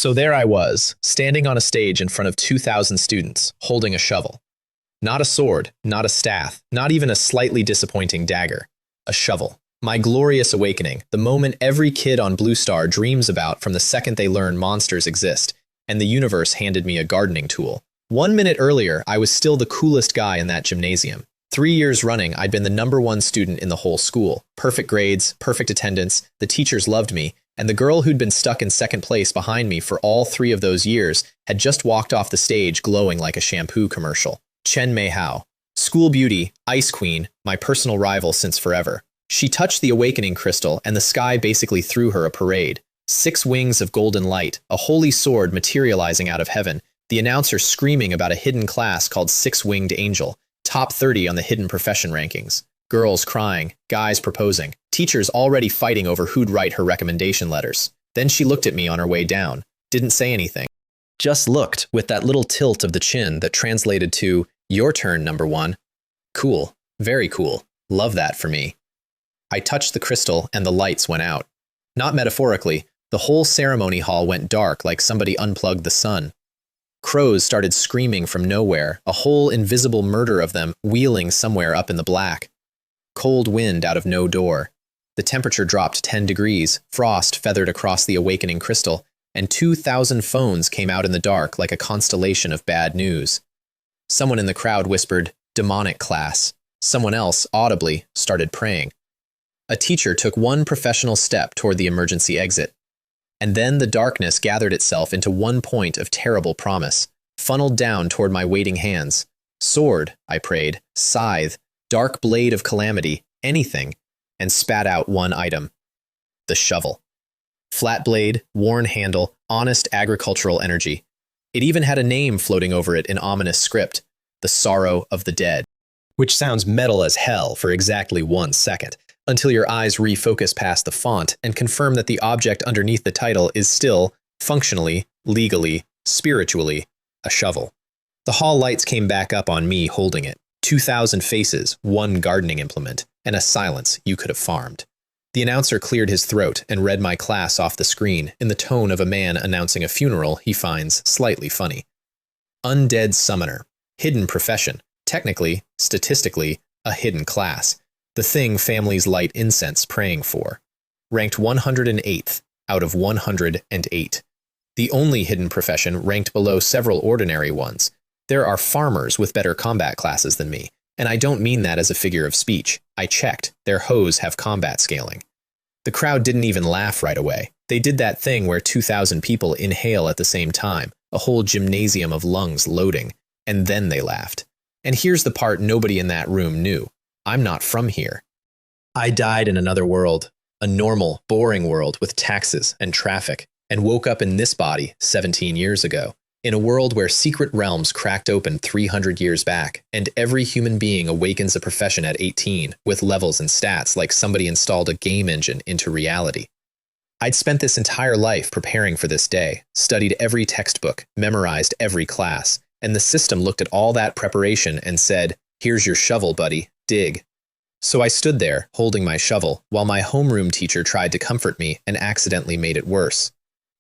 So there I was, standing on a stage in front of 2,000 students, holding a shovel. Not a sword, not a staff, not even a slightly disappointing dagger. A shovel. My glorious awakening, the moment every kid on Blue Star dreams about from the second they learn monsters exist, and the universe handed me a gardening tool. 1 minute earlier, I was still the coolest guy in that gymnasium. 3 years running, I'd been the #1 student in the whole school. Perfect grades, perfect attendance, the teachers loved me, and the girl who'd been stuck in second place behind me for all 3 of those years had just walked off the stage glowing like a shampoo commercial. Chen Mei Hao. School beauty, ice queen, my personal rival since forever. She touched the awakening crystal, and the sky basically threw her a parade. 6 wings of golden light, a holy sword materializing out of heaven, the announcer screaming about a hidden class called 6-winged angel, top 30 on the hidden profession rankings. Girls crying, guys proposing, teachers already fighting over who'd write her recommendation letters. Then she looked at me on her way down, didn't say anything. Just looked, with that little tilt of the chin that translated to, "Your turn, #1. Cool. Very cool. Love that for me." I touched the crystal and the lights went out. Not metaphorically, the whole ceremony hall went dark like somebody unplugged the sun. Crows started screaming from nowhere, a whole invisible murder of them wheeling somewhere up in the black. Cold wind out of no door. The temperature dropped 10 degrees, frost feathered across the awakening crystal, and 2,000 phones came out in the dark like a constellation of bad news. Someone in the crowd whispered, "Demonic class." Someone else, audibly, started praying. A teacher took one professional step toward the emergency exit. And then the darkness gathered itself into one point of terrible promise, funneled down toward my waiting hands. Sword, I prayed, scythe, dark blade of calamity, anything, and spat out one item. The shovel. Flat blade, worn handle, honest agricultural energy. It even had a name floating over it in ominous script, The Sorrow of the Dead. Which sounds metal as hell for exactly 1 second, until your eyes refocus past the font and confirm that the object underneath the title is still, functionally, legally, spiritually, a shovel. The hall lights came back up on me holding it. 2,000 faces, one gardening implement, and a silence you could have farmed. The announcer cleared his throat and read my class off the screen in the tone of a man announcing a funeral he finds slightly funny. Undead Summoner. Hidden profession. Technically, statistically, a hidden class. The thing families light incense praying for. Ranked 108th out of 108. The only hidden profession ranked below several ordinary ones. There are farmers with better combat classes than me, and I don't mean that as a figure of speech. I checked. Their hoes have combat scaling. The crowd didn't even laugh right away. They did that thing where 2,000 people inhale at the same time, a whole gymnasium of lungs loading, and then they laughed. And here's the part nobody in that room knew. I'm not from here. I died in another world, a normal, boring world with taxes and traffic, and woke up in this body 17 years ago, in a world where secret realms cracked open 300 years back, and every human being awakens a profession at 18, with levels and stats like somebody installed a game engine into reality. I'd spent this entire life preparing for this day, studied every textbook, memorized every class, and the system looked at all that preparation and said, "Here's your shovel, buddy. Dig." So I stood there, holding my shovel, while my homeroom teacher tried to comfort me and accidentally made it worse.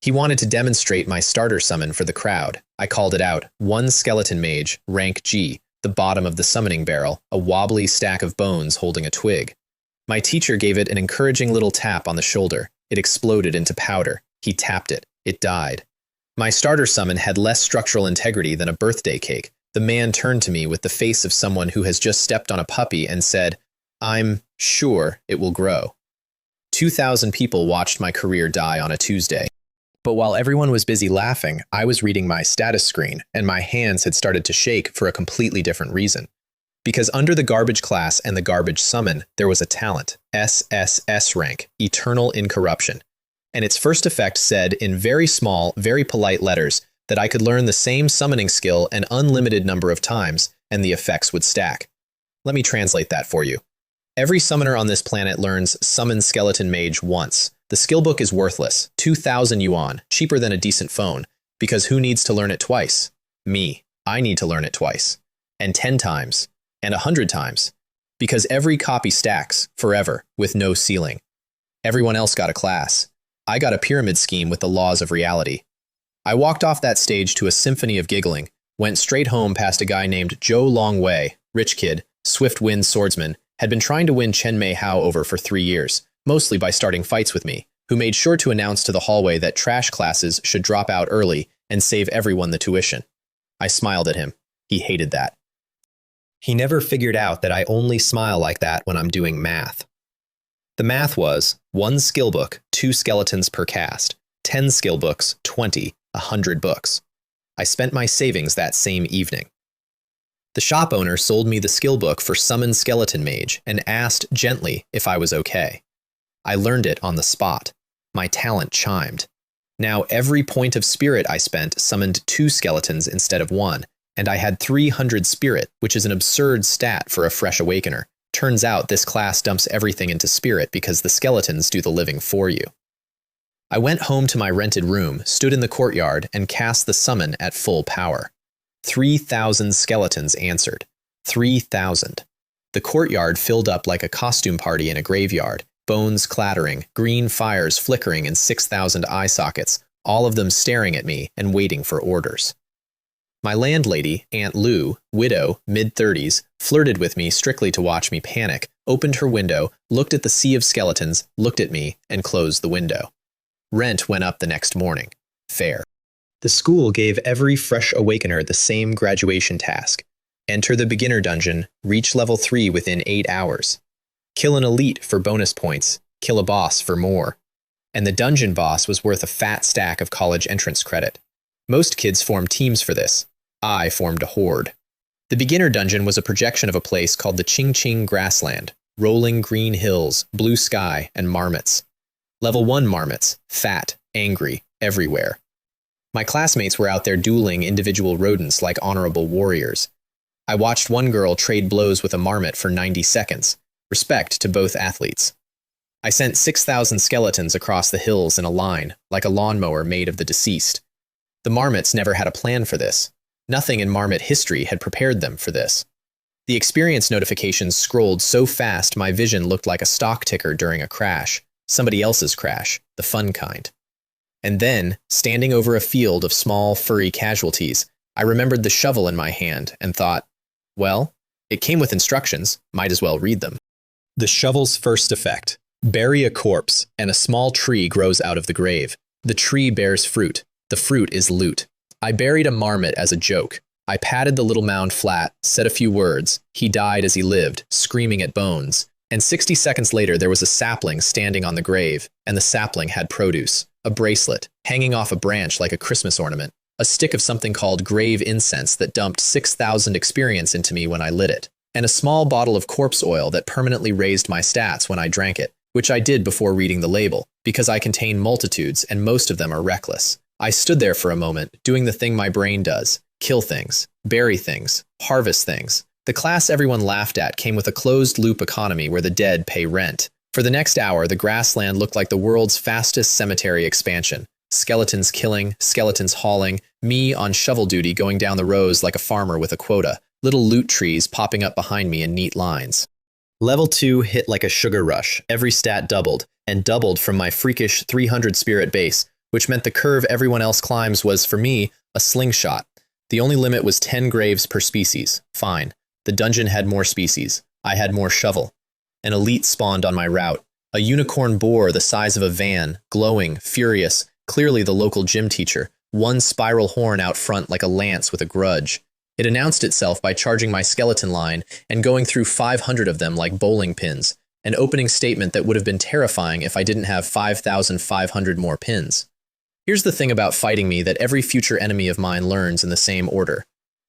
He wanted to demonstrate my starter summon for the crowd. I called it out. 1 skeleton mage, rank G, the bottom of the summoning barrel, a wobbly stack of bones holding a twig. My teacher gave it an encouraging little tap on the shoulder. It exploded into powder. He tapped it. It died. My starter summon had less structural integrity than a birthday cake. The man turned to me with the face of someone who has just stepped on a puppy and said, "I'm sure it will grow." 2,000 people watched my career die on a Tuesday. But while everyone was busy laughing, I was reading my status screen, and my hands had started to shake for a completely different reason. Because under the garbage class and the garbage summon, there was a talent, SSS rank, Eternal Incorruption. And its first effect said in very small, very polite letters that I could learn the same summoning skill an unlimited number of times, and the effects would stack. Let me translate that for you. Every summoner on this planet learns Summon Skeleton Mage once. The skill book is worthless, 2,000 yuan, cheaper than a decent phone, because who needs to learn it twice? Me. I need to learn it twice. And 10 times. And 100 times. Because every copy stacks, forever, with no ceiling. Everyone else got a class. I got a pyramid scheme with the laws of reality. I walked off that stage to a symphony of giggling, went straight home past a guy named Joe Longwei, rich kid, swift-wind swordsman, had been trying to win Chen Mei Hao over for 3 years, mostly by starting fights with me, who made sure to announce to the hallway that trash classes should drop out early and save everyone the tuition. I smiled at him. He hated that. He never figured out that I only smile like that when I'm doing math. The math was 1 skill book, 2 skeletons per cast, 10 skill books, 20, 100 books. I spent my savings that same evening. The shop owner sold me the skill book for Summon Skeleton Mage and asked gently if I was okay. I learned it on the spot. My talent chimed. Now every point of spirit I spent summoned 2 skeletons instead of 1, and I had 300 spirit, which is an absurd stat for a fresh awakener. Turns out this class dumps everything into spirit because the skeletons do the living for you. I went home to my rented room, stood in the courtyard, and cast the summon at full power. 3,000 skeletons answered. 3,000. The courtyard filled up like a costume party in a graveyard, bones clattering, green fires flickering in 6,000 eye sockets, all of them staring at me and waiting for orders. My landlady, Aunt Lou, widow, mid-30s, flirted with me strictly to watch me panic, opened her window, looked at the sea of skeletons, looked at me, and closed the window. Rent went up the next morning. Fair. The school gave every fresh awakener the same graduation task. Enter the beginner dungeon, reach level 3 within 8 hours. Kill an elite for bonus points, kill a boss for more. And the dungeon boss was worth a fat stack of college entrance credit. Most kids formed teams for this. I formed a horde. The beginner dungeon was a projection of a place called the Ching Ching Grassland, rolling green hills, blue sky, and marmots. Level 1 marmots, fat, angry, everywhere. My classmates were out there dueling individual rodents like honorable warriors. I watched one girl trade blows with a marmot for 90 seconds. Respect to both athletes. I sent 6,000 skeletons across the hills in a line, like a lawnmower made of the deceased. The marmots never had a plan for this. Nothing in marmot history had prepared them for this. The experience notifications scrolled so fast my vision looked like a stock ticker during a crash, somebody else's crash, the fun kind. And then, standing over a field of small, furry casualties, I remembered the shovel in my hand and thought, well, it came with instructions, might as well read them. The shovel's first effect. Bury a corpse, and a small tree grows out of the grave. The tree bears fruit. The fruit is loot. I buried a marmot as a joke. I patted the little mound flat, said a few words. He died as he lived, screaming at bones. And 60 seconds later, there was a sapling standing on the grave, and the sapling had produce. A bracelet, hanging off a branch like a Christmas ornament. A stick of something called grave incense that dumped 6,000 experience into me when I lit it. And a small bottle of corpse oil that permanently raised my stats when I drank it, which I did before reading the label, because I contain multitudes and most of them are reckless. I stood there for a moment, doing the thing my brain does. Kill things, bury things, harvest things. The class everyone laughed at came with a closed-loop economy where the dead pay rent. For the next hour, the grassland looked like the world's fastest cemetery expansion. Skeletons killing, skeletons hauling, me on shovel duty going down the rows like a farmer with a quota, little loot trees popping up behind me in neat lines. Level 2 hit like a sugar rush, every stat doubled, and doubled from my freakish 300 spirit base, which meant the curve everyone else climbs was, for me, a slingshot. The only limit was 10 graves per species. Fine. The dungeon had more species. I had more shovel. An elite spawned on my route. A unicorn boar the size of a van, glowing, furious, clearly the local gym teacher, one spiral horn out front like a lance with a grudge. It announced itself by charging my skeleton line and going through 500 of them like bowling pins, an opening statement that would have been terrifying if I didn't have 5,500 more pins. Here's the thing about fighting me that every future enemy of mine learns in the same order.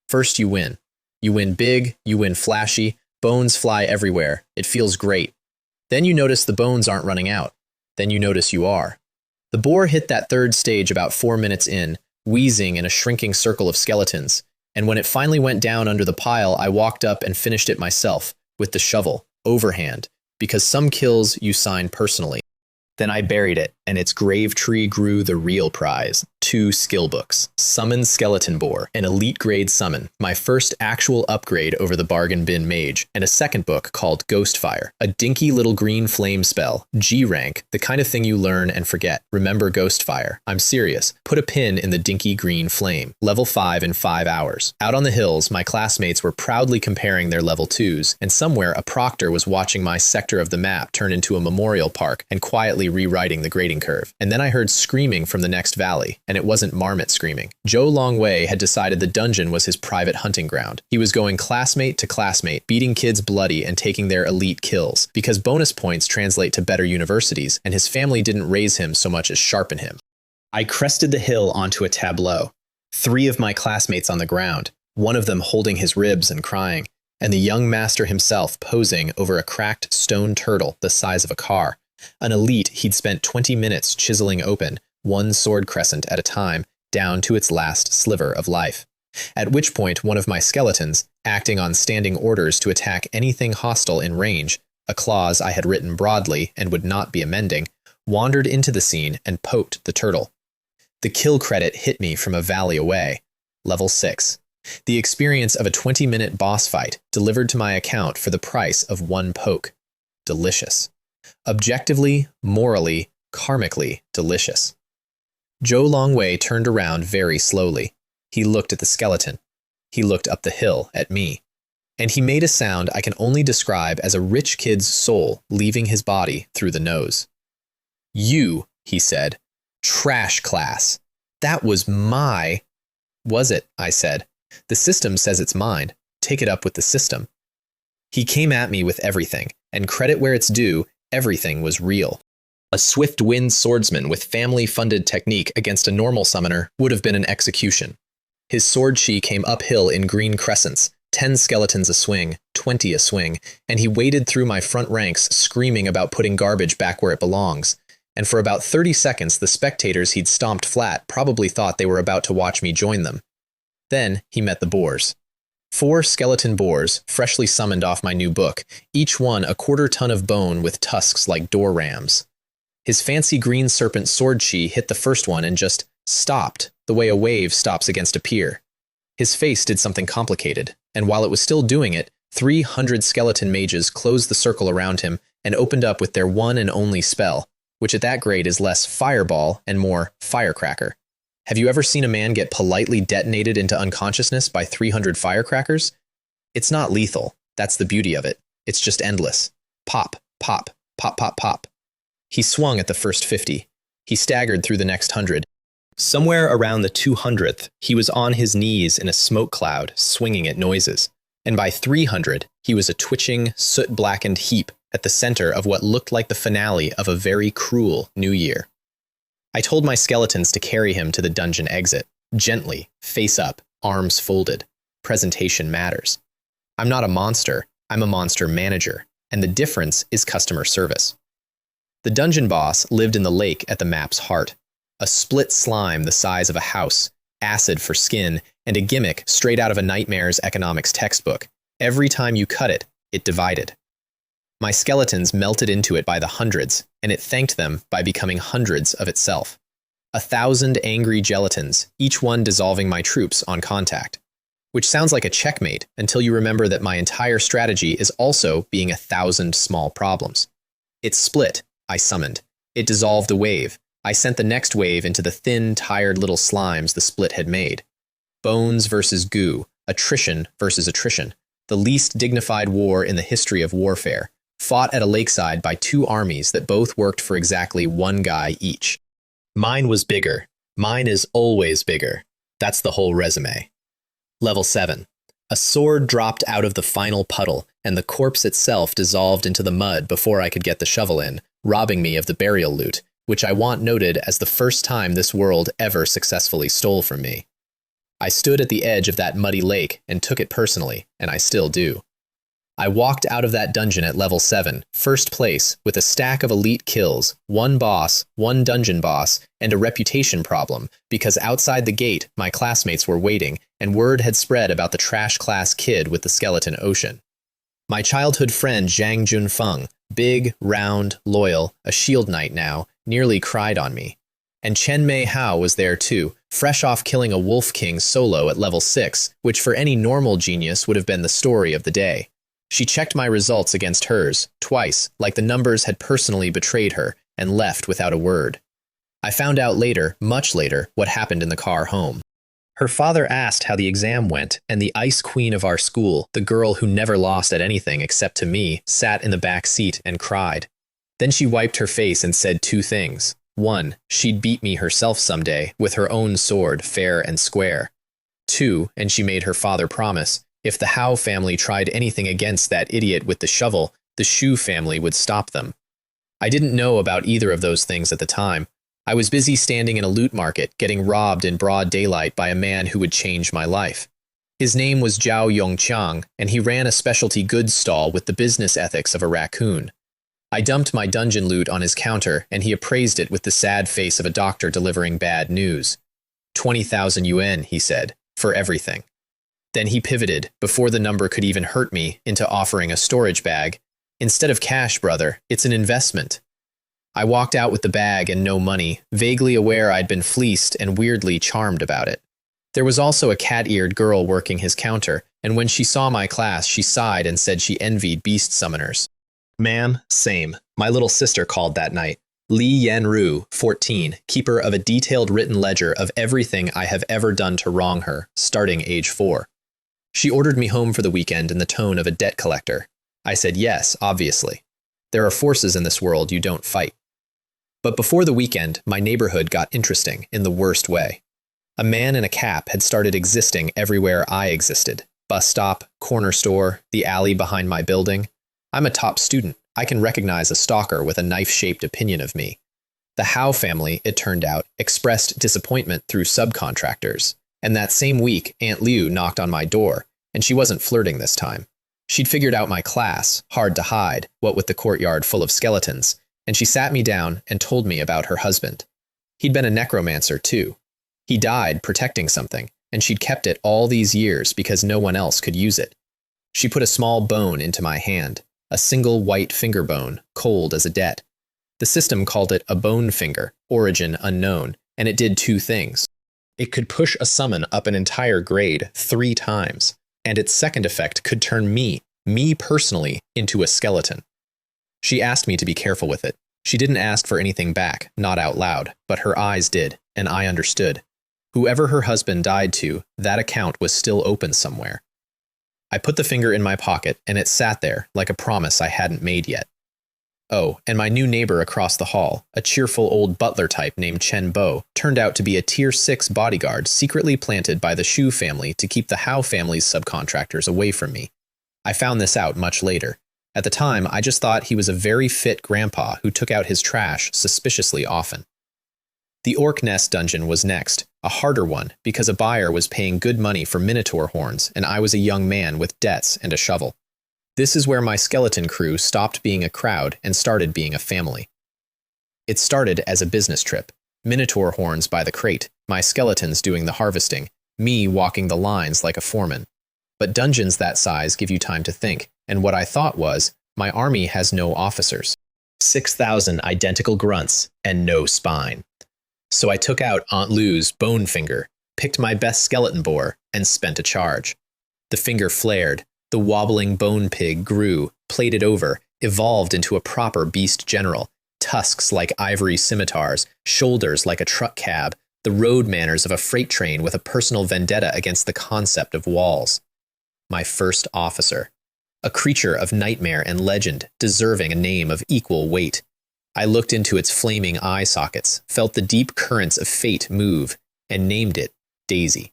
First, you win. You win big, you win flashy, bones fly everywhere. It feels great. Then you notice the bones aren't running out. Then you notice you are. The boar hit that third stage about 4 minutes in, wheezing in a shrinking circle of skeletons, and when it finally went down under the pile, I walked up and finished it myself, with the shovel, overhand, because some kills you sign personally. Then I buried it, and its grave tree grew the real prize, 2 skill books, Summon Skeleton Boar, an elite grade summon, my first actual upgrade over the bargain bin mage, and a second book called Ghostfire, a dinky little green flame spell, G rank, the kind of thing you learn and forget. Remember Ghostfire. I'm serious. Put a pin in the dinky green flame. Level 5 in 5 hours. Out on the hills, my classmates were proudly comparing their level 2s, and somewhere a proctor was watching my sector of the map turn into a memorial park and quietly rewriting the grading curve. And then I heard screaming from the next valley, and it wasn't Marmot screaming. Joe Longway had decided the dungeon was his private hunting ground. He was going classmate to classmate, beating kids bloody and taking their elite kills, because bonus points translate to better universities, and his family didn't raise him so much as sharpen him. I crested the hill onto a tableau. 3 of my classmates on the ground, one of them holding his ribs and crying, and the young master himself posing over a cracked stone turtle the size of a car. An elite he'd spent 20 minutes chiseling open, one sword crescent at a time, down to its last sliver of life. At which point one of my skeletons, acting on standing orders to attack anything hostile in range, a clause I had written broadly and would not be amending, wandered into the scene and poked the turtle. The kill credit hit me from a valley away. Level 6. The experience of a 20-minute boss fight delivered to my account for the price of 1 poke. Delicious. Objectively, morally, karmically delicious. Joe Longway turned around very slowly. He looked at the skeleton. He looked up the hill at me. And he made a sound I can only describe as a rich kid's soul leaving his body through the nose. "You," he said. "Trash class. That was my—" "Was it?" I said. "The system says it's mine. Take it up with the system." He came at me with everything, and credit where it's due, everything was real. A swift-wind swordsman with family-funded technique against a normal summoner would have been an execution. His sword chi came uphill in green crescents, 10 skeletons a swing, 20 a swing, and he waded through my front ranks screaming about putting garbage back where it belongs. And for about 30 seconds, the spectators he'd stomped flat probably thought they were about to watch me join them. Then he met the boars. 4 skeleton boars, freshly summoned off my new book, each one a 1/4 ton of bone with tusks like door rams. His fancy green serpent sword chi hit the first one and just stopped, the way a wave stops against a pier. His face did something complicated, and while it was still doing it, 300 skeleton mages closed the circle around him and opened up with their one and only spell, which at that grade is less fireball and more firecracker. Have you ever seen a man get politely detonated into unconsciousness by 300 firecrackers? It's not lethal. That's the beauty of it. It's just endless. Pop, pop, pop, pop, pop. He swung at the first 50. He staggered through the next 100. Somewhere around the 200th, he was on his knees in a smoke cloud, swinging at noises. And by 300, he was a twitching, soot-blackened heap at the center of what looked like the finale of a very cruel new year. I told my skeletons to carry him to the dungeon exit, gently, face up, arms folded. Presentation matters. I'm not a monster, I'm a monster manager, and the difference is customer service. The dungeon boss lived in the lake at the map's heart. A split slime the size of a house, acid for skin, and a gimmick straight out of a Nightmare's economics textbook. Every time you cut it, it divided. My skeletons melted into it by the hundreds, and it thanked them by becoming hundreds of itself. 1,000 angry gelatins, each one dissolving my troops on contact. Which sounds like a checkmate until you remember that my entire strategy is also being 1,000 small problems. It split, I summoned. It dissolved a wave. I sent the next wave into the thin, tired little slimes the split had made. Bones versus goo, attrition versus attrition. The least dignified war in the history of warfare, fought at a lakeside by 2 armies that both worked for exactly 1 guy each. Mine was bigger. Mine is always bigger. That's the whole resume. Level 7. A sword dropped out of the final puddle, and the corpse itself dissolved into the mud before I could get the shovel in, robbing me of the burial loot, which I want noted as the first time this world ever successfully stole from me. I stood at the edge of that muddy lake and took it personally, and I still do. I walked out of that dungeon at level 7, first place, with a stack of elite kills, 1 boss, 1 dungeon boss, and a reputation problem, because outside the gate, my classmates were waiting, and word had spread about the trash class kid with the skeleton ocean. My childhood friend Zhang Junfeng, big, round, loyal, a shield knight now, nearly cried on me. And Chen Mei Hao was there too, fresh off killing a Wolf King solo at level 6, which for any normal genius would have been the story of the day. She checked my results against hers, twice, like the numbers had personally betrayed her, and left without a word. I found out later, much later, what happened in the car home. Her father asked how the exam went, and the ice queen of our school, the girl who never lost at anything except to me, sat in the back seat and cried. Then she wiped her face and said two things. One, she'd beat me herself someday, with her own sword, fair and square. Two, and she made her father promise, if the Hao family tried anything against that idiot with the shovel, the Shu family would stop them. I didn't know about either of those things at the time. I was busy standing in a loot market, getting robbed in broad daylight by a man who would change my life. His name was Zhao Yongqiang, and he ran a specialty goods stall with the business ethics of a raccoon. I dumped my dungeon loot on his counter, and he appraised it with the sad face of a doctor delivering bad news. 20,000 yuan, he said, for everything. Then he pivoted, before the number could even hurt me, into offering a storage bag. Instead of cash, brother, it's an investment. I walked out with the bag and no money, vaguely aware I'd been fleeced and weirdly charmed about it. There was also a cat-eared girl working his counter, and when she saw my class, she sighed and said she envied beast summoners. Ma'am, same. My little sister called that night. Li Yanru, 14, keeper of a detailed written ledger of everything I have ever done to wrong her, starting age 4. She ordered me home for the weekend in the tone of a debt collector. I said yes, obviously. There are forces in this world you don't fight. But before the weekend, my neighborhood got interesting in the worst way. A man in a cap had started existing everywhere I existed. Bus stop, corner store, the alley behind my building. I'm a top student. I can recognize a stalker with a knife-shaped opinion of me. The Hao family, it turned out, expressed disappointment through subcontractors. And that same week, Aunt Liu knocked on my door, and she wasn't flirting this time. She'd figured out my class, hard to hide, what with the courtyard full of skeletons, and she sat me down and told me about her husband. He'd been a necromancer, too. He died protecting something, and she'd kept it all these years because no one else could use it. She put a small bone into my hand, a single white finger bone, cold as a debt. The system called it a bone finger, origin unknown, and it did two things. It could push a summon up an entire grade 3 times, and its second effect could turn me personally, into a skeleton. She asked me to be careful with it. She didn't ask for anything back, not out loud, but her eyes did, and I understood. Whoever her husband died to, that account was still open somewhere. I put the finger in my pocket, and it sat there like a promise I hadn't made yet. Oh, and my new neighbor across the hall, a cheerful old butler type named Chen Bo, turned out to be a Tier 6 bodyguard secretly planted by the Shu family to keep the Hao family's subcontractors away from me. I found this out much later. At the time, I just thought he was a very fit grandpa who took out his trash suspiciously often. The Orc Nest dungeon was next, a harder one because a buyer was paying good money for minotaur horns and I was a young man with debts and a shovel. This is where my skeleton crew stopped being a crowd and started being a family. It started as a business trip. Minotaur horns by the crate, my skeletons doing the harvesting, me walking the lines like a foreman. But dungeons that size give you time to think, and what I thought was, my army has no officers. 6,000 identical grunts and no spine. So I took out Aunt Lou's bone finger, picked my best skeleton boar, and spent a charge. The finger flared. The wobbling bone pig grew, plated over, evolved into a proper beast general, tusks like ivory scimitars, shoulders like a truck cab, the road manners of a freight train with a personal vendetta against the concept of walls. My first officer. A creature of nightmare and legend, deserving a name of equal weight. I looked into its flaming eye sockets, felt the deep currents of fate move, and named it Daisy.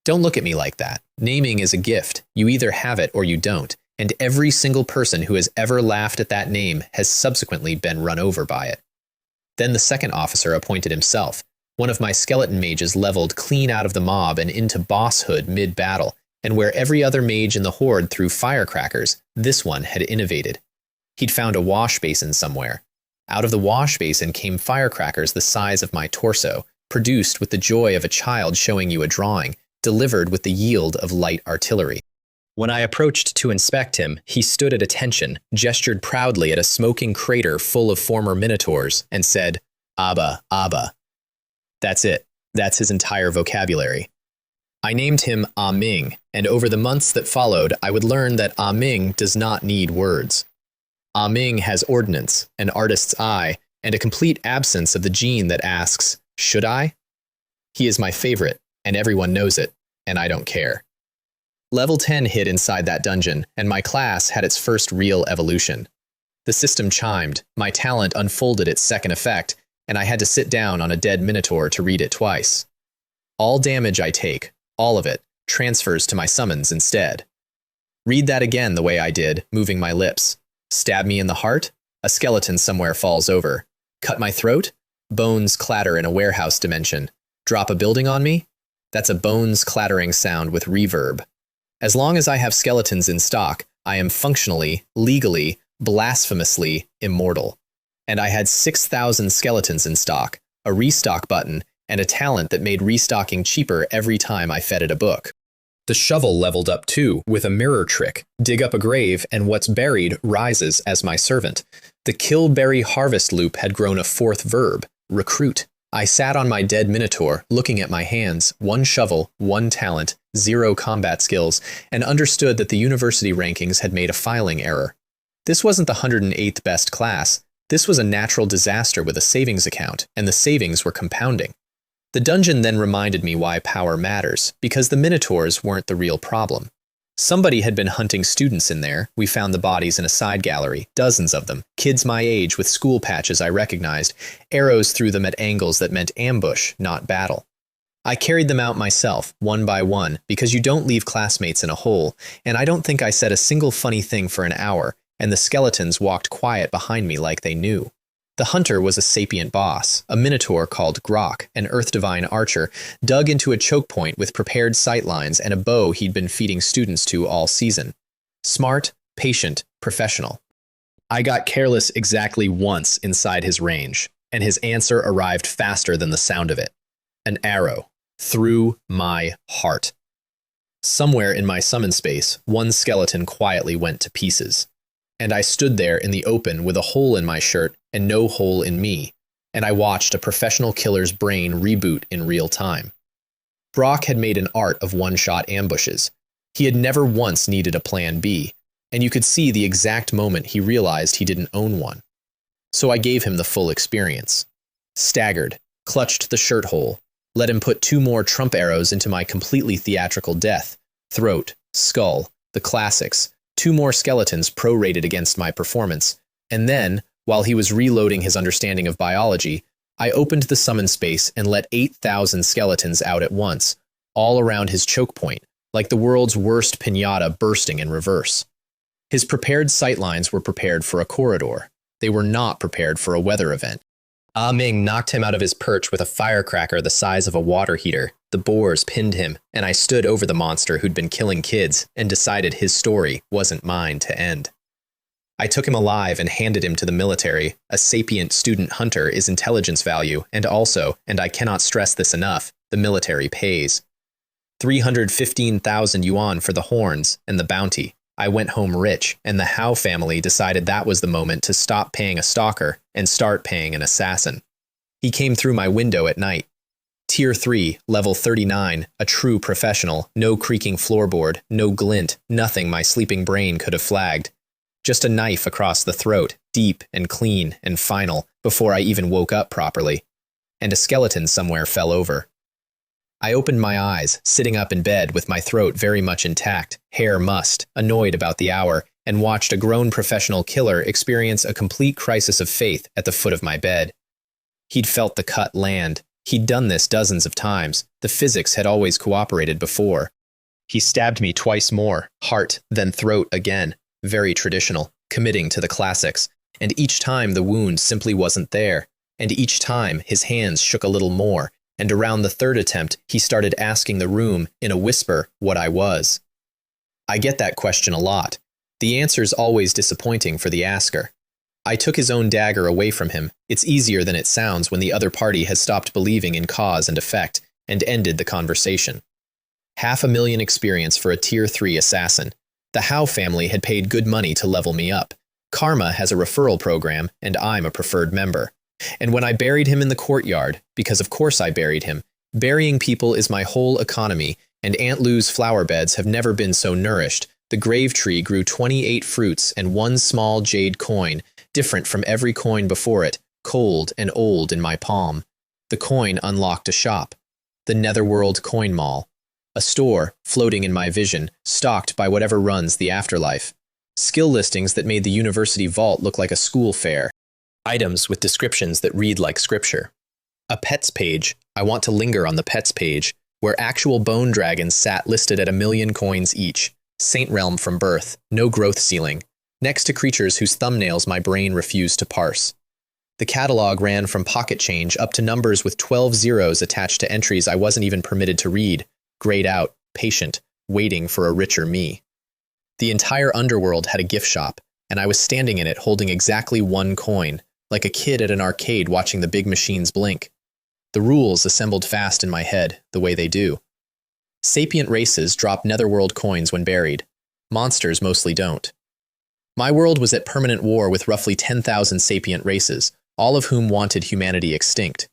Don't look at me like that. Naming is a gift. You either have it or you don't, and every single person who has ever laughed at that name has subsequently been run over by it. Then the second officer appointed himself. One of my skeleton mages leveled clean out of the mob and into bosshood mid-battle, and where every other mage in the horde threw firecrackers, this one had innovated. He'd found a wash basin somewhere. Out of the wash basin came firecrackers the size of my torso, produced with the joy of a child showing you a drawing, delivered with the yield of light artillery. When I approached to inspect him, he stood at attention, gestured proudly at a smoking crater full of former minotaurs, and said, "Abba, Abba." That's it. That's his entire vocabulary. I named him Ah Ming, and over the months that followed, I would learn that Ah Ming does not need words. Ah Ming has ordnance, an artist's eye, and a complete absence of the gene that asks, should I? He is my favorite, and everyone knows it, and I don't care. Level 10 hid inside that dungeon, and my class had its first real evolution. The system chimed, my talent unfolded its second effect, and I had to sit down on a dead minotaur to read it twice. All damage I take, all of it, transfers to my summons instead. Read that again the way I did, moving my lips. Stab me in the heart? A skeleton somewhere falls over. Cut my throat? Bones clatter in a warehouse dimension. Drop a building on me? That's a bones clattering sound with reverb. As long as I have skeletons in stock, I am functionally, legally, blasphemously immortal. And I had 6,000 skeletons in stock, a restock button, and a talent that made restocking cheaper every time I fed it a book. The shovel leveled up too, with a mirror trick. Dig up a grave, and what's buried rises as my servant. The kill, bury, harvest loop had grown a fourth verb, recruit. I sat on my dead minotaur, looking at my hands, 1 shovel, 1 talent, 0 combat skills, and understood that the university rankings had made a filing error. This wasn't the 108th best class. This was a natural disaster with a savings account, and the savings were compounding. The dungeon then reminded me why power matters, because the minotaurs weren't the real problem. Somebody had been hunting students in there. We found the bodies in a side gallery, dozens of them, kids my age with school patches I recognized, arrows through them at angles that meant ambush, not battle. I carried them out myself, one by one, because you don't leave classmates in a hole, and I don't think I said a single funny thing for an hour, and the skeletons walked quiet behind me like they knew. The hunter was a sapient boss, a minotaur called Grok, an earth divine archer, dug into a choke point with prepared sightlines and a bow he'd been feeding students to all season. Smart, patient, professional. I got careless exactly once inside his range, and his answer arrived faster than the sound of it. An arrow, through my heart. Somewhere in my summon space, one skeleton quietly went to pieces. And I stood there in the open with a hole in my shirt and no hole in me, and I watched a professional killer's brain reboot in real time. Brock had made an art of one-shot ambushes. He had never once needed a plan B, and you could see the exact moment he realized he didn't own one. So I gave him the full experience. Staggered, clutched the shirt hole, let him put 2 more trump arrows into my completely theatrical death, throat, skull, the classics, 2 more skeletons prorated against my performance, and then, while he was reloading his understanding of biology, I opened the summon space and let 8,000 skeletons out at once, all around his choke point, like the world's worst piñata bursting in reverse. His prepared sightlines were prepared for a corridor. They were not prepared for a weather event. Ah Ming knocked him out of his perch with a firecracker the size of a water heater. The boars pinned him, and I stood over the monster who'd been killing kids and decided his story wasn't mine to end. I took him alive and handed him to the military. A sapient student hunter is intelligence value, and also, and I cannot stress this enough, the military pays. 315,000 yuan for the horns and the bounty. I went home rich, and the Hao family decided that was the moment to stop paying a stalker and start paying an assassin. He came through my window at night. Tier 3, level 39, a true professional, no creaking floorboard, no glint, nothing my sleeping brain could have flagged. Just a knife across the throat, deep and clean and final, before I even woke up properly. And a skeleton somewhere fell over. I opened my eyes, sitting up in bed with my throat very much intact, hair mussed, annoyed about the hour, and watched a grown professional killer experience a complete crisis of faith at the foot of my bed. He'd felt the cut land. He'd done this dozens of times. The physics had always cooperated before. He stabbed me twice more, heart, then throat again. Very traditional, committing to the classics. And each time the wound simply wasn't there. And each time his hands shook a little more. And around the 3rd attempt, he started asking the room, in a whisper, what I was. I get that question a lot. The answer's always disappointing for the asker. I took his own dagger away from him. It's easier than it sounds when the other party has stopped believing in cause and effect, and ended the conversation. 500,000 experience for a Tier 3 assassin. The Hao family had paid good money to level me up. Karma has a referral program, and I'm a preferred member. And when I buried him in the courtyard, because of course I buried him, burying people is my whole economy, and Aunt Lou's flower beds have never been so nourished. The grave tree grew 28 fruits and one small jade coin, different from every coin before it, cold and old in my palm. The coin unlocked a shop, the Netherworld Coin Mall, a store floating in my vision, stocked by whatever runs the afterlife. Skill listings that made the university vault look like a school fair. Items with descriptions that read like scripture. A pets page. I want to linger on the pets page, where actual bone dragons sat listed at 1,000,000 coins each. Saint realm from birth, no growth ceiling, next to creatures whose thumbnails my brain refused to parse. The catalog ran from pocket change up to numbers with 12 zeros attached to entries I wasn't even permitted to read, grayed out, patient, waiting for a richer me. The entire underworld had a gift shop, and I was standing in it holding exactly one coin, like a kid at an arcade watching the big machines blink. The rules assembled fast in my head, the way they do. Sapient races drop netherworld coins when buried. Monsters mostly don't. My world was at permanent war with roughly 10,000 sapient races, all of whom wanted humanity extinct.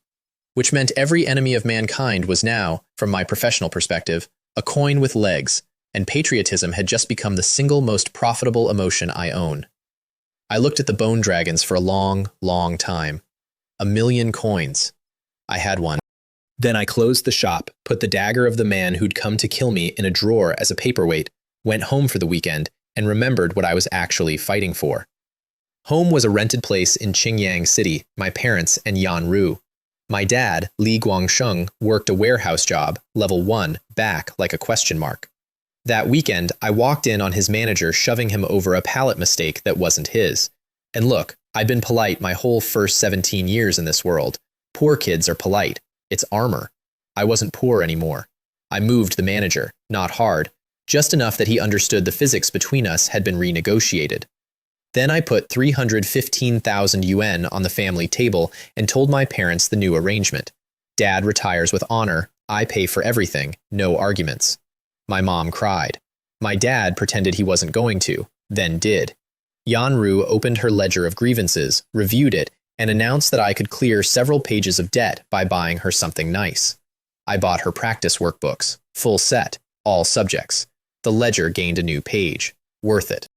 Which meant every enemy of mankind was now, from my professional perspective, a coin with legs, and patriotism had just become the single most profitable emotion I own. I looked at the bone dragons for a long, long time. 1,000,000 coins. I had one. Then I closed the shop, put the dagger of the man who'd come to kill me in a drawer as a paperweight, went home for the weekend, and remembered what I was actually fighting for. Home was a rented place in Qingyang City, my parents and Yan Ru. My dad, Li Guangsheng, worked a warehouse job, level 1, back like a question mark. That weekend, I walked in on his manager shoving him over a pallet mistake that wasn't his. And look, I'd been polite my whole first 17 years in this world. Poor kids are polite. It's armor. I wasn't poor anymore. I moved the manager, not hard, just enough that he understood the physics between us had been renegotiated. Then I put 315,000 yuan on the family table and told my parents the new arrangement. Dad retires with honor, I pay for everything, no arguments. My mom cried. My dad pretended he wasn't going to, then did. Yanru opened her ledger of grievances, reviewed it, and announced that I could clear several pages of debt by buying her something nice. I bought her practice workbooks, full set, all subjects. The ledger gained a new page. Worth it.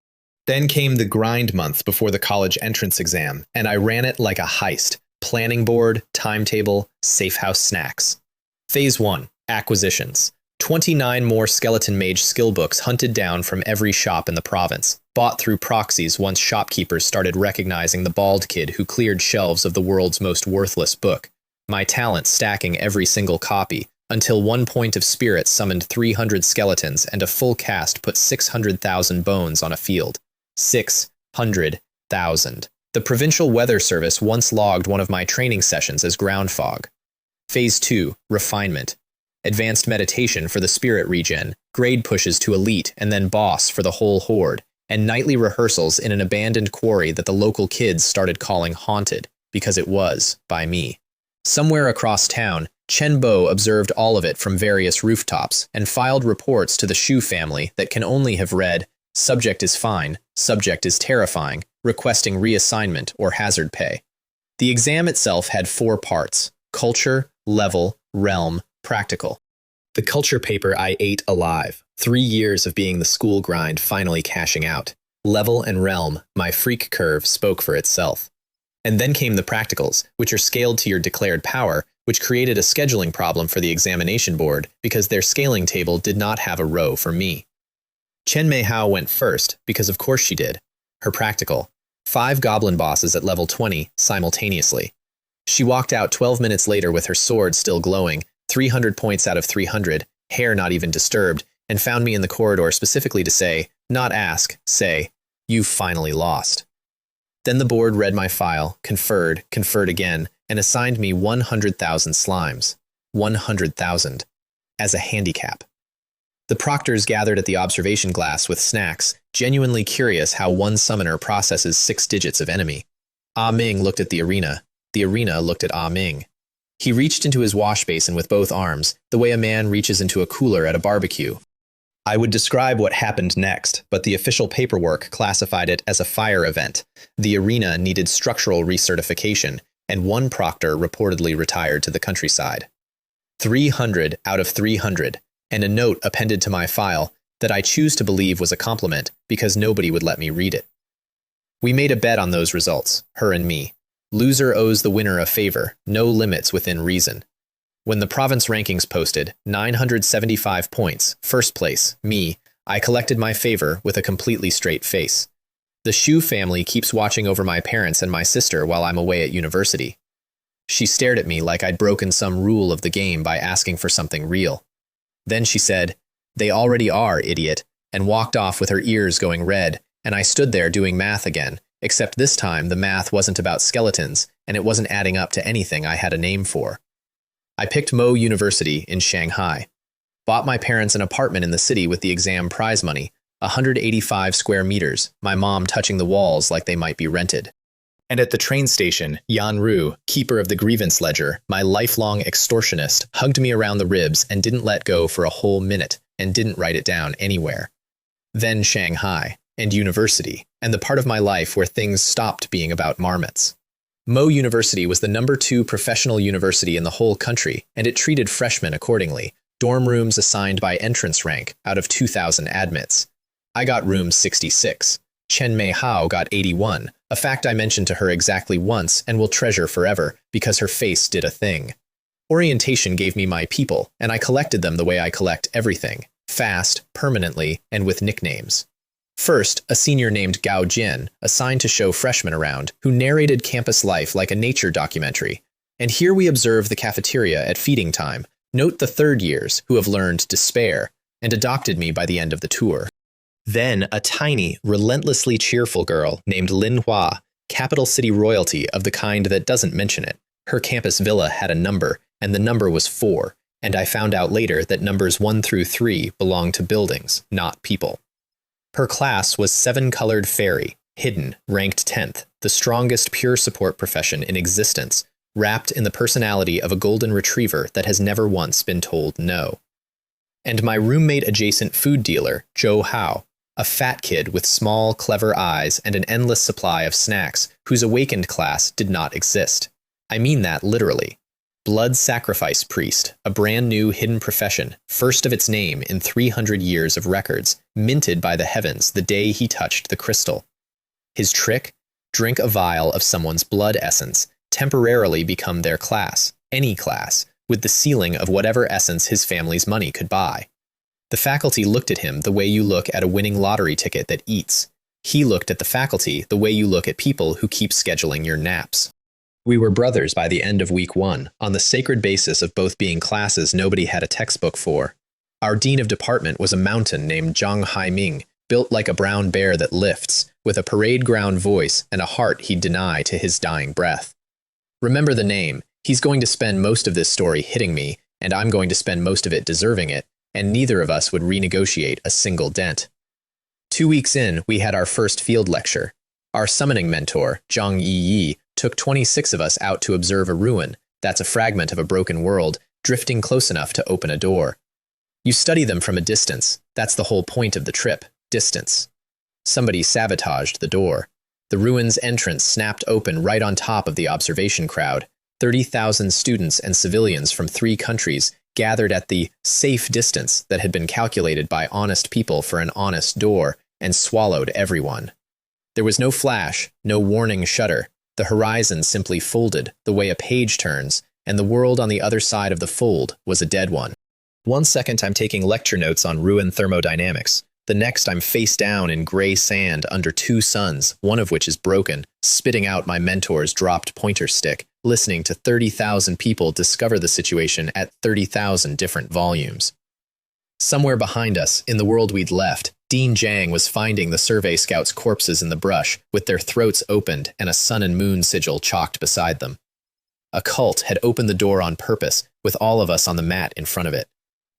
Then came the grind month before the college entrance exam, and I ran it like a heist. Planning board, timetable, safe house snacks. Phase 1. Acquisitions. 29 more skeleton mage skill books hunted down from every shop in the province, bought through proxies once shopkeepers started recognizing the bald kid who cleared shelves of the world's most worthless book. My talent stacking every single copy, until one point of spirit summoned 300 skeletons and a full cast put 600,000 bones on a field. 600,000. The Provincial Weather Service once logged one of my training sessions as ground fog. Phase 2. Refinement. Advanced meditation for the spirit regen, grade pushes to elite and then boss for the whole horde, and nightly rehearsals in an abandoned quarry that the local kids started calling haunted, because it was, by me. Somewhere across town, Chen Bo observed all of it from various rooftops and filed reports to the Shu family that can only have read, "Subject is fine, subject is terrifying, requesting reassignment or hazard pay." The exam itself had 4 parts: culture, level, realm, practical. The culture paper I ate alive. 3 years of being the school grind finally cashing out. Level and realm, my freak curve spoke for itself. And then came the practicals, which are scaled to your declared power, which created a scheduling problem for the examination board because their scaling table did not have a row for me. Chen Mei Hao went first, because of course she did. Her practical. 5 goblin bosses at level 20 simultaneously. She walked out 12 minutes later with her sword still glowing, 300 points out of 300, hair not even disturbed, and found me in the corridor specifically to say, not ask, say, "You've finally lost." Then the board read my file, conferred again, and assigned me 100,000 slimes. 100,000. As a handicap. The proctors gathered at the observation glass with snacks, genuinely curious how one summoner processes 6 digits of enemy. Ah Ming looked at the arena. The arena looked at Ah Ming. He reached into his wash basin with both arms, the way a man reaches into a cooler at a barbecue. I would describe what happened next, but the official paperwork classified it as a fire event. The arena needed structural recertification, and one proctor reportedly retired to the countryside. 300 out of 300, and a note appended to my file that I choose to believe was a compliment because nobody would let me read it. We made a bet on those results, her and me. Loser owes the winner a favor, no limits within reason. When the province rankings posted, 975 points, first place, me, I collected my favor with a completely straight face. The Shu family keeps watching over my parents and my sister while I'm away at university. She stared at me like I'd broken some rule of the game by asking for something real. Then she said, "They already are, idiot," and walked off with her ears going red, and I stood there doing math again, except this time the math wasn't about skeletons, and it wasn't adding up to anything I had a name for. I picked Mo University in Shanghai. Bought my parents an apartment in the city with the exam prize money, 185 square meters, my mom touching the walls like they might be rented. And at the train station, Yan Ru, keeper of the grievance ledger, my lifelong extortionist, hugged me around the ribs and didn't let go for a whole minute, and didn't write it down anywhere. Then Shanghai, and university, and the part of my life where things stopped being about marmots. Mo University was the #2 professional university in the whole country, and it treated freshmen accordingly, dorm rooms assigned by entrance rank out of 2,000 admits. I got room 66. Chen Mei Hao got 81, a fact I mentioned to her exactly once and will treasure forever because her face did a thing. Orientation gave me my people, and I collected them the way I collect everything, fast, permanently, and with nicknames. First, a senior named Gao Jian, assigned to show freshmen around, who narrated campus life like a nature documentary. And here we observe the cafeteria at feeding time. Note the third years, who have learned despair, and adopted me by the end of the tour. Then a tiny, relentlessly cheerful girl named Lin Hua, capital city royalty of the kind that doesn't mention it. Her campus villa had a number, and the number was 4, and I found out later that numbers 1 through 3 belong to buildings, not people. Her class was 7-colored fairy, hidden, ranked 10th, the strongest pure support profession in existence, wrapped in the personality of a golden retriever that has never once been told no. And my roommate-adjacent food dealer, Zhou Hao, a fat kid with small, clever eyes and an endless supply of snacks, whose awakened class did not exist. I mean that literally. Blood sacrifice priest, a brand new hidden profession, first of its name in 300 years of records, minted by the heavens the day he touched the crystal. His trick? Drink a vial of someone's blood essence, temporarily become their class, any class, with the ceiling of whatever essence his family's money could buy. The faculty looked at him the way you look at a winning lottery ticket that eats. He looked at the faculty the way you look at people who keep scheduling your naps. We were brothers by the end of week 1, on the sacred basis of both being classes nobody had a textbook for. Our dean of department was a mountain named Zhang Haiming, built like a brown bear that lifts, with a parade ground voice and a heart he'd deny to his dying breath. Remember the name. He's going to spend most of this story hitting me, and I'm going to spend most of it deserving it, and neither of us would renegotiate a single dent. 2 weeks in, we had our first field lecture. Our summoning mentor, Zhang Yi, took 26 of us out to observe a ruin, that's a fragment of a broken world, drifting close enough to open a door. You study them from a distance. That's the whole point of the trip, distance. Somebody sabotaged the door. The ruin's entrance snapped open right on top of the observation crowd. 30,000 students and civilians from 3 countries gathered at the safe distance that had been calculated by honest people for an honest door and swallowed everyone. There was no flash, no warning shutter. The horizon simply folded the way a page turns, and the world on the other side of the fold was a dead one. 1 second I'm taking lecture notes on ruin thermodynamics. The next I'm face down in gray sand under 2 suns, one of which is broken, spitting out my mentor's dropped pointer stick, listening to 30,000 people discover the situation at 30,000 different volumes. Somewhere behind us, in the world we'd left, Dean Zhang was finding the survey scouts' corpses in the brush, with their throats opened and a sun and moon sigil chalked beside them. A cult had opened the door on purpose, with all of us on the mat in front of it.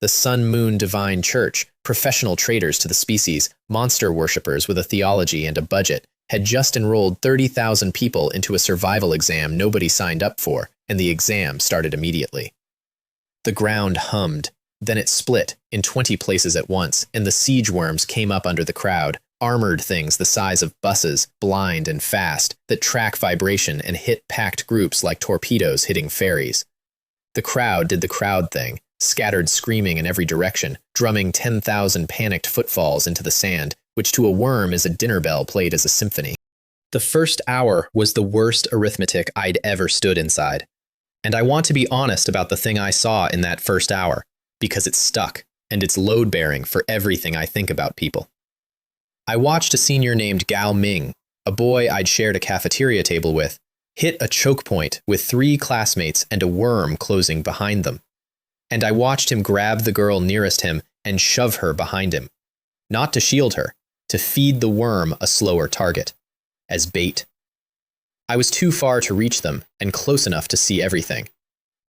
The Sun Moon Divine Church, professional traitors to the species, monster worshippers with a theology and a budget, had just enrolled 30,000 people into a survival exam nobody signed up for, and the exam started immediately. The ground hummed. Then it split, in 20 places at once, and the siege worms came up under the crowd, Armored things the size of buses, blind and fast, that track vibration and hit packed groups like torpedoes hitting ferries. The crowd did the crowd thing, scattered screaming in every direction, drumming 10,000 panicked footfalls into the sand, which to a worm is a dinner bell played as a symphony. The first hour was the worst arithmetic I'd ever stood inside. And I want to be honest about the thing I saw in that first hour, because it's stuck, and it's load-bearing for everything I think about people. I watched a senior named Gao Ming, a boy I'd shared a cafeteria table with, hit a choke point with 3 classmates and a worm closing behind them. And I watched him grab the girl nearest him and shove her behind him. Not to shield her, to feed the worm a slower target. As bait. I was too far to reach them and close enough to see everything.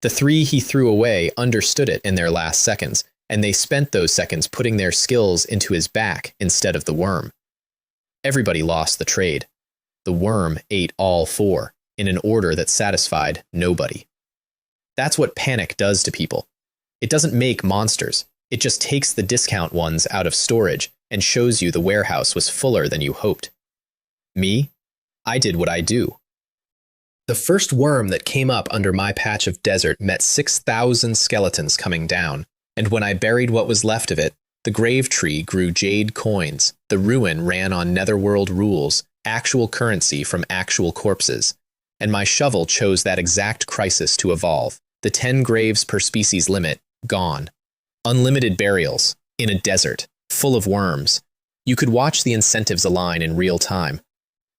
The 3 he threw away understood it in their last seconds, and they spent those seconds putting their skills into his back instead of the worm. Everybody lost the trade. The worm ate all 4, in an order that satisfied nobody. That's what panic does to people. It doesn't make monsters. It just takes the discount ones out of storage and shows you the warehouse was fuller than you hoped. Me? I did what I do. The first worm that came up under my patch of desert met 6,000 skeletons coming down, and when I buried what was left of it, the grave tree grew jade coins, the ruin ran on netherworld rules, actual currency from actual corpses, and my shovel chose that exact crisis to evolve. The 10 graves per species limit, gone. Unlimited burials, in a desert, full of worms. You could watch the incentives align in real time.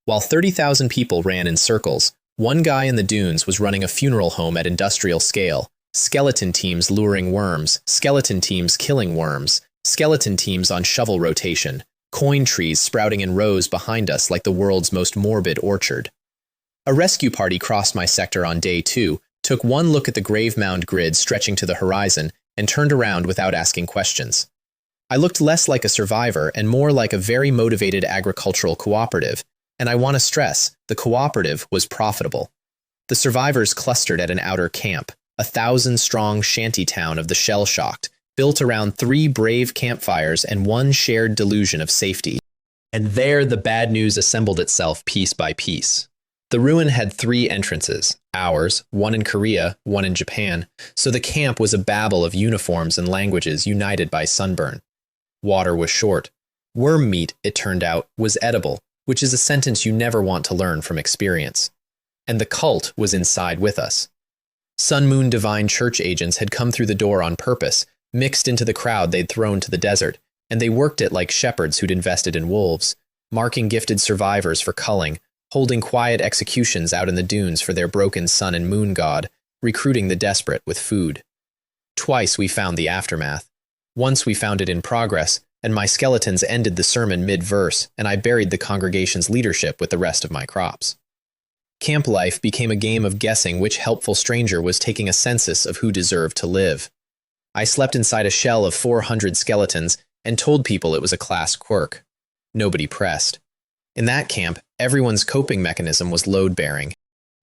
While 30,000 people ran in circles, one guy in the dunes was running a funeral home at industrial scale. Skeleton teams luring worms, skeleton teams killing worms, skeleton teams on shovel rotation, coin trees sprouting in rows behind us like the world's most morbid orchard. A rescue party crossed my sector on day 2, took one look at the grave mound grid stretching to the horizon, and turned around without asking questions. I looked less like a survivor and more like a very motivated agricultural cooperative, and I want to stress, the cooperative was profitable. The survivors clustered at an outer camp, a 1,000-strong shanty town of the shell-shocked, built around 3 brave campfires and one shared delusion of safety. And there the bad news assembled itself piece by piece. The ruin had 3 entrances, ours, one in Korea, one in Japan, so the camp was a babel of uniforms and languages united by sunburn. Water was short. Worm meat, it turned out, was edible, which is a sentence you never want to learn from experience. And the cult was inside with us. Sun Moon Divine Church agents had come through the door on purpose, mixed into the crowd they'd thrown to the desert, and they worked it like shepherds who'd invested in wolves, marking gifted survivors for culling, holding quiet executions out in the dunes for their broken sun and moon god, recruiting the desperate with food. Twice we found the aftermath. Once we found it in progress, and my skeletons ended the sermon mid-verse, and I buried the congregation's leadership with the rest of my crops. Camp life became a game of guessing which helpful stranger was taking a census of who deserved to live. I slept inside a shell of 400 skeletons and told people it was a class quirk. Nobody pressed. In that camp, everyone's coping mechanism was load-bearing.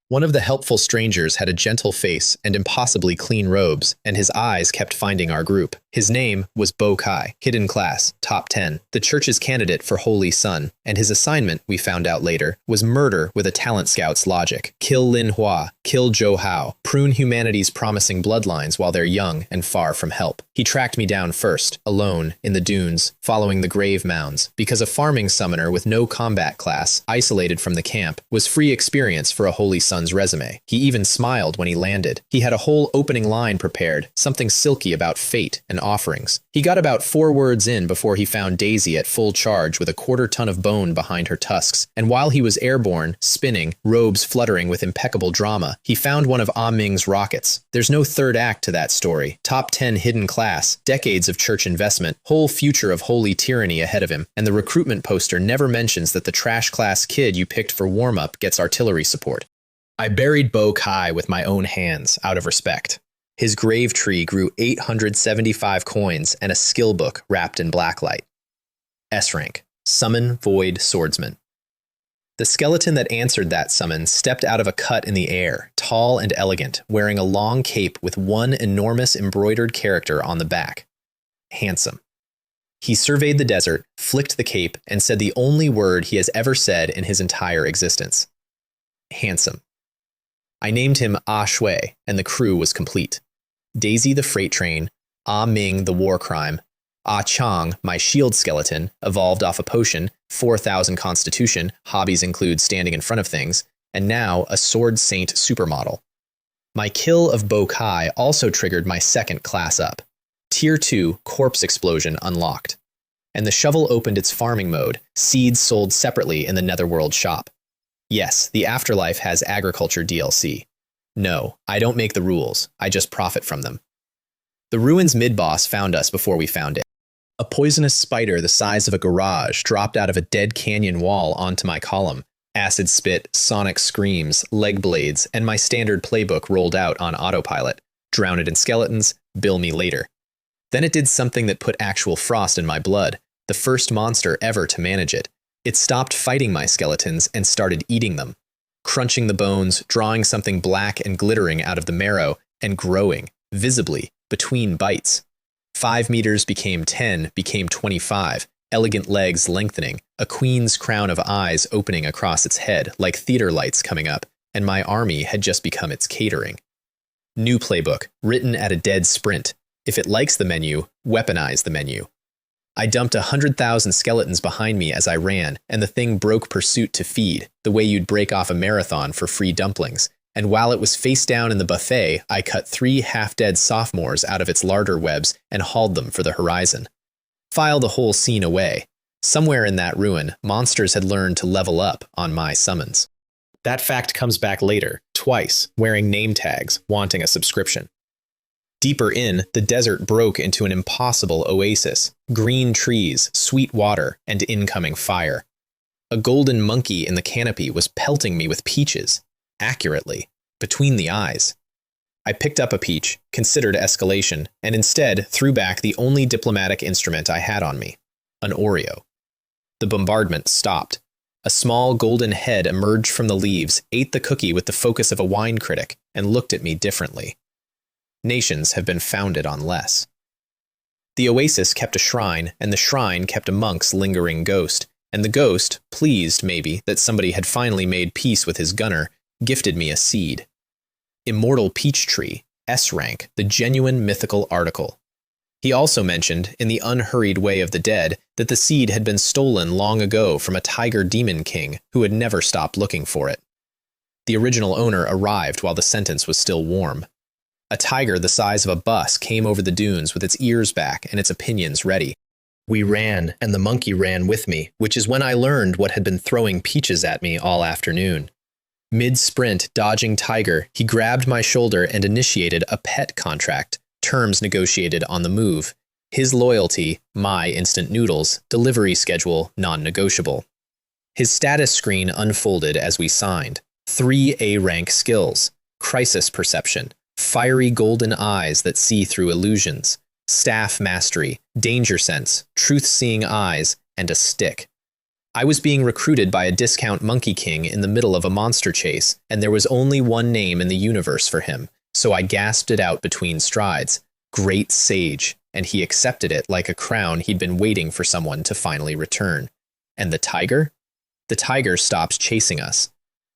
One of the helpful strangers had a gentle face and impossibly clean robes, and his eyes kept finding our group. His name was Bo Kai, hidden class, top 10, the church's candidate for Holy Son, and his assignment, we found out later, was murder with a talent scout's logic. Kill Lin Hua, kill Zhou Hao, prune humanity's promising bloodlines while they're young and far from help. He tracked me down first, alone, in the dunes, following the grave mounds, because a farming summoner with no combat class, isolated from the camp, was free experience for a Holy Son's resume. He even smiled when he landed. He had a whole opening line prepared, something silky about fate and offerings. He got about 4 words in before he found Daisy at full charge with a 1/4 ton of bone behind her tusks, and while he was airborne, spinning, robes fluttering with impeccable drama, he found one of Ah Ming's rockets. There's no third act to that story. Top 10 hidden class, decades of church investment, whole future of holy tyranny ahead of him, and the recruitment poster never mentions that the trash class kid you picked for warm-up gets artillery support. I buried Bo Kai with my own hands, out of respect. His grave tree grew 875 coins and a skill book wrapped in blacklight. S-rank, Summon Void Swordsman. The skeleton that answered that summon stepped out of a cut in the air, tall and elegant, wearing a long cape with one enormous embroidered character on the back. Handsome. He surveyed the desert, flicked the cape, and said the only word he has ever said in his entire existence. Handsome. I named him Ah Shui, and the crew was complete. Daisy the freight train, Ah Ming the war crime, Ah Chang, my shield skeleton, evolved off a potion, 4,000 constitution, hobbies include standing in front of things, and now a sword saint supermodel. My kill of Bo Kai also triggered my second class up. Tier 2 corpse explosion unlocked. And the shovel opened its farming mode, seeds sold separately in the Netherworld shop. Yes, the afterlife has agriculture DLC. No, I don't make the rules, I just profit from them. The ruins mid-boss found us before we found it. A poisonous spider the size of a garage dropped out of a dead canyon wall onto my column. Acid spit, sonic screams, leg blades, and my standard playbook rolled out on autopilot. Drown it in skeletons, bill me later. Then it did something that put actual frost in my blood, the first monster ever to manage it. It stopped fighting my skeletons and started eating them, crunching the bones, drawing something black and glittering out of the marrow, and growing, visibly, between bites. 5 meters became 10, became 25, elegant legs lengthening, a queen's crown of eyes opening across its head like theater lights coming up, and my army had just become its catering. New playbook, written at a dead sprint. If it likes the menu, weaponize the menu. I dumped 100,000 skeletons behind me as I ran, and the thing broke pursuit to feed, the way you'd break off a marathon for free dumplings. And while it was face down in the buffet, I cut 3 half-dead sophomores out of its larder webs and hauled them for the horizon. File the whole scene away. Somewhere in that ruin, monsters had learned to level up on my summons. That fact comes back later, twice, wearing name tags, wanting a subscription. Deeper in, the desert broke into an impossible oasis. Green trees, sweet water, and incoming fire. A golden monkey in the canopy was pelting me with peaches. Accurately, between the eyes. I picked up a peach, considered escalation, and instead threw back the only diplomatic instrument I had on me, an Oreo. The bombardment stopped. A small golden head emerged from the leaves, ate the cookie with the focus of a wine critic, and looked at me differently. Nations have been founded on less. The oasis kept a shrine, and the shrine kept a monk's lingering ghost, and the ghost, pleased, maybe, that somebody had finally made peace with his gunner, gifted me a seed. Immortal Peach Tree, S rank, the genuine mythical article. He also mentioned, in the unhurried way of the dead, that the seed had been stolen long ago from a tiger demon king who had never stopped looking for it. The original owner arrived while the sentence was still warm. A tiger the size of a bus came over the dunes with its ears back and its opinions ready. We ran, and the monkey ran with me, which is when I learned what had been throwing peaches at me all afternoon. Mid-sprint, dodging tiger, he grabbed my shoulder and initiated a pet contract, terms negotiated on the move. His loyalty, my instant noodles, delivery schedule non-negotiable. His status screen unfolded as we signed. 3 A-rank skills, crisis perception, fiery golden eyes that see through illusions, staff mastery, danger sense, truth-seeing eyes, and a stick. I was being recruited by a discount Monkey King in the middle of a monster chase, and there was only one name in the universe for him, so I gasped it out between strides. Great Sage, and he accepted it like a crown he'd been waiting for someone to finally return. And the tiger? The tiger stopped chasing us.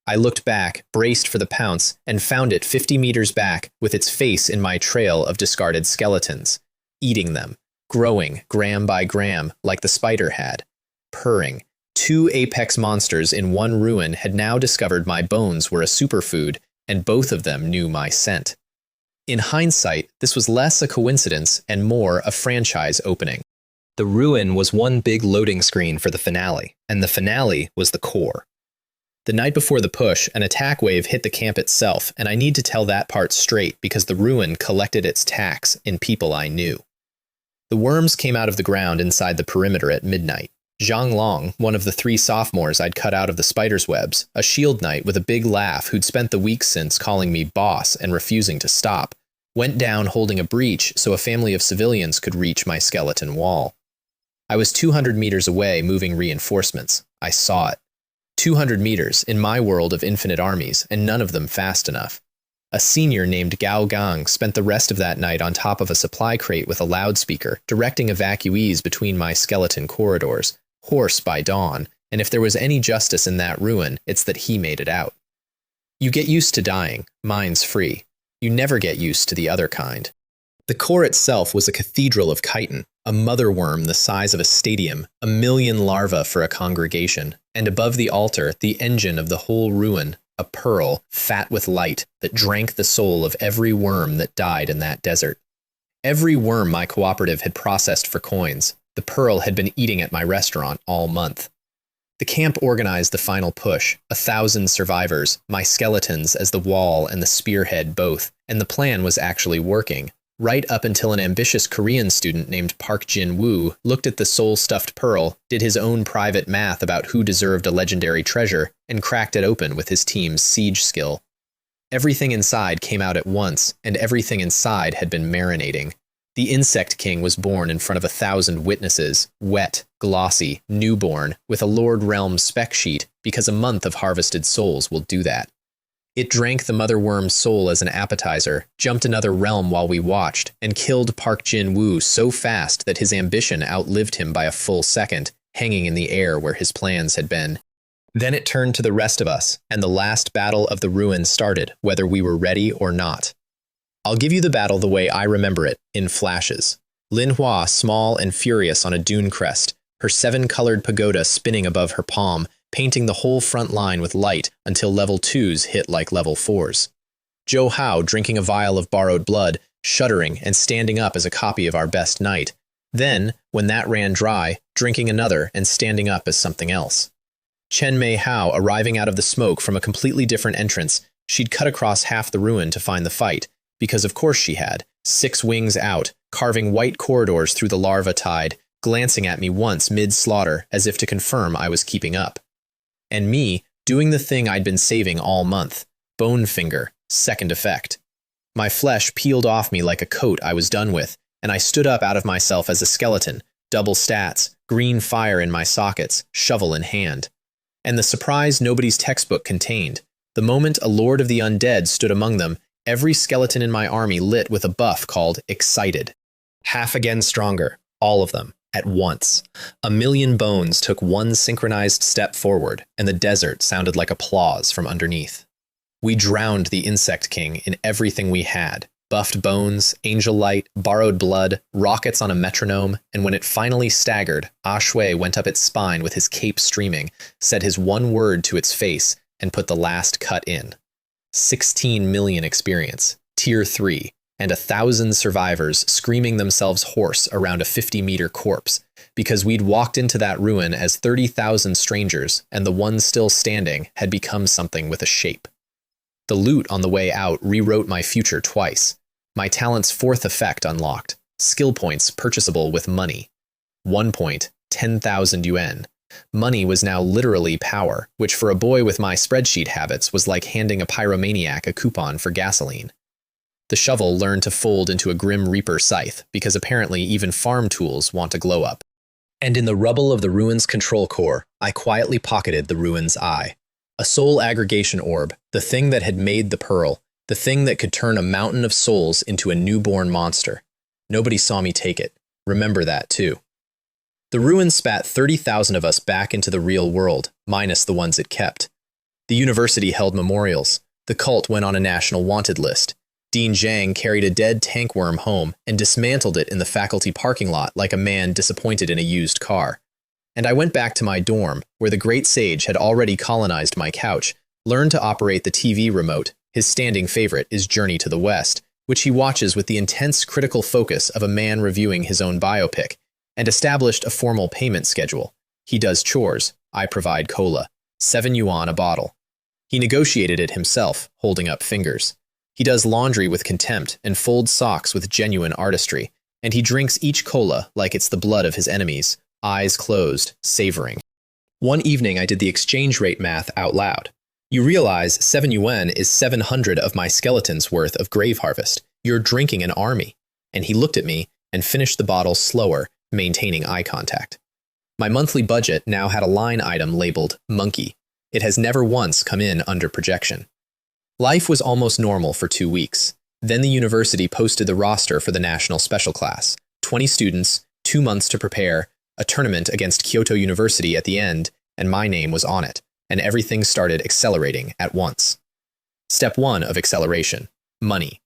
I looked back, braced for the pounce, and found it 50 meters back with its face in my trail of discarded skeletons, eating them, growing gram by gram like the spider had, purring. 2 apex monsters in one ruin had now discovered my bones were a superfood, and both of them knew my scent. In hindsight, this was less a coincidence and more a franchise opening. The ruin was one big loading screen for the finale, and the finale was the core. The night before the push, an attack wave hit the camp itself, and I need to tell that part straight because the ruin collected its tax in people I knew. The worms came out of the ground inside the perimeter at midnight. Zhang Long, one of the 3 sophomores I'd cut out of the spider's webs, a shield knight with a big laugh who'd spent the week since calling me boss and refusing to stop, went down holding a breach so a family of civilians could reach my skeleton wall. I was 200 meters away moving reinforcements. I saw it. 200 meters in my world of infinite armies, and none of them fast enough. A senior named Gao Gang spent the rest of that night on top of a supply crate with a loudspeaker, directing evacuees between my skeleton corridors, hoarse by dawn, and if there was any justice in that ruin, it's that he made it out. You get used to dying, mine's free. You never get used to the other kind. The core itself was a cathedral of chitin, a mother worm the size of a stadium, 1,000,000 larvae for a congregation, and above the altar, the engine of the whole ruin, a pearl, fat with light, that drank the soul of every worm that died in that desert. Every worm my cooperative had processed for coins, the pearl had been eating at my restaurant all month. The camp organized the final push, 1,000 survivors, my skeletons as the wall and the spearhead both, and the plan was actually working, right up until an ambitious Korean student named Park Jin-woo looked at the soul-stuffed pearl, did his own private math about who deserved a legendary treasure, and cracked it open with his team's siege skill. Everything inside came out at once, and everything inside had been marinating. The Insect King was born in front of 1,000 witnesses, wet, glossy, newborn, with a Lord Realm spec sheet, because a month of harvested souls will do that. It drank the mother worm's soul as an appetizer, jumped another realm while we watched, and killed Park Jin-woo so fast that his ambition outlived him by a full second, hanging in the air where his plans had been. Then it turned to the rest of us, and the last battle of the ruin started, whether we were ready or not. I'll give you the battle the way I remember it, in flashes. Manhwa, small and furious on a dune crest, her 7-colored pagoda spinning above her palm, painting the whole front line with light until level 2s hit like level 4s. Zhou Hao drinking a vial of borrowed blood, shuddering and standing up as a copy of our best knight. Then, when that ran dry, drinking another and standing up as something else. Chen Mei Hao arriving out of the smoke from a completely different entrance, she'd cut across half the ruin to find the fight, because of course she had, 6 wings out, carving white corridors through the larva tide, glancing at me once mid-slaughter as if to confirm I was keeping up. And me, doing the thing I'd been saving all month, bone finger, second effect. My flesh peeled off me like a coat I was done with, and I stood up out of myself as a skeleton, double stats, green fire in my sockets, shovel in hand. And the surprise nobody's textbook contained, the moment a lord of the undead stood among them, every skeleton in my army lit with a buff called excited. Half again stronger, all of them. At once, 1,000,000 bones took one synchronized step forward, and the desert sounded like applause from underneath. We drowned the Insect King in everything we had, buffed bones, angel light, borrowed blood, rockets on a metronome, and when it finally staggered, Shui went up its spine with his cape streaming, said his one word to its face, and put the last cut in. 16 million experience, tier 3, and 1,000 survivors screaming themselves hoarse around a 50-meter corpse, because we'd walked into that ruin as 30,000 strangers, and the one still standing had become something with a shape. The loot on the way out rewrote my future twice. My talent's 4th effect unlocked, skill points purchasable with money. 1 point, 10,000 yuan. Money was now literally power, which for a boy with my spreadsheet habits was like handing a pyromaniac a coupon for gasoline. The shovel learned to fold into a Grim Reaper scythe, because apparently even farm tools want a glow-up. And in the rubble of the ruin's control core, I quietly pocketed the ruin's eye. A soul aggregation orb, the thing that had made the pearl, the thing that could turn a mountain of souls into a newborn monster. Nobody saw me take it. Remember that, too. The ruin spat 30,000 of us back into the real world, minus the ones it kept. The university held memorials. The cult went on a national wanted list. Dean Zhang carried a dead tankworm home and dismantled it in the faculty parking lot like a man disappointed in a used car. And I went back to my dorm, where the great sage had already colonized my couch, learned to operate the TV remote. His standing favorite is Journey to the West, which he watches with the intense critical focus of a man reviewing his own biopic, and established a formal payment schedule. He does chores, I provide cola, 7 yuan a bottle. He negotiated it himself, holding up fingers. He does laundry with contempt and folds socks with genuine artistry, and he drinks each cola like it's the blood of his enemies, eyes closed, savoring. One evening I did the exchange rate math out loud. You realize 7 yuan is 700 of my skeleton's worth of grave harvest. You're drinking an army. And he looked at me and finished the bottle slower, maintaining eye contact. My monthly budget now had a line item labeled monkey. It has never once come in under projection. Life was almost normal for 2 weeks. Then the university posted the roster for the national special class. 20 students, 2 months to prepare, a tournament against Kyoto University at the end, and my name was on it, and everything started accelerating at once. Step 1 of acceleration: money.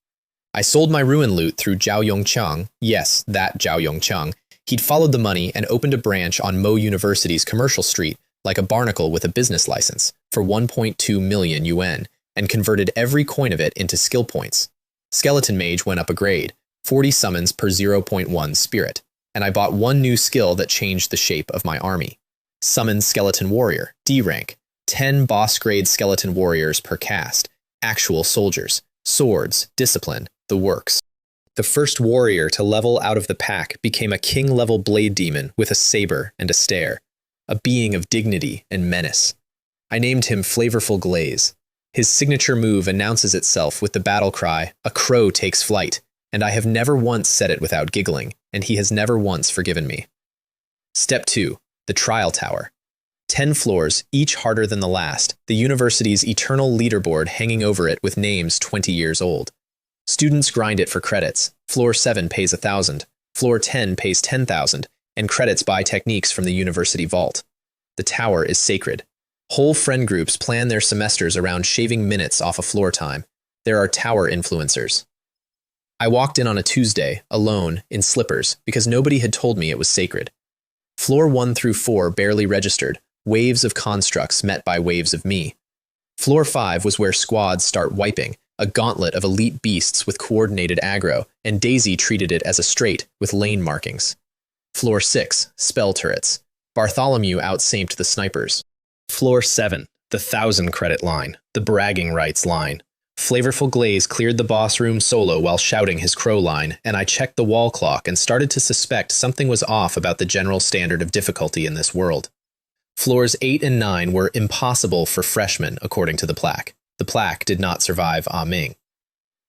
I sold my ruin loot through Zhao Yongqiang, yes, that Zhao Yongqiang. He'd followed the money and opened a branch on Mo University's commercial street, like a barnacle with a business license, for 1.2 million yuan, and converted every coin of it into skill points. Skeleton Mage went up a grade, 40 summons per 0.1 spirit, and I bought one new skill that changed the shape of my army. Summon Skeleton Warrior, D rank, 10 boss grade Skeleton Warriors per cast, actual soldiers, swords, discipline, the works. The first warrior to level out of the pack became a king-level blade demon with a saber and a stare, a being of dignity and menace. I named him Flavorful Glaze. His signature move announces itself with the battle cry, "A crow takes flight," and I have never once said it without giggling, and he has never once forgiven me. Step 2. The Trial Tower. 10 floors, each harder than the last, the university's eternal leaderboard hanging over it with names 20 years old. Students grind it for credits. Floor 7 pays 1,000, Floor 10 pays 10,000, and credits buy techniques from the university vault. The tower is sacred. Whole friend groups plan their semesters around shaving minutes off of floor time. There are tower influencers. I walked in on a Tuesday, alone, in slippers, because nobody had told me it was sacred. Floor 1 through 4 barely registered, waves of constructs met by waves of me. Floor 5 was where squads start wiping, a gauntlet of elite beasts with coordinated aggro, and Daisy treated it as a straight, with lane markings. Floor 6, spell turrets. Bartholomew outsaped the snipers. Floor 7, the 1,000 credit line, the bragging rights line. Flavorful Glaze cleared the boss room solo while shouting his crow line, and I checked the wall clock and started to suspect something was off about the general standard of difficulty in this world. Floors 8 and 9 were impossible for freshmen, according to the plaque. The plaque did not survive Ming.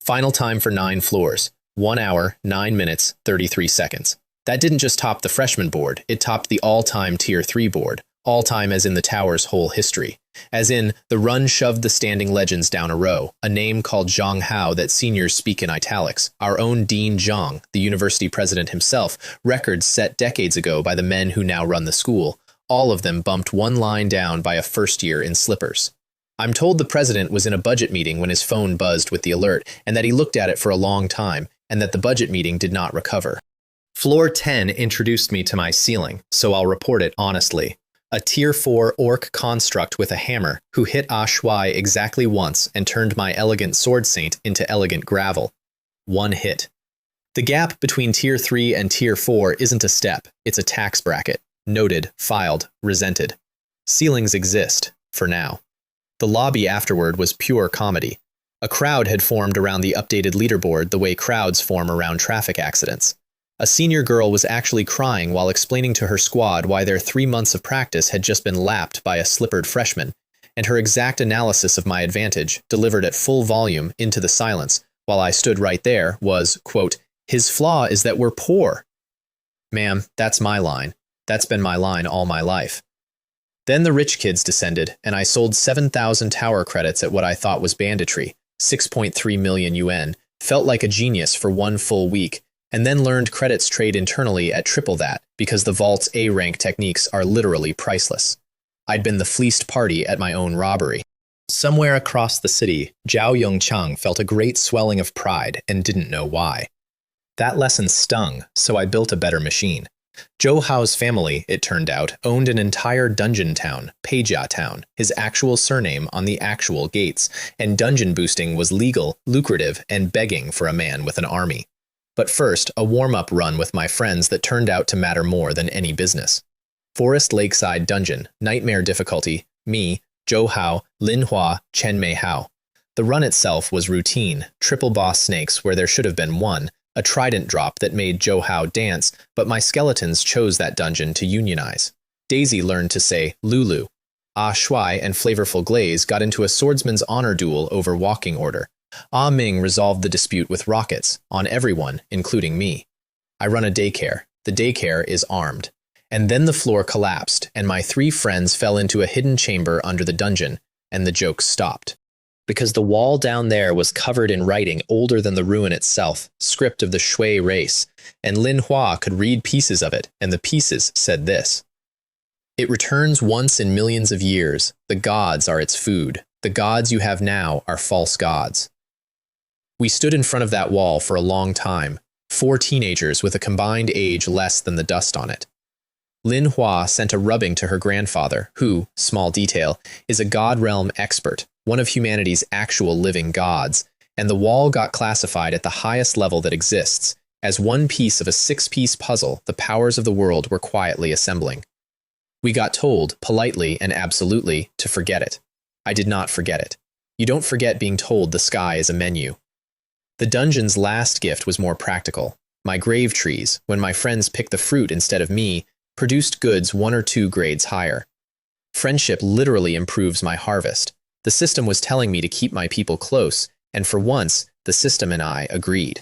Final time for 9 floors, 1 hour, 9 minutes, 33 seconds. That didn't just top the freshman board, it topped the all-time Tier 3 board, all-time as in the tower's whole history. As in, the run shoved the standing legends down a row, a name called Zhang Hao that seniors speak in italics, our own Dean Zhang, the university president himself, records set decades ago by the men who now run the school, all of them bumped one line down by a first year in slippers. I'm told the president was in a budget meeting when his phone buzzed with the alert, and that he looked at it for a long time, and that the budget meeting did not recover. Floor 10 introduced me to my ceiling, so I'll report it honestly. A Tier 4 orc construct with a hammer who hit Shuai exactly once and turned my elegant sword saint into elegant gravel. One hit. The gap between Tier 3 and Tier 4 isn't a step, it's a tax bracket. Noted, filed, resented. Ceilings exist, for now. The lobby afterward was pure comedy. A crowd had formed around the updated leaderboard the way crowds form around traffic accidents. A senior girl was actually crying while explaining to her squad why their 3 months of practice had just been lapped by a slippered freshman, and her exact analysis of my advantage, delivered at full volume into the silence, while I stood right there, was, quote, "His flaw is that we're poor." Ma'am, that's my line. That's been my line all my life. Then the rich kids descended, and I sold 7,000 tower credits at what I thought was banditry, 6.3 million yuan, felt like a genius for 1 full week, and then learned credits trade internally at triple that because the vault's A-rank techniques are literally priceless. I'd been the fleeced party at my own robbery. Somewhere across the city, Zhao Yongqiang felt a great swelling of pride and didn't know why. That lesson stung, so I built a better machine. Zhou Hao's family, it turned out, owned an entire dungeon town, Peijia Town, his actual surname on the actual gates, and dungeon boosting was legal, lucrative, and begging for a man with an army. But first, a warm-up run with my friends that turned out to matter more than any business. Forest Lakeside Dungeon, Nightmare difficulty, me, Zhou Hao, Lin Hua, Chen Mei Hao. The run itself was routine, triple boss snakes where there should have been one, a trident drop that made Zhou Hao dance, but my skeletons chose that dungeon to unionize. Daisy learned to say Lulu. Shuai and Flavorful Glaze got into a swordsman's honor duel over walking order. Ming resolved the dispute with rockets, on everyone, including me. I run a daycare. The daycare is armed. And then the floor collapsed, and my 3 friends fell into a hidden chamber under the dungeon, and the jokes stopped. because the wall down there was covered in writing older than the ruin itself, script of the Shui race, and Lin Hua could read pieces of it, and the pieces said this: "It returns once in millions of years. The gods are its food. The gods you have now are false gods." We stood in front of that wall for a long time, 4 teenagers with a combined age less than the dust on it. Lin Hua sent a rubbing to her grandfather, who, small detail, is a god realm expert, one of humanity's actual living gods, and the wall got classified at the highest level that exists, as one piece of a 6-piece puzzle the powers of the world were quietly assembling. We got told, politely and absolutely, to forget it. I did not forget it. You don't forget being told the sky is a menu. The dungeon's last gift was more practical. My grave trees, when my friends picked the fruit instead of me, produced goods 1 or 2 grades higher. Friendship literally improves my harvest. The system was telling me to keep my people close, and for once, the system and I agreed.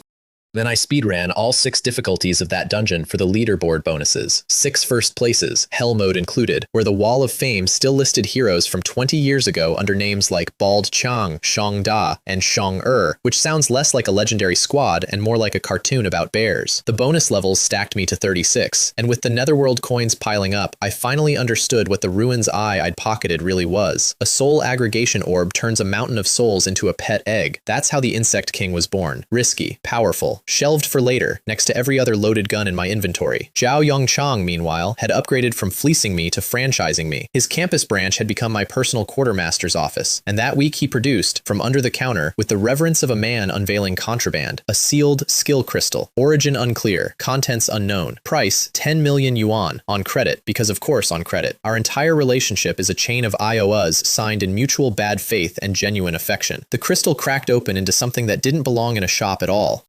Then I speedran all 6 difficulties of that dungeon for the leaderboard bonuses, 6 first places, hell mode included, where the Wall of Fame still listed heroes from 20 years ago under names like Bald Chang, Shang Da, and Shang which sounds less like a legendary squad and more like a cartoon about bears. The bonus levels stacked me to 36, and with the Netherworld coins piling up, I finally understood what the Ruin's Eye I'd pocketed really was. A soul aggregation orb turns a mountain of souls into a pet egg. That's how the Insect King was born. Risky, powerful, shelved for later, next to every other loaded gun in my inventory. Zhao Yongchang, meanwhile, had upgraded from fleecing me to franchising me. His campus branch had become my personal quartermaster's office, and that week he produced, from under the counter, with the reverence of a man unveiling contraband, a sealed skill crystal. Origin unclear, contents unknown. Price, 10 million yuan, on credit, because of course on credit. Our entire relationship is a chain of IOUs signed in mutual bad faith and genuine affection. The crystal cracked open into something that didn't belong in a shop at all.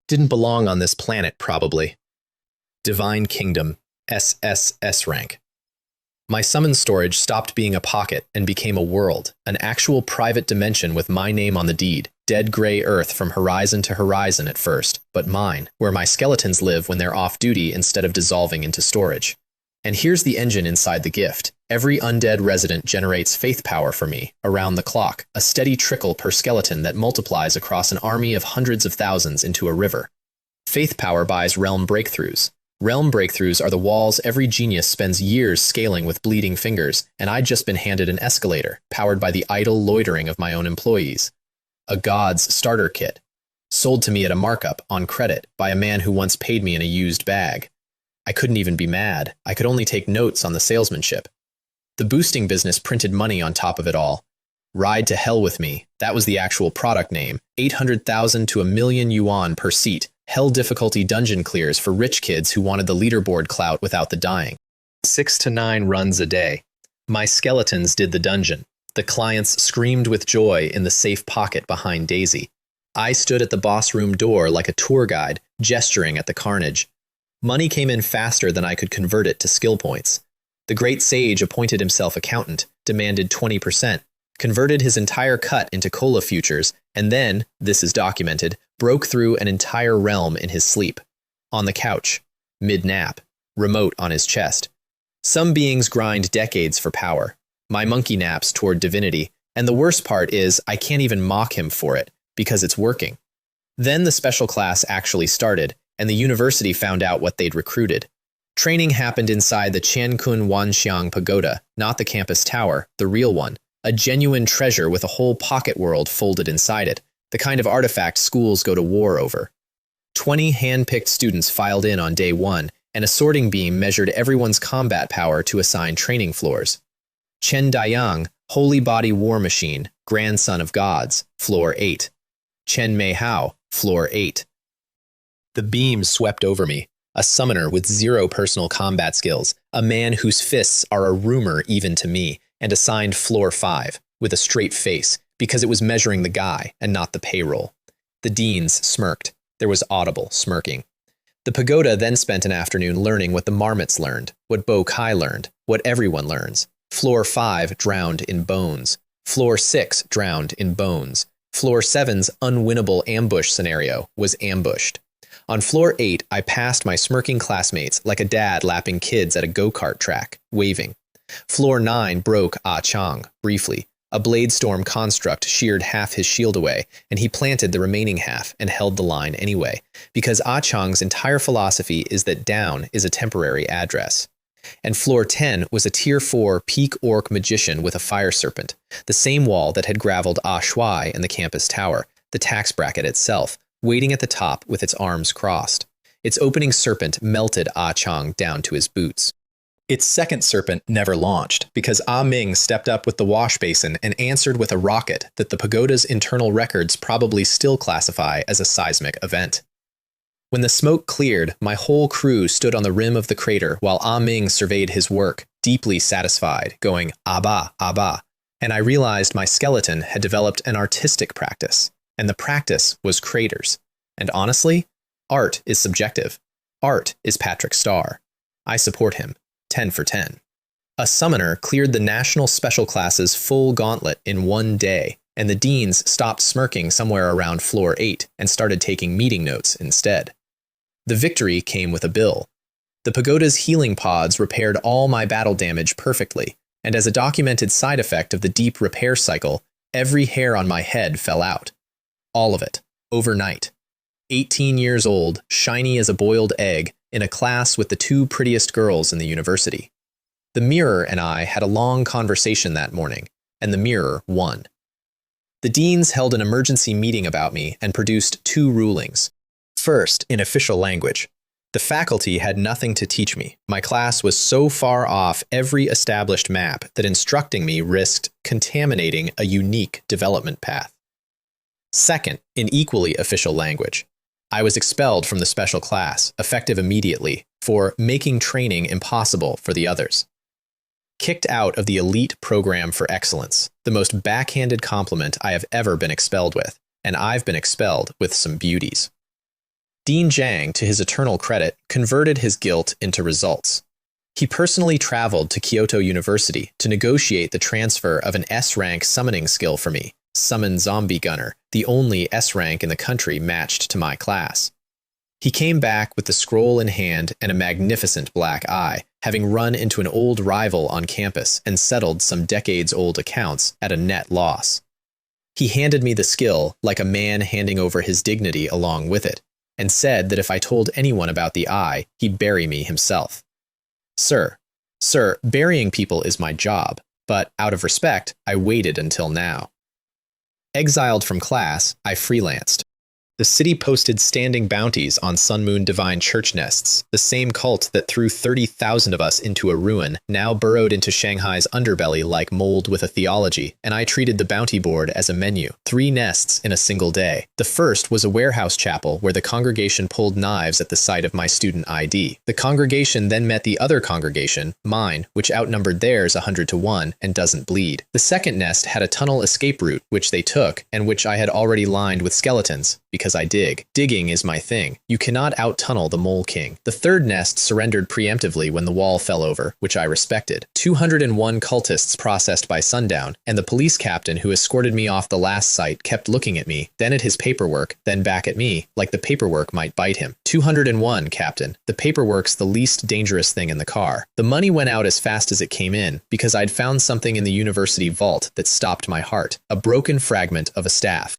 Didn't belong on this planet, probably. Divine Kingdom, SSS rank. My summon storage stopped being a pocket and became a world, an actual private dimension with my name on the deed. Dead gray earth from horizon to horizon at first, but mine, where my skeletons live when they're off duty instead of dissolving into storage. And here's the engine inside the gift. Every undead resident generates faith power for me, around the clock, a steady trickle per skeleton that multiplies across an army of hundreds of thousands into a river. Faith power buys realm breakthroughs. Realm breakthroughs are the walls every genius spends years scaling with bleeding fingers, and I'd just been handed an escalator, powered by the idle loitering of my own employees. A god's starter kit, sold to me at a markup, on credit, by a man who once paid me in a used bag. I couldn't even be mad. I could only take notes on the salesmanship. The boosting business printed money on top of it all. Ride to Hell with Me, that was the actual product name. 800,000 to 1,000,000 yuan per seat. Hell difficulty dungeon clears for rich kids who wanted the leaderboard clout without the dying. 6 to 9 runs a day. My skeletons did the dungeon. The clients screamed with joy in the safe pocket behind Daisy. I stood at the boss room door like a tour guide, gesturing at the carnage. Money came in faster than I could convert it to skill points. The great sage appointed himself accountant, demanded 20%, converted his entire cut into cola futures, and then, this is documented, broke through an entire realm in his sleep. On the couch, mid-nap, remote on his chest. Some beings grind decades for power. My monkey naps toward divinity, and the worst part is I can't even mock him for it, because it's working. Then the special class actually started, and the university found out what they'd recruited. Training happened inside the Qiankun Wanxiang Pagoda, not the campus tower, the real one. A genuine treasure with a whole pocket world folded inside it, the kind of artifact schools go to war over. 20 hand-picked students filed in on day 1, and a sorting beam measured everyone's combat power to assign training floors. Chen Dayang, Holy Body War Machine, Grandson of Gods, Floor 8. Chen Mei Hao, Floor 8. The beam swept over me, a summoner with 0 personal combat skills, a man whose fists are a rumor even to me, and assigned Floor 5, with a straight face, because it was measuring the guy and not the payroll. The deans smirked. There was audible smirking. The pagoda then spent an afternoon learning what the marmots learned, what Bo Kai learned, what everyone learns. Floor 5 drowned in bones. Floor 6 drowned in bones. Floor 7's unwinnable ambush scenario was ambushed. On Floor 8, I passed my smirking classmates like a dad lapping kids at a go-kart track, waving. Floor 9 broke Ah Chang, briefly. A bladestorm construct sheared half his shield away, and he planted the remaining half and held the line anyway, because Ah Chang's entire philosophy is that down is a temporary address. And floor 10 was a tier 4 peak orc magician with a fire serpent, the same wall that had graveled Ah Shuai in the campus tower, the tax bracket itself, waiting at the top with its arms crossed. Its opening serpent melted Ah Chang down to his boots. Its second serpent never launched, because Ah Ming stepped up with the wash basin and answered with a rocket that the pagoda's internal records probably still classify as a seismic event. When the smoke cleared, my whole crew stood on the rim of the crater while Ah Ming surveyed his work, deeply satisfied, going "Abba, Abba," and I realized my skeleton had developed an artistic practice, and the practice was craters. And honestly, art is subjective. Art is Patrick Starr. I support him. 10 for 10. A summoner cleared the National Special Class's full gauntlet in one day, and the deans stopped smirking somewhere around floor 8 and started taking meeting notes instead. The victory came with a bill. The pagoda's healing pods repaired all my battle damage perfectly, and as a documented side effect of the deep repair cycle, every hair on my head fell out. All of it, overnight. 18 years old, shiny as a boiled egg, in a class with the 2 prettiest girls in the university. The mirror and I had a long conversation that morning, and the mirror won. The deans held an emergency meeting about me and produced 2 rulings. First, in official language. The faculty had nothing to teach me. My class was so far off every established map that instructing me risked contaminating a unique development path. Second, in equally official language. I was expelled from the special class, effective immediately, for making training impossible for the others. Kicked out of the elite program for excellence, the most backhanded compliment I have ever been expelled with, and I've been expelled with some beauties. Dean Zhang, to his eternal credit, converted his guilt into results. He personally traveled to Kyoto University to negotiate the transfer of an S-rank summoning skill for me, Summon Zombie Gunner, the only S-rank in the country matched to my class. He came back with the scroll in hand and a magnificent black eye, having run into an old rival on campus and settled some decades-old accounts at a net loss. He handed me the skill like a man handing over his dignity along with it, and said that if I told anyone about the eye, he'd bury me himself. Sir, burying people is my job, but out of respect, I waited until now. Exiled from class, I freelanced. The city posted standing bounties on Sun Moon Divine Church nests, the same cult that threw 30,000 of us into a ruin, now burrowed into Shanghai's underbelly like mold with a theology, and I treated the bounty board as a menu. 3 nests in a single day. The first was a warehouse chapel where the congregation pulled knives at the sight of my student ID. The congregation then met the other congregation, mine, which outnumbered theirs 100 to 1 and doesn't bleed. The second nest had a tunnel escape route, which they took, and which I had already lined with skeletons, because I dig. Digging is my thing. You cannot out-tunnel the Mole King. The third nest surrendered preemptively when the wall fell over, which I respected. 201 cultists processed by sundown, and the police captain who escorted me off the last site kept looking at me, then at his paperwork, then back at me, like the paperwork might bite him. 201, Captain. The paperwork's the least dangerous thing in the car. The money went out as fast as it came in, because I'd found something in the university vault that stopped my heart. A broken fragment of a staff.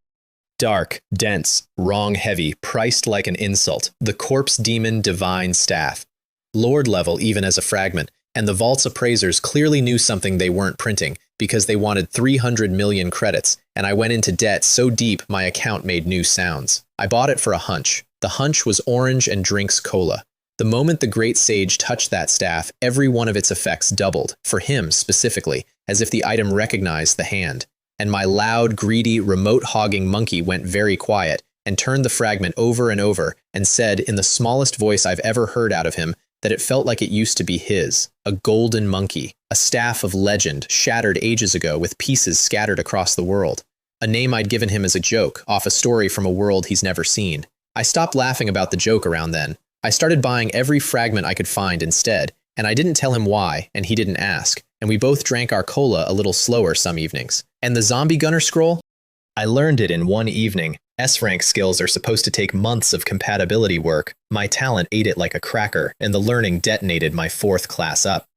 Dark, dense, wrong-heavy, priced like an insult, the corpse demon divine staff. Lord level even as a fragment, and the vault's appraisers clearly knew something they weren't printing, because they wanted 300 million credits, and I went into debt so deep my account made new sounds. I bought it for a hunch. The hunch was orange and drinks cola. The moment the great sage touched that staff, every one of its effects doubled, for him specifically, as if the item recognized the hand. And my loud, greedy, remote-hogging monkey went very quiet and turned the fragment over and over and said in the smallest voice I've ever heard out of him that it felt like it used to be his, a golden monkey, a staff of legend shattered ages ago with pieces scattered across the world, a name I'd given him as a joke off a story from a world he's never seen. I stopped laughing about the joke around then. I started buying every fragment I could find instead, and I didn't tell him why, and he didn't ask, and we both drank our cola a little slower some evenings. And the zombie gunner scroll? I learned it in one evening. S-rank skills are supposed to take months of compatibility work. My talent ate it like a cracker, and the learning detonated my 4th class up.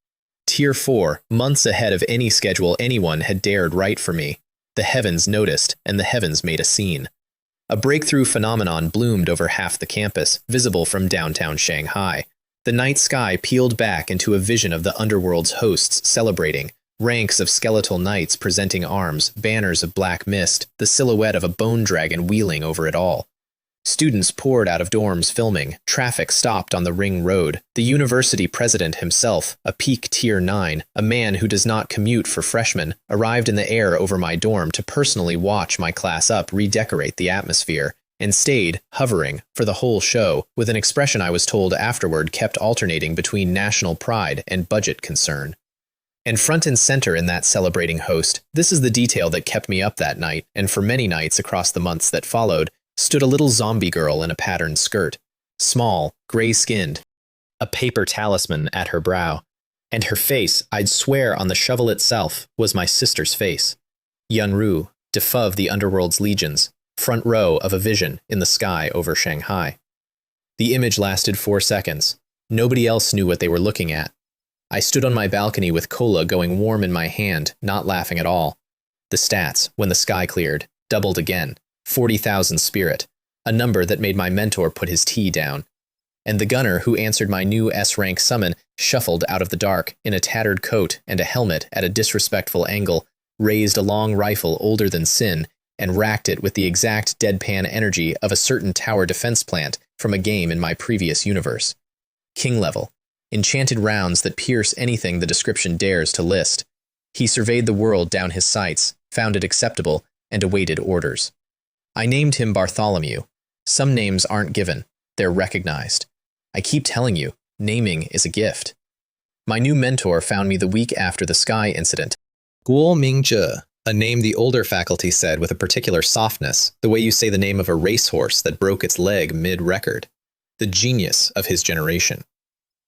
Tier 4, months ahead of any schedule anyone had dared write for me. The heavens noticed, and the heavens made a scene. A breakthrough phenomenon bloomed over half the campus, visible from downtown Shanghai. The night sky peeled back into a vision of the underworld's hosts celebrating, ranks of skeletal knights presenting arms, banners of black mist, the silhouette of a bone dragon wheeling over it all. Students poured out of dorms filming, traffic stopped on the ring road. The university president himself, a peak Tier 9, a man who does not commute for freshmen, arrived in the air over my dorm to personally watch my class up redecorate the atmosphere, and stayed, hovering, for the whole show, with an expression I was told afterward kept alternating between national pride and budget concern. And front and center in that celebrating host, this is the detail that kept me up that night, and for many nights across the months that followed, stood a little zombie girl in a patterned skirt, small, gray-skinned, a paper talisman at her brow, and her face, I'd swear on the shovel itself, was my sister's face. Yunru, Defa of the Underworld's legions, front row of a vision in the sky over Shanghai. The image lasted 4 seconds. Nobody else knew what they were looking at. I stood on my balcony with cola going warm in my hand, not laughing at all. The stats, when the sky cleared, doubled again. 40,000 spirit, a number that made my mentor put his tea down. And the gunner who answered my new S-rank summon shuffled out of the dark in a tattered coat and a helmet at a disrespectful angle, raised a long rifle older than sin, and racked it with the exact deadpan energy of a certain tower defense plant from a game in my previous universe. King level. Enchanted rounds that pierce anything the description dares to list. He surveyed the world down his sights, found it acceptable, and awaited orders. I named him Bartholomew. Some names aren't given, they're recognized. I keep telling you, naming is a gift. My new mentor found me the week after the Sky incident. Guo Mingzhe, a name the older faculty said with a particular softness, the way you say the name of a racehorse that broke its leg mid-record. The genius of his generation.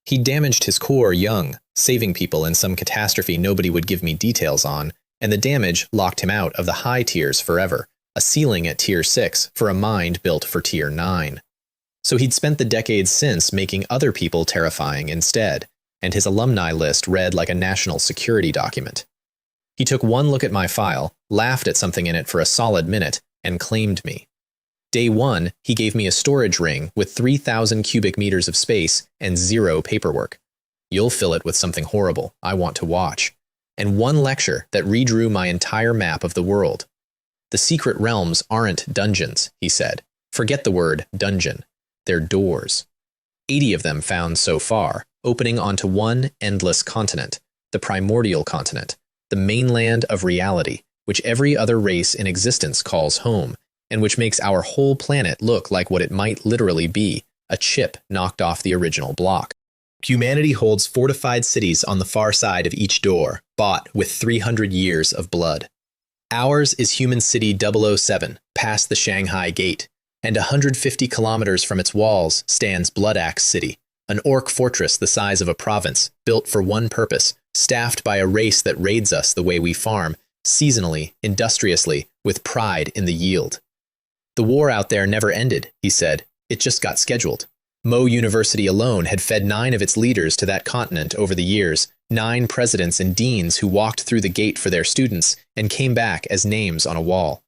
He damaged his core young, saving people in some catastrophe nobody would give me details on, and the damage locked him out of the high tiers forever. A ceiling at Tier 6 for a mind built for Tier 9. So he'd spent the decades since making other people terrifying instead, and his alumni list read like a national security document. He took one look at my file, laughed at something in it for a solid minute, and claimed me. Day 1, he gave me a storage ring with 3,000 cubic meters of space and 0 paperwork. You'll fill it with something horrible I want to watch. And one lecture that redrew my entire map of the world. The secret realms aren't dungeons, he said. Forget the word dungeon. They're doors. 80 of them found so far, opening onto one endless continent, the primordial continent, the mainland of reality, which every other race in existence calls home, and which makes our whole planet look like what it might literally be, a chip knocked off the original block. Humanity holds fortified cities on the far side of each door, bought with 300 years of blood. Ours is Human City 007, past the Shanghai Gate, and 150 kilometers from its walls stands Blood Axe City, an orc fortress the size of a province, built for one purpose, staffed by a race that raids us the way we farm, seasonally, industriously, with pride in the yield. The war out there never ended, he said. It just got scheduled. Mo University alone had fed 9 of its leaders to that continent over the years, 9 presidents and deans who walked through the gate for their students and came back as names on a wall.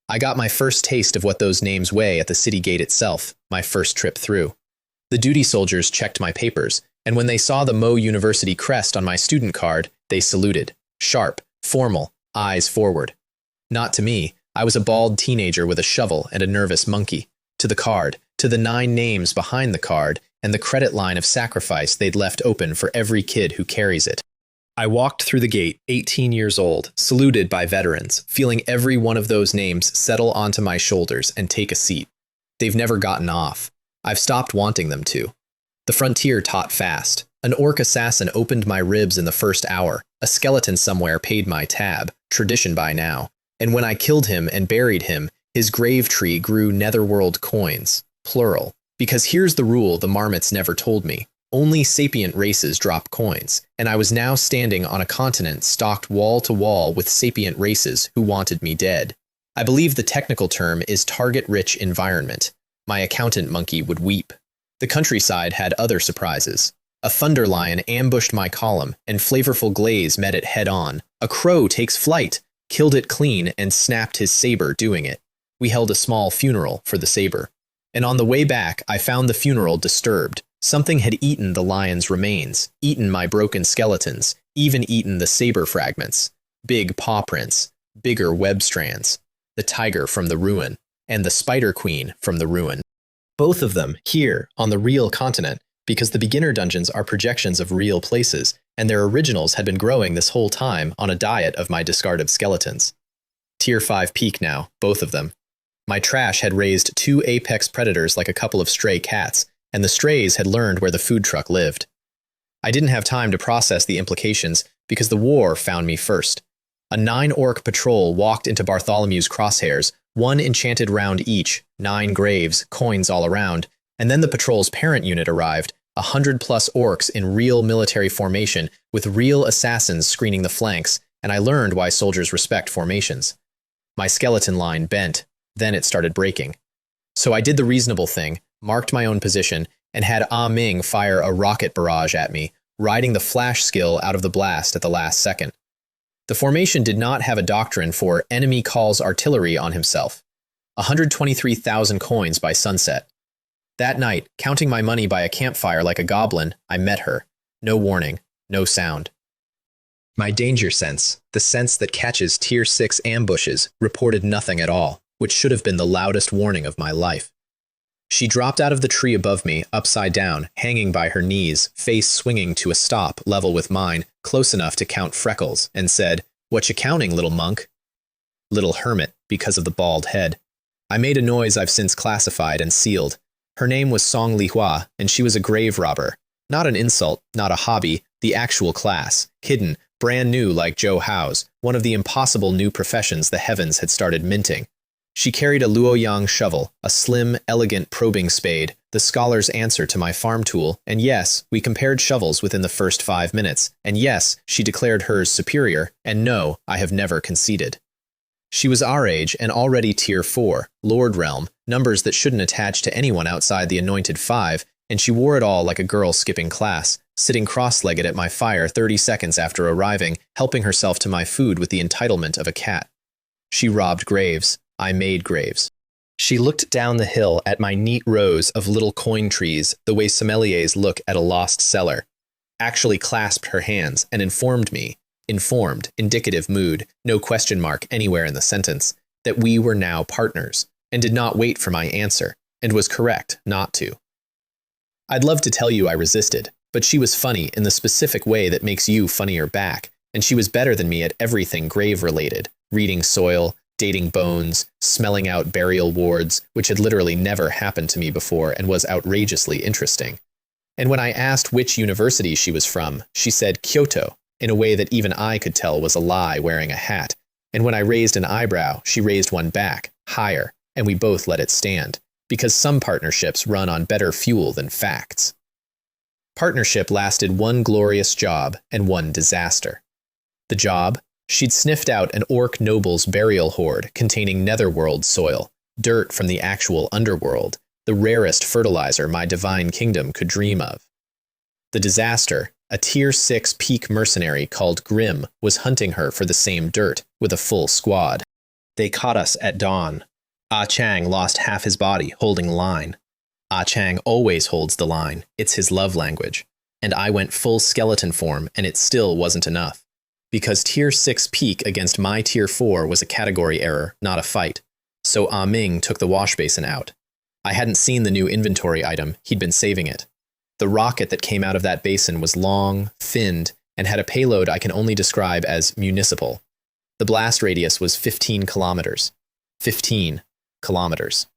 I got my first taste of what those names weigh at the city gate itself, my first trip through. The duty soldiers checked my papers, and when they saw the Mo University crest on my student card, they saluted. Sharp, formal, eyes forward. Not to me. I was a bald teenager with a shovel and a nervous monkey. To the card, to the 9 names behind the card, and the credit line of sacrifice they'd left open for every kid who carries it. I walked through the gate, 18 years old, saluted by veterans, feeling every one of those names settle onto my shoulders and take a seat. They've never gotten off. I've stopped wanting them to. The frontier taught fast. An orc assassin opened my ribs in the first hour. A skeleton somewhere paid my tab, tradition by now. And when I killed him and buried him, his grave tree grew netherworld coins, plural. Because here's the rule the marmots never told me. Only sapient races drop coins, and I was now standing on a continent stocked wall to wall with sapient races who wanted me dead. I believe the technical term is target-rich environment. My accountant monkey would weep. The countryside had other surprises. A thunder lion ambushed my column, and flavorful glaze met it head-on. A crow takes flight, killed it clean, and snapped his saber doing it. We held a small funeral for the saber. And on the way back, I found the funeral disturbed. Something had eaten the lion's remains, eaten my broken skeletons, even eaten the saber fragments. Big paw prints, bigger web strands. The tiger from the ruin, and the spider queen from the ruin. Both of them here, on the real continent, because the beginner dungeons are projections of real places, and their originals had been growing this whole time on a diet of my discarded skeletons. Tier 5 peak now, both of them. My trash had raised 2 apex predators like a couple of stray cats, and the strays had learned where the food truck lived. I didn't have time to process the implications because the war found me first. A 9-orc patrol walked into Bartholomew's crosshairs, 1 enchanted round each, 9 graves, coins all around, and then the patrol's parent unit arrived, 100+ orcs in real military formation with real assassins screening the flanks, and I learned why soldiers respect formations. My skeleton line bent, then it started breaking. So I did the reasonable thing, marked my own position, and had Ah Ming fire a rocket barrage at me, riding the flash skill out of the blast at the last second. The formation did not have a doctrine for enemy calls artillery on himself. 123,000 coins by sunset. That night, counting my money by a campfire like a goblin, I met her. No warning, no sound. My danger sense, the sense that catches Tier 6 ambushes, reported nothing at all, which should have been the loudest warning of my life. She dropped out of the tree above me, upside down, hanging by her knees, face swinging to a stop level with mine, close enough to count freckles, and said, "What you counting, little monk?" Little hermit, because of the bald head. I made a noise I've since classified and sealed. Her name was Song Lihua, and she was a grave robber. Not an insult, not a hobby, the actual class, hidden, brand new like Joe Howe's, one of the impossible new professions the heavens had started minting. She carried a luoyang shovel, a slim, elegant probing spade, the scholar's answer to my farm tool, and yes, we compared shovels within the first 5 minutes, and yes, she declared hers superior, and no, I have never conceded. She was our age and already Tier 4, Lord Realm, numbers that shouldn't attach to anyone outside the anointed 5, and she wore it all like a girl skipping class, sitting cross-legged at my fire 30 seconds after arriving, helping herself to my food with the entitlement of a cat. She robbed graves. I made graves. She looked down the hill at my neat rows of little coin trees the way sommeliers look at a lost cellar, actually clasped her hands and informed me, informed, indicative mood, no question mark anywhere in the sentence, that we were now partners, and did not wait for my answer, and was correct not to. I'd love to tell you I resisted, but she was funny in the specific way that makes you funnier back, and she was better than me at everything grave-related, reading soil, dating bones, smelling out burial wards, which had literally never happened to me before and was outrageously interesting. And when I asked which university she was from, she said Kyoto, in a way that even I could tell was a lie wearing a hat. And when I raised an eyebrow, she raised one back, higher, and we both let it stand, because some partnerships run on better fuel than facts. Partnership lasted 1 glorious job and 1 disaster. The job? She'd sniffed out an orc noble's burial hoard containing netherworld soil, dirt from the actual underworld, the rarest fertilizer my divine kingdom could dream of. The disaster, a Tier 6 peak mercenary called Grim was hunting her for the same dirt with a full squad. They caught us at dawn. Ah Chang lost half his body holding line. Ah Chang always holds the line, it's his love language. And I went full skeleton form and it still wasn't enough. Because Tier 6 peak against my Tier 4 was a category error, not a fight. So Ah Ming took the wash basin out. I hadn't seen the new inventory item, he'd been saving it. The rocket that came out of that basin was long, thinned, and had a payload I can only describe as municipal. The blast radius was 15 kilometers. 15 kilometers.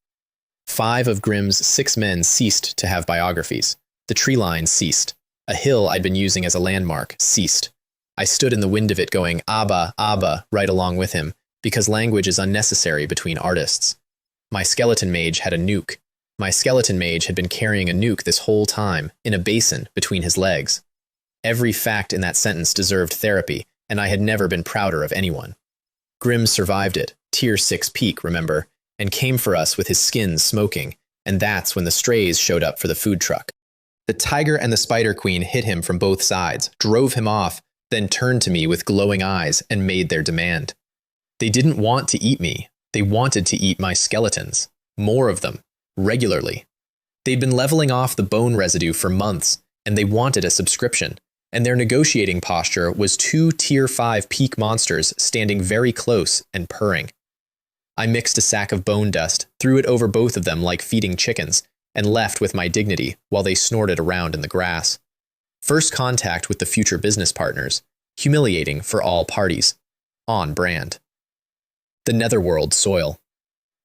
5 of Grimm's 6 men ceased to have biographies. The tree line ceased. A hill I'd been using as a landmark ceased. I stood in the wind of it going, Abba, Abba, right along with him, because language is unnecessary between artists. My skeleton mage had a nuke. My skeleton mage had been carrying a nuke this whole time, in a basin between his legs. Every fact in that sentence deserved therapy, and I had never been prouder of anyone. Grimm survived it, Tier 6 peak, remember, and came for us with his skin smoking, and that's when the strays showed up for the food truck. The tiger and the spider queen hit him from both sides, drove him off, then turned to me with glowing eyes and made their demand. They didn't want to eat me. They wanted to eat my skeletons. More of them. Regularly. They'd been leveling off the bone residue for months, and they wanted a subscription, and their negotiating posture was 2 Tier 5 peak monsters standing very close and purring. I mixed a sack of bone dust, threw it over both of them like feeding chickens, and left with my dignity while they snorted around in the grass. First contact with the future business partners, humiliating for all parties. On brand. The Netherworld soil.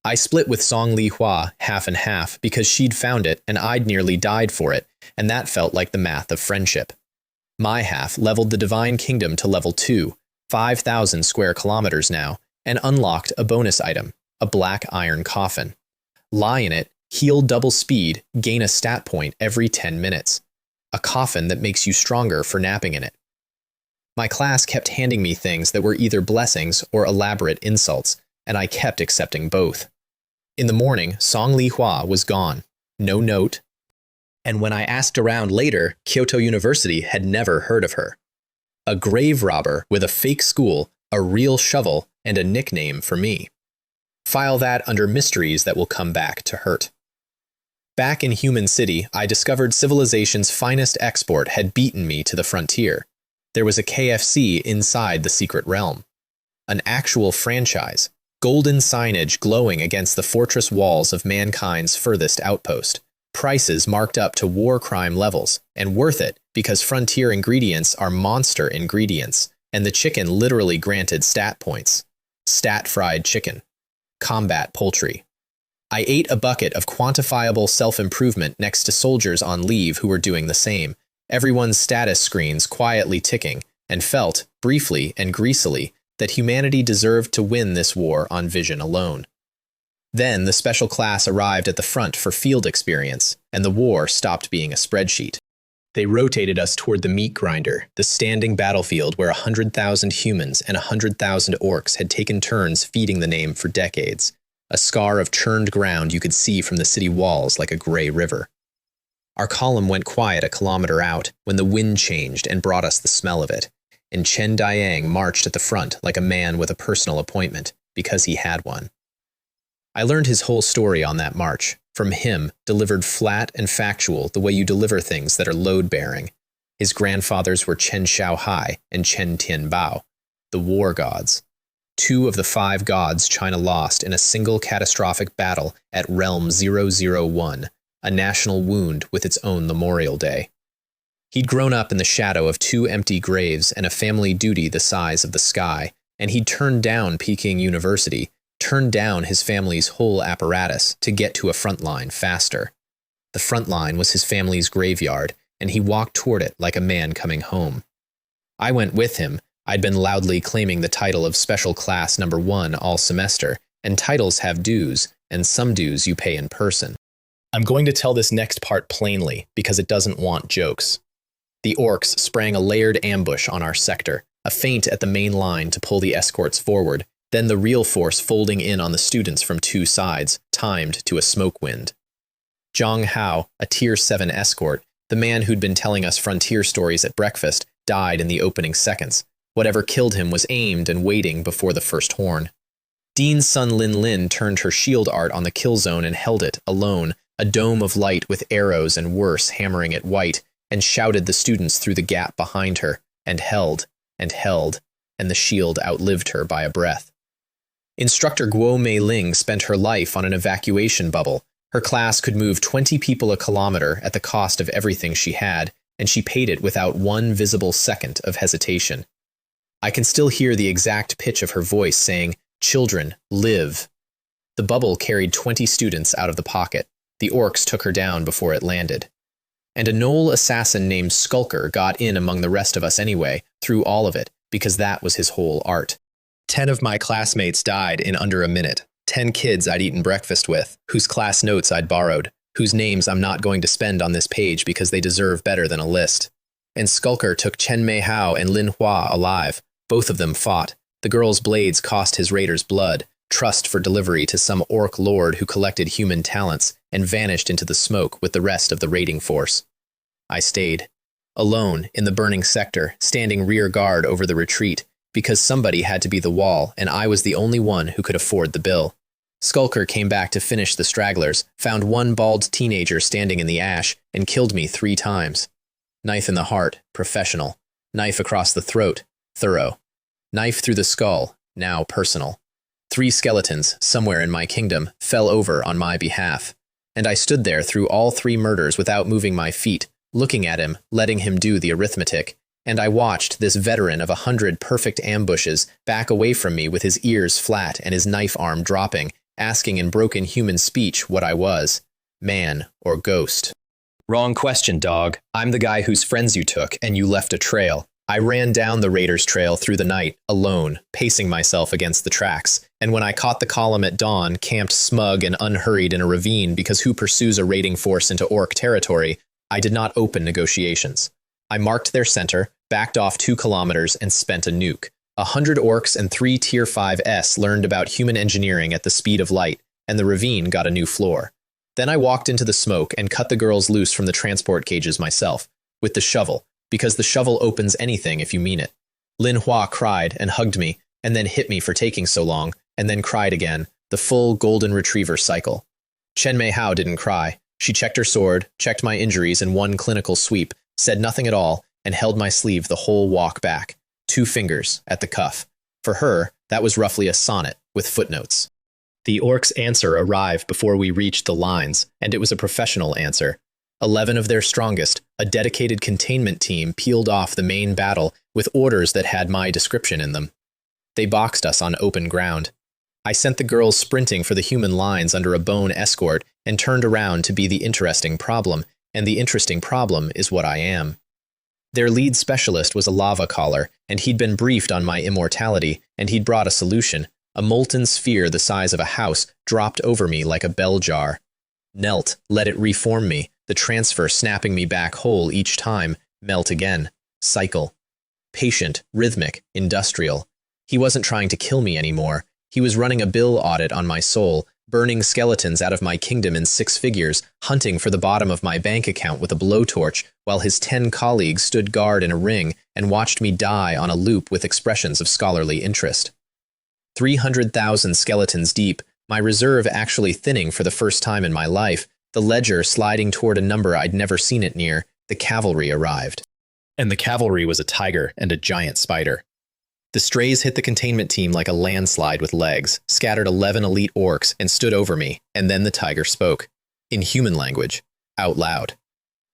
I split with Song Li Hua half and half because she'd found it and I'd nearly died for it, and that felt like the math of friendship. My half leveled the Divine Kingdom to level 2, 5,000 square kilometers now, and unlocked a bonus item, a black iron coffin. Lie in it, heal double speed, gain a stat point every 10 minutes. A coffin that makes you stronger for napping in it. My class kept handing me things that were either blessings or elaborate insults, and I kept accepting both. In the morning, Song Li Hua was gone. No note. And when I asked around later, Kyoto University had never heard of her. A grave robber with a fake school, a real shovel, and a nickname for me. File that under mysteries that will come back to hurt. Back in Human City, I discovered civilization's finest export had beaten me to the frontier. There was a KFC inside the secret realm. An actual franchise. Golden signage glowing against the fortress walls of mankind's furthest outpost. Prices marked up to war crime levels, and worth it because frontier ingredients are monster ingredients, and the chicken literally granted stat points. Stat fried chicken. Combat poultry. I ate a bucket of quantifiable self-improvement next to soldiers on leave who were doing the same, everyone's status screens quietly ticking, and felt, briefly and greasily, that humanity deserved to win this war on vision alone. Then the special class arrived at the front for field experience, and the war stopped being a spreadsheet. They rotated us toward the meat grinder, the standing battlefield where 100,000 humans and 100,000 orcs had taken turns feeding the name for decades, a scar of churned ground you could see from the city walls like a gray river. Our column went quiet a kilometer out when the wind changed and brought us the smell of it, and Chen Diang marched at the front like a man with a personal appointment, because he had one. I learned his whole story on that march, from him, delivered flat and factual the way you deliver things that are load-bearing. His grandfathers were Chen Shaohai and Chen Tianbao, the war gods. 2 of the 5 gods China lost in a single catastrophic battle at Realm 001, a national wound with its own Memorial Day. He'd grown up in the shadow of 2 empty graves and a family duty the size of the sky, and he'd turned down Peking University, turned down his family's whole apparatus to get to a front line faster. The front line was his family's graveyard, and he walked toward it like a man coming home. I went with him. I'd been loudly claiming the title of Special Class Number 1 all semester, and titles have dues, and some dues you pay in person. I'm going to tell this next part plainly, because it doesn't want jokes. The orcs sprang a layered ambush on our sector, a feint at the main line to pull the escorts forward, then the real force folding in on the students from 2 sides, timed to a smoke wind. Zhang Hao, a Tier 7 escort, the man who'd been telling us frontier stories at breakfast, died in the opening seconds. Whatever killed him was aimed and waiting before the first horn. Dean's son Lin Lin turned her shield art on the kill zone and held it, alone, a dome of light with arrows and worse hammering it white, and shouted the students through the gap behind her, and held, and the shield outlived her by a breath. Instructor Guo Mei Ling spent her life on an evacuation bubble. Her class could move 20 people a kilometer at the cost of everything she had, and she paid it without one visible second of hesitation. I can still hear the exact pitch of her voice saying, "Children, live." The bubble carried 20 students out of the pocket. The orcs took her down before it landed. And a Knoll assassin named Skulker got in among the rest of us anyway, through all of it, because that was his whole art. 10 of my classmates died in under a minute. 10 kids I'd eaten breakfast with, whose class notes I'd borrowed, whose names I'm not going to spend on this page because they deserve better than a list. And Skulker took Chen Mei Hao and Lin Hua alive. Both of them fought. The girl's blades cost his raiders blood, trust for delivery to some orc lord who collected human talents, and vanished into the smoke with the rest of the raiding force. I stayed. Alone, in the burning sector, standing rear guard over the retreat, because somebody had to be the wall, and I was the only one who could afford the bill. Skulker came back to finish the stragglers, found one bald teenager standing in the ash, and killed me 3 times. Knife in the heart, professional. Knife across the throat, thorough. Knife through the skull, now personal. 3 skeletons, somewhere in my kingdom, fell over on my behalf. And I stood there through all 3 murders without moving my feet, looking at him, letting him do the arithmetic. And I watched this veteran of 100 perfect ambushes back away from me with his ears flat and his knife arm dropping, asking in broken human speech what I was, man or ghost. Wrong question, dog. I'm the guy whose friends you took, and you left a trail. I ran down the Raiders trail through the night, alone, pacing myself against the tracks, and when I caught the column at dawn, camped smug and unhurried in a ravine because who pursues a raiding force into orc territory, I did not open negotiations. I marked their center, backed off 2 kilometers, and spent a nuke. 100 orcs and 3 Tier 5s learned about human engineering at the speed of light, and the ravine got a new floor. Then I walked into the smoke and cut the girls loose from the transport cages myself, with the shovel, because the shovel opens anything if you mean it. Manhwa cried and hugged me, and then hit me for taking so long, and then cried again, the full golden retriever cycle. Chen Mei Hao didn't cry. She checked her sword, checked my injuries in one clinical sweep, said nothing at all, and held my sleeve the whole walk back, 2 fingers at the cuff. For her, that was roughly a sonnet, with footnotes. The orcs' answer arrived before we reached the lines, and it was a professional answer. 11 of their strongest, a dedicated containment team, peeled off the main battle with orders that had my description in them. They boxed us on open ground. I sent the girls sprinting for the human lines under a bone escort and turned around to be the interesting problem, and the interesting problem is what I am. Their lead specialist was a lava caller, and he'd been briefed on my immortality, and he'd brought a solution. A molten sphere the size of a house dropped over me like a bell jar. Knelt, let it reform me, the transfer snapping me back whole each time, melt again, cycle. Patient, rhythmic, industrial. He wasn't trying to kill me anymore. He was running a bill audit on my soul, burning skeletons out of my kingdom in 6 figures, hunting for the bottom of my bank account with a blowtorch, while his 10 colleagues stood guard in a ring and watched me die on a loop with expressions of scholarly interest. 300,000 skeletons deep, my reserve actually thinning for the first time in my life, the ledger sliding toward a number I'd never seen it near, the cavalry arrived. And the cavalry was a tiger and a giant spider. The strays hit the containment team like a landslide with legs, scattered 11 elite orcs, and stood over me, and then the tiger spoke. In human language. Out loud.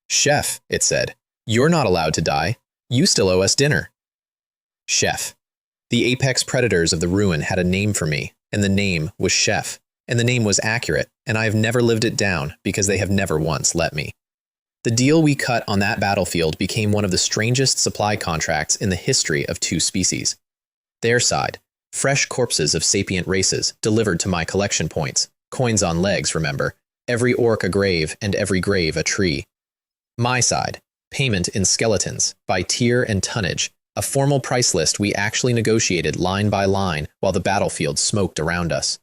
Chef, it said, you're not allowed to die. You still owe us dinner. Chef. The apex predators of the ruin had a name for me, and the name was Chef, and the name was accurate, and I have never lived it down because they have never once let me. The deal we cut on that battlefield became one of the strangest supply contracts in the history of 2 species. Their side, fresh corpses of sapient races delivered to my collection points, coins on legs, remember, every orc a grave and every grave a tree. My side, payment in skeletons, by tier and tonnage, a formal price list we actually negotiated line by line while the battlefield smoked around us.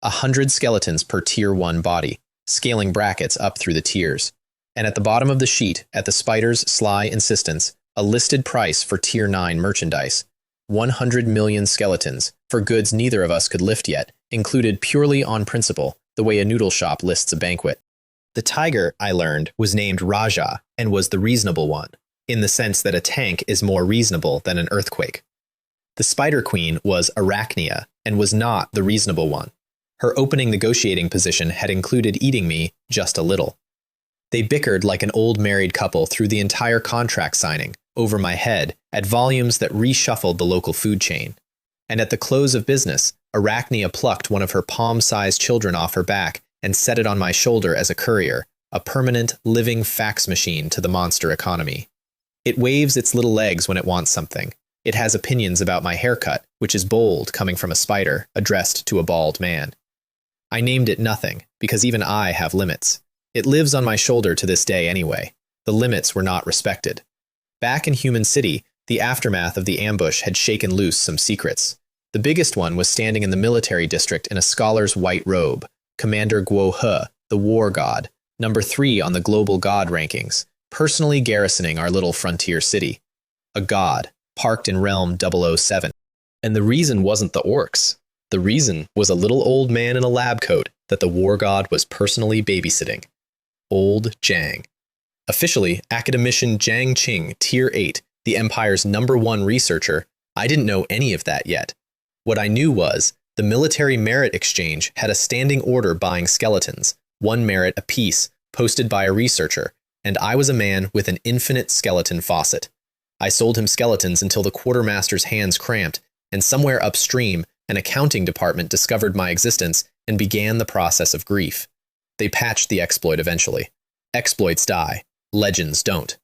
100 skeletons per Tier 1 body, scaling brackets up through the tiers. And at the bottom of the sheet, at the spider's sly insistence, a listed price for Tier 9 merchandise. 100 million skeletons, for goods neither of us could lift yet, included purely on principle, the way a noodle shop lists a banquet. The tiger, I learned, was named Raja and was the reasonable one, in the sense that a tank is more reasonable than an earthquake. The Spider Queen was Arachnia and was not the reasonable one. Her opening negotiating position had included eating me just a little. They bickered like an old married couple through the entire contract signing, over my head, at volumes that reshuffled the local food chain. And at the close of business, Arachnia plucked one of her palm-sized children off her back and set it on my shoulder as a courier, a permanent, living fax machine to the monster economy. It waves its little legs when it wants something. It has opinions about my haircut, which is bold coming from a spider, addressed to a bald man. I named it nothing, because even I have limits. It lives on my shoulder to this day anyway. The limits were not respected. Back in Human City, the aftermath of the ambush had shaken loose some secrets. The biggest one was standing in the military district in a scholar's white robe, Commander Guo He, the war god, number 3 on the global god rankings, personally garrisoning our little frontier city. A god, parked in Realm 007. And the reason wasn't the orcs. The reason was a little old man in a lab coat that the war god was personally babysitting. Old Jang. Officially, academician Jang Qing, Tier 8, the Empire's #1 researcher. I didn't know any of that yet. What I knew was, the military merit exchange had a standing order buying skeletons, 1 merit apiece, posted by a researcher, and I was a man with an infinite skeleton faucet. I sold him skeletons until the quartermaster's hands cramped, and somewhere upstream, an accounting department discovered my existence and began the process of grief. They patched the exploit eventually. Exploits die. Legends don't.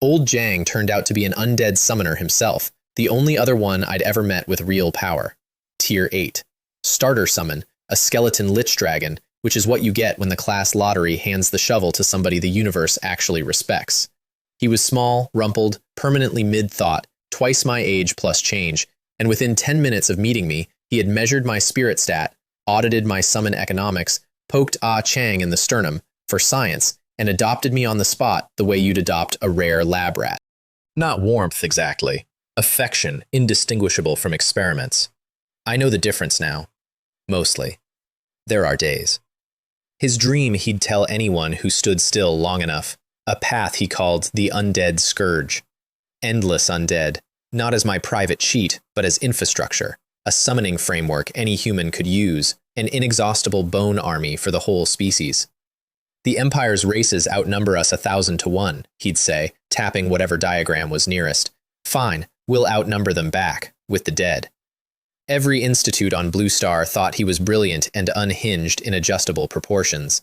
Old Jang turned out to be an undead summoner himself, the only other one I'd ever met with real power. Tier 8. Starter summon, a skeleton lich dragon, which is what you get when the class lottery hands the shovel to somebody the universe actually respects. He was small, rumpled, permanently mid-thought, twice my age plus change, and within 10 minutes of meeting me, he had measured my spirit stat, audited my summon economics, poked Ah Chang in the sternum for science, and adopted me on the spot the way you'd adopt a rare lab rat. Not warmth exactly. Affection, indistinguishable from experiments. I know the difference now. Mostly. There are days. His dream he'd tell anyone who stood still long enough. A path he called the Undead Scourge. Endless undead, not as my private cheat, but as infrastructure, a summoning framework any human could use, an inexhaustible bone army for the whole species. The Empire's races outnumber us 1,000 to 1, he'd say, tapping whatever diagram was nearest. Fine, we'll outnumber them back, with the dead. Every institute on Blue Star thought he was brilliant and unhinged in adjustable proportions.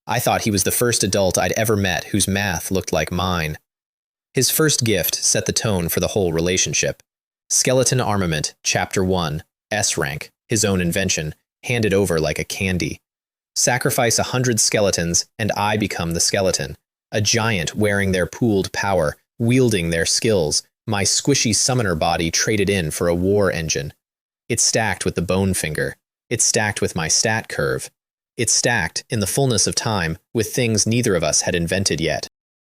I thought he was the first adult I'd ever met whose math looked like mine. His first gift set the tone for the whole relationship. Skeleton Armament, Chapter 1, S rank, his own invention, handed over like a candy. Sacrifice 100 skeletons, and I become the skeleton. A giant wearing their pooled power, wielding their skills, my squishy summoner body traded in for a war engine. It's stacked with the bone finger. It's stacked with my stat curve. It's stacked, in the fullness of time, with things neither of us had invented yet.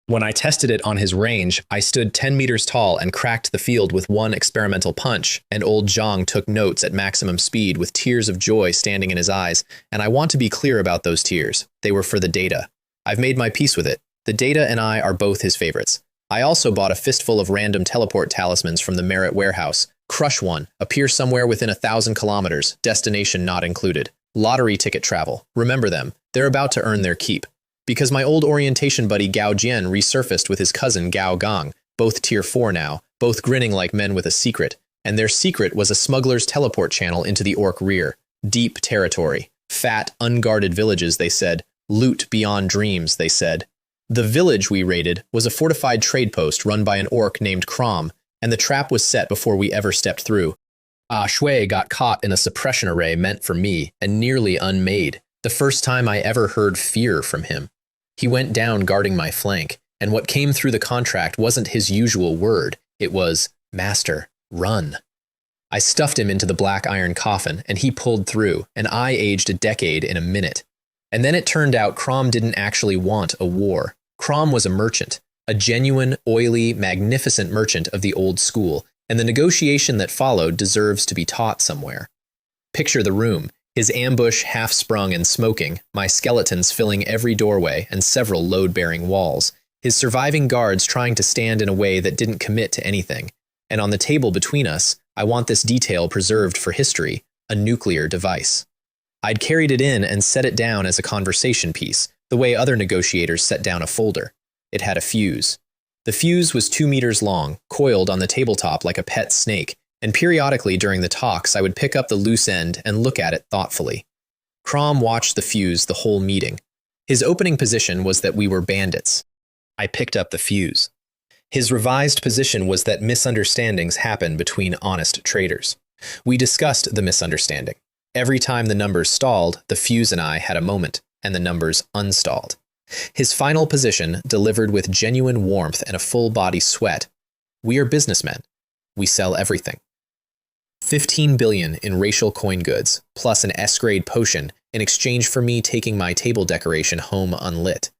When I tested it on his range, I stood 10 meters tall and cracked the field with one experimental punch, and old Zhang took notes at maximum speed with tears of joy standing in his eyes, and I want to be clear about those tears. They were for the data. I've made my peace with it. The data and I are both his favorites. I also bought a fistful of random teleport talismans from the Merit warehouse. Crush one, appear somewhere within 1,000 kilometers, destination not included. Lottery ticket travel. Remember them. They're about to earn their keep. Because my old orientation buddy Gao Jian resurfaced with his cousin Gao Gong, both tier 4 now, both grinning like men with a secret, and their secret was a smuggler's teleport channel into the orc rear. Deep territory. Fat, unguarded villages, they said. Loot beyond dreams, they said. The village we raided was a fortified trade post run by an orc named Crom, and the trap was set before we ever stepped through. Ah Shui got caught in a suppression array meant for me, and nearly unmade. The first time I ever heard fear from him. He went down guarding my flank, and what came through the contract wasn't his usual word. It was, "Master, run." I stuffed him into the black iron coffin, and he pulled through, and I aged a decade in a minute. And then it turned out Crom didn't actually want a war. Crom was a merchant, a genuine, oily, magnificent merchant of the old school, and the negotiation that followed deserves to be taught somewhere. Picture the room. His ambush half-sprung and smoking, my skeletons filling every doorway and several load-bearing walls, his surviving guards trying to stand in a way that didn't commit to anything. And on the table between us, I want this detail preserved for history, a nuclear device. I'd carried it in and set it down as a conversation piece, the way other negotiators set down a folder. It had a fuse. The fuse was 2 meters long, coiled on the tabletop like a pet snake, and periodically during the talks I would pick up the loose end and look at it thoughtfully. Crom watched the fuse the whole meeting. His opening position was that we were bandits. I picked up the fuse. His revised position was that misunderstandings happen between honest traders. We discussed the misunderstanding. Every time the numbers stalled, the fuse and I had a moment, and the numbers unstalled. His final position, delivered with genuine warmth and a full-body sweat. We are businessmen. We sell everything. 15 billion in racial coin goods, plus an S-grade potion in exchange for me taking my table decoration home unlit.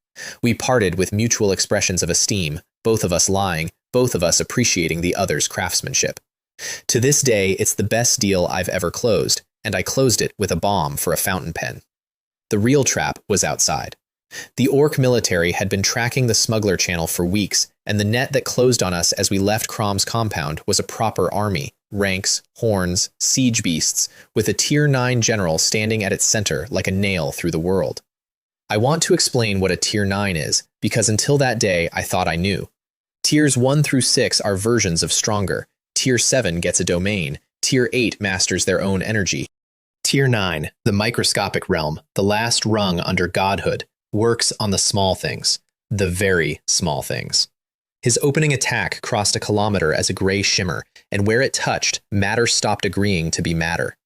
We parted with mutual expressions of esteem, both of us lying, both of us appreciating the other's craftsmanship. To this day, it's the best deal I've ever closed, and I closed it with a bomb for a fountain pen. The real trap was outside. The Orc military had been tracking the smuggler channel for weeks, and the net that closed on us as we left Crom's compound was a proper army, ranks, horns, siege beasts, with a Tier 9 general standing at its center like a nail through the world. I want to explain what a Tier 9 is, because until that day I thought I knew. Tiers 1 through 6 are versions of stronger. Tier 7 gets a domain. Tier 8 masters their own energy. Tier 9, the microscopic realm, the last rung under godhood, works on the small things, the very small things. His opening attack crossed a kilometer as a gray shimmer, and where it touched, matter stopped agreeing to be matter.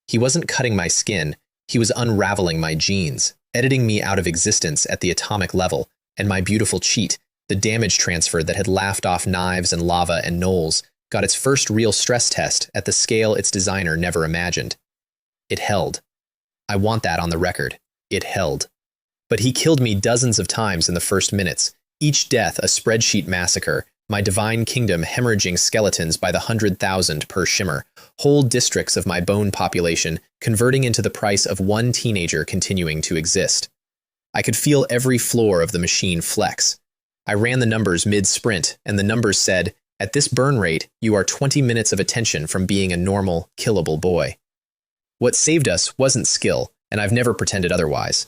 He wasn't cutting my skin, he was unraveling my genes, editing me out of existence at the atomic level, and my beautiful cheat, the damage transfer that had laughed off knives and lava and gnolls, got its first real stress test at the scale its designer never imagined. It held. I want that on the record. It held. But he killed me dozens of times in the first minutes, each death a spreadsheet massacre, my divine kingdom hemorrhaging skeletons by the 100,000 per shimmer, whole districts of my bone population converting into the price of one teenager continuing to exist. I could feel every floor of the machine flex. I ran the numbers mid-sprint, and the numbers said, at this burn rate, you are 20 minutes of attention from being a normal, killable boy. What saved us wasn't skill, and I've never pretended otherwise.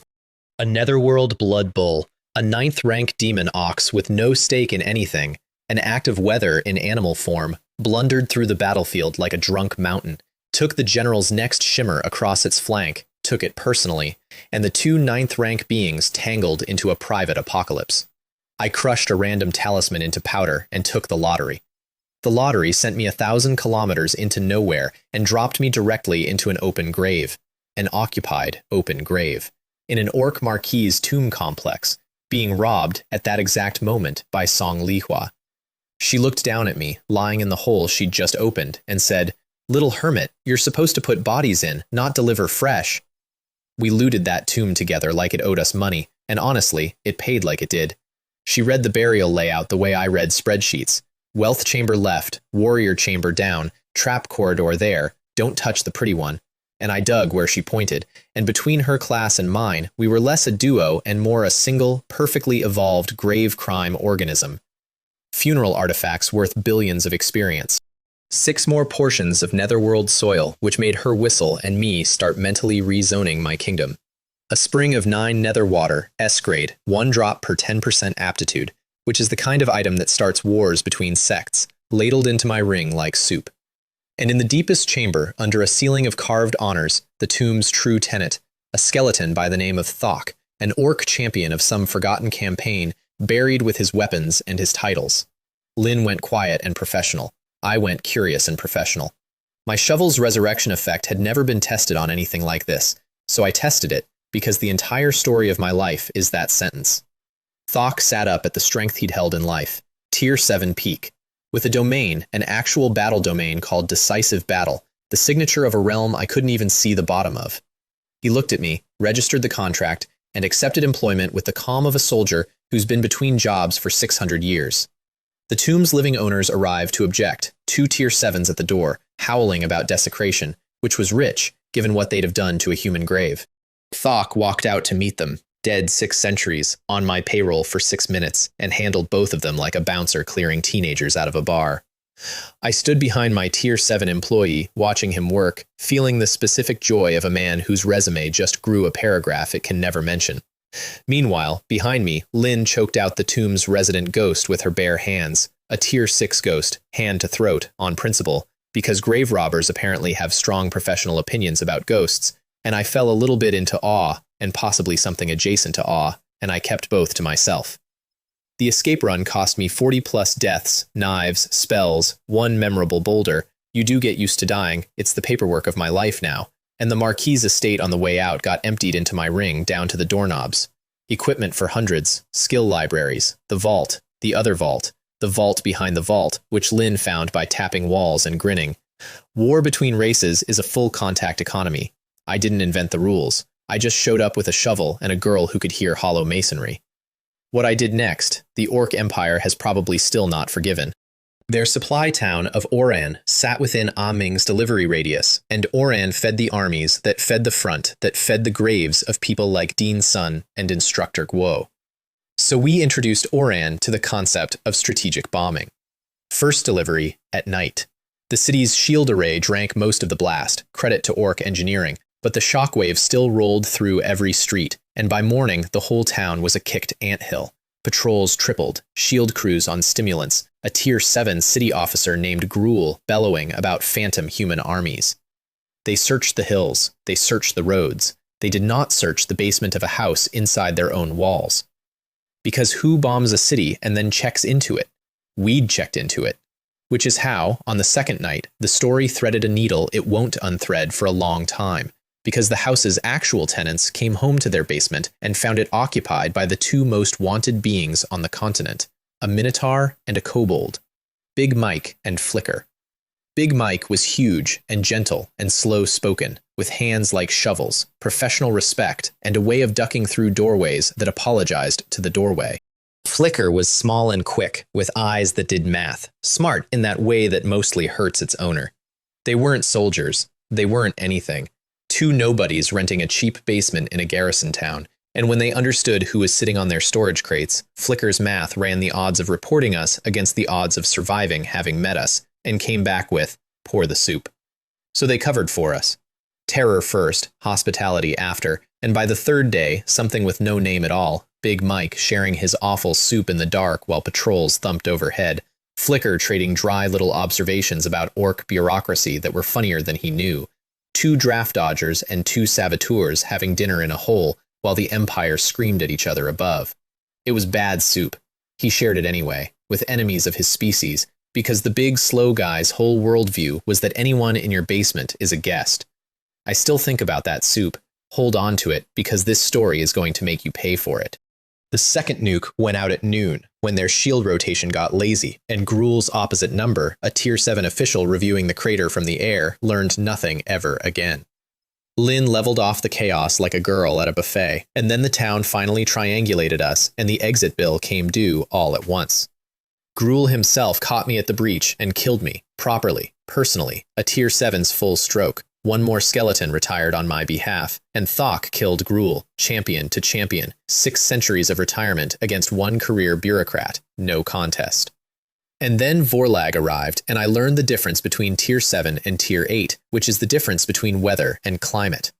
A netherworld blood bull, a 9th rank demon ox with no stake in anything, an act of weather in animal form, blundered through the battlefield like a drunk mountain, took the general's next shimmer across its flank, took it personally, and the 2 9th rank beings tangled into a private apocalypse. I crushed a random talisman into powder and took the lottery. The lottery sent me 1,000 kilometers into nowhere and dropped me directly into an open grave, an occupied open grave, in an Orc Marquis's tomb complex, being robbed at that exact moment by Song Lihua. She looked down at me, lying in the hole she'd just opened, and said, "Little hermit, you're supposed to put bodies in, not deliver fresh." We looted that tomb together like it owed us money, and honestly, it paid like it did. She read the burial layout the way I read spreadsheets. Wealth chamber left, warrior chamber down, trap corridor there, don't touch the pretty one. And I dug where she pointed, and between her class and mine, we were less a duo and more a single, perfectly evolved grave crime organism. Funeral artifacts worth billions of experience. 6 more portions of netherworld soil, which made her whistle and me start mentally rezoning my kingdom. A spring of 9 nether water, S grade, 1 drop per 10% aptitude, which is the kind of item that starts wars between sects, ladled into my ring like soup. And in the deepest chamber, under a ceiling of carved honors, the tomb's true tenet, a skeleton by the name of Thok, an orc champion of some forgotten campaign, buried with his weapons and his titles. Lin went quiet and professional. I went curious and professional. My shovel's resurrection effect had never been tested on anything like this, so I tested it, because the entire story of my life is that sentence. Thok sat up at the strength he'd held in life, Tier 7 peak, with a domain, an actual battle domain called Decisive Battle, the signature of a realm I couldn't even see the bottom of. He looked at me, registered the contract, and accepted employment with the calm of a soldier who's been between jobs for 600 years. The tomb's living owners arrived to object, 2 Tier 7s at the door, howling about desecration, which was rich, given what they'd have done to a human grave. Thok walked out to meet them, dead 6 centuries, on my payroll for 6 minutes, and handled both of them like a bouncer clearing teenagers out of a bar. I stood behind my Tier 7 employee, watching him work, feeling the specific joy of a man whose resume just grew a paragraph it can never mention. Meanwhile, behind me, Lin choked out the tomb's resident ghost with her bare hands, a Tier 6 ghost, hand to throat, on principle, because grave robbers apparently have strong professional opinions about ghosts, and I fell a little bit into awe, and possibly something adjacent to awe, and I kept both to myself. The escape run cost me 40+ deaths, knives, spells, 1 memorable boulder. You do get used to dying, it's the paperwork of my life now, and the Marquis's estate on the way out got emptied into my ring down to the doorknobs. Equipment for hundreds, skill libraries, the vault, the other vault, the vault behind the vault, which Lin found by tapping walls and grinning. War between races is a full contact economy. I didn't invent the rules. I just showed up with a shovel and a girl who could hear hollow masonry. What I did next, the Orc Empire has probably still not forgiven. Their supply town of Oran sat within Ming's delivery radius, and Oran fed the armies that fed the front, that fed the graves of people like Dean Sun and Instructor Guo. So we introduced Oran to the concept of strategic bombing. First delivery at night. The city's shield array drank most of the blast, credit to Orc engineering, but the shockwave still rolled through every street, and by morning the whole town was a kicked anthill. Patrols tripled, shield crews on stimulants, a Tier 7 city officer named Gruel bellowing about phantom human armies. They searched the hills, they searched the roads. They did not search the basement of a house inside their own walls. Because who bombs a city and then checks into it? We'd checked into it. Which is how, on the second night, the story threaded a needle it won't unthread for a long time, because the house's actual tenants came home to their basement and found it occupied by the two most wanted beings on the continent, a Minotaur and a Kobold, Big Mike and Flicker. Big Mike was huge and gentle and slow-spoken, with hands like shovels, professional respect, and a way of ducking through doorways that apologized to the doorway. Flicker was small and quick, with eyes that did math, smart in that way that mostly hurts its owner. They weren't soldiers. They weren't anything. Two nobodies renting a cheap basement in a garrison town, and when they understood who was sitting on their storage crates, Flicker's math ran the odds of reporting us against the odds of surviving having met us, and came back with, pour the soup. So they covered for us. Terror first, hospitality after, and by the third day, something with no name at all, Big Mike sharing his awful soup in the dark while patrols thumped overhead, Flicker trading dry little observations about Orc bureaucracy that were funnier than he knew, two draft dodgers and two saboteurs having dinner in a hole while the Empire screamed at each other above. It was bad soup. He shared it anyway, with enemies of his species, because the big, slow guy's whole worldview was that anyone in your basement is a guest. I still think about that soup. Hold on to it, because this story is going to make you pay for it. The second nuke went out at noon, when their shield rotation got lazy, and Gruel's opposite number, a Tier 7 official reviewing the crater from the air, learned nothing ever again. Lynn leveled off the chaos like a girl at a buffet, and then the town finally triangulated us, and the exit bill came due all at once. Gruel himself caught me at the breach and killed me, properly, personally, a Tier 7's full stroke. One more skeleton retired on my behalf, and Thok killed Gruel, champion to champion, 6 centuries of retirement against one career bureaucrat, no contest. And then Vorlag arrived, and I learned the difference between Tier 7 and Tier 8, which is the difference between weather and climate.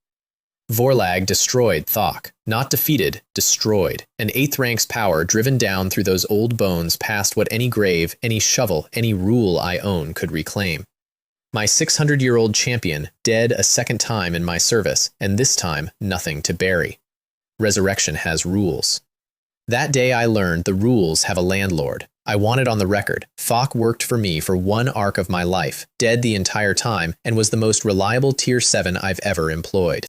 Vorlag destroyed Thok, not defeated, destroyed, an 8th rank's power driven down through those old bones past what any grave, any shovel, any rule I own could reclaim. My 600-year-old champion, dead a second time in my service, and this time nothing to bury. Resurrection has rules. That day I learned the rules have a landlord. I want it on the record. Thok worked for me for one arc of my life, dead the entire time, and was the most reliable Tier 7 I've ever employed.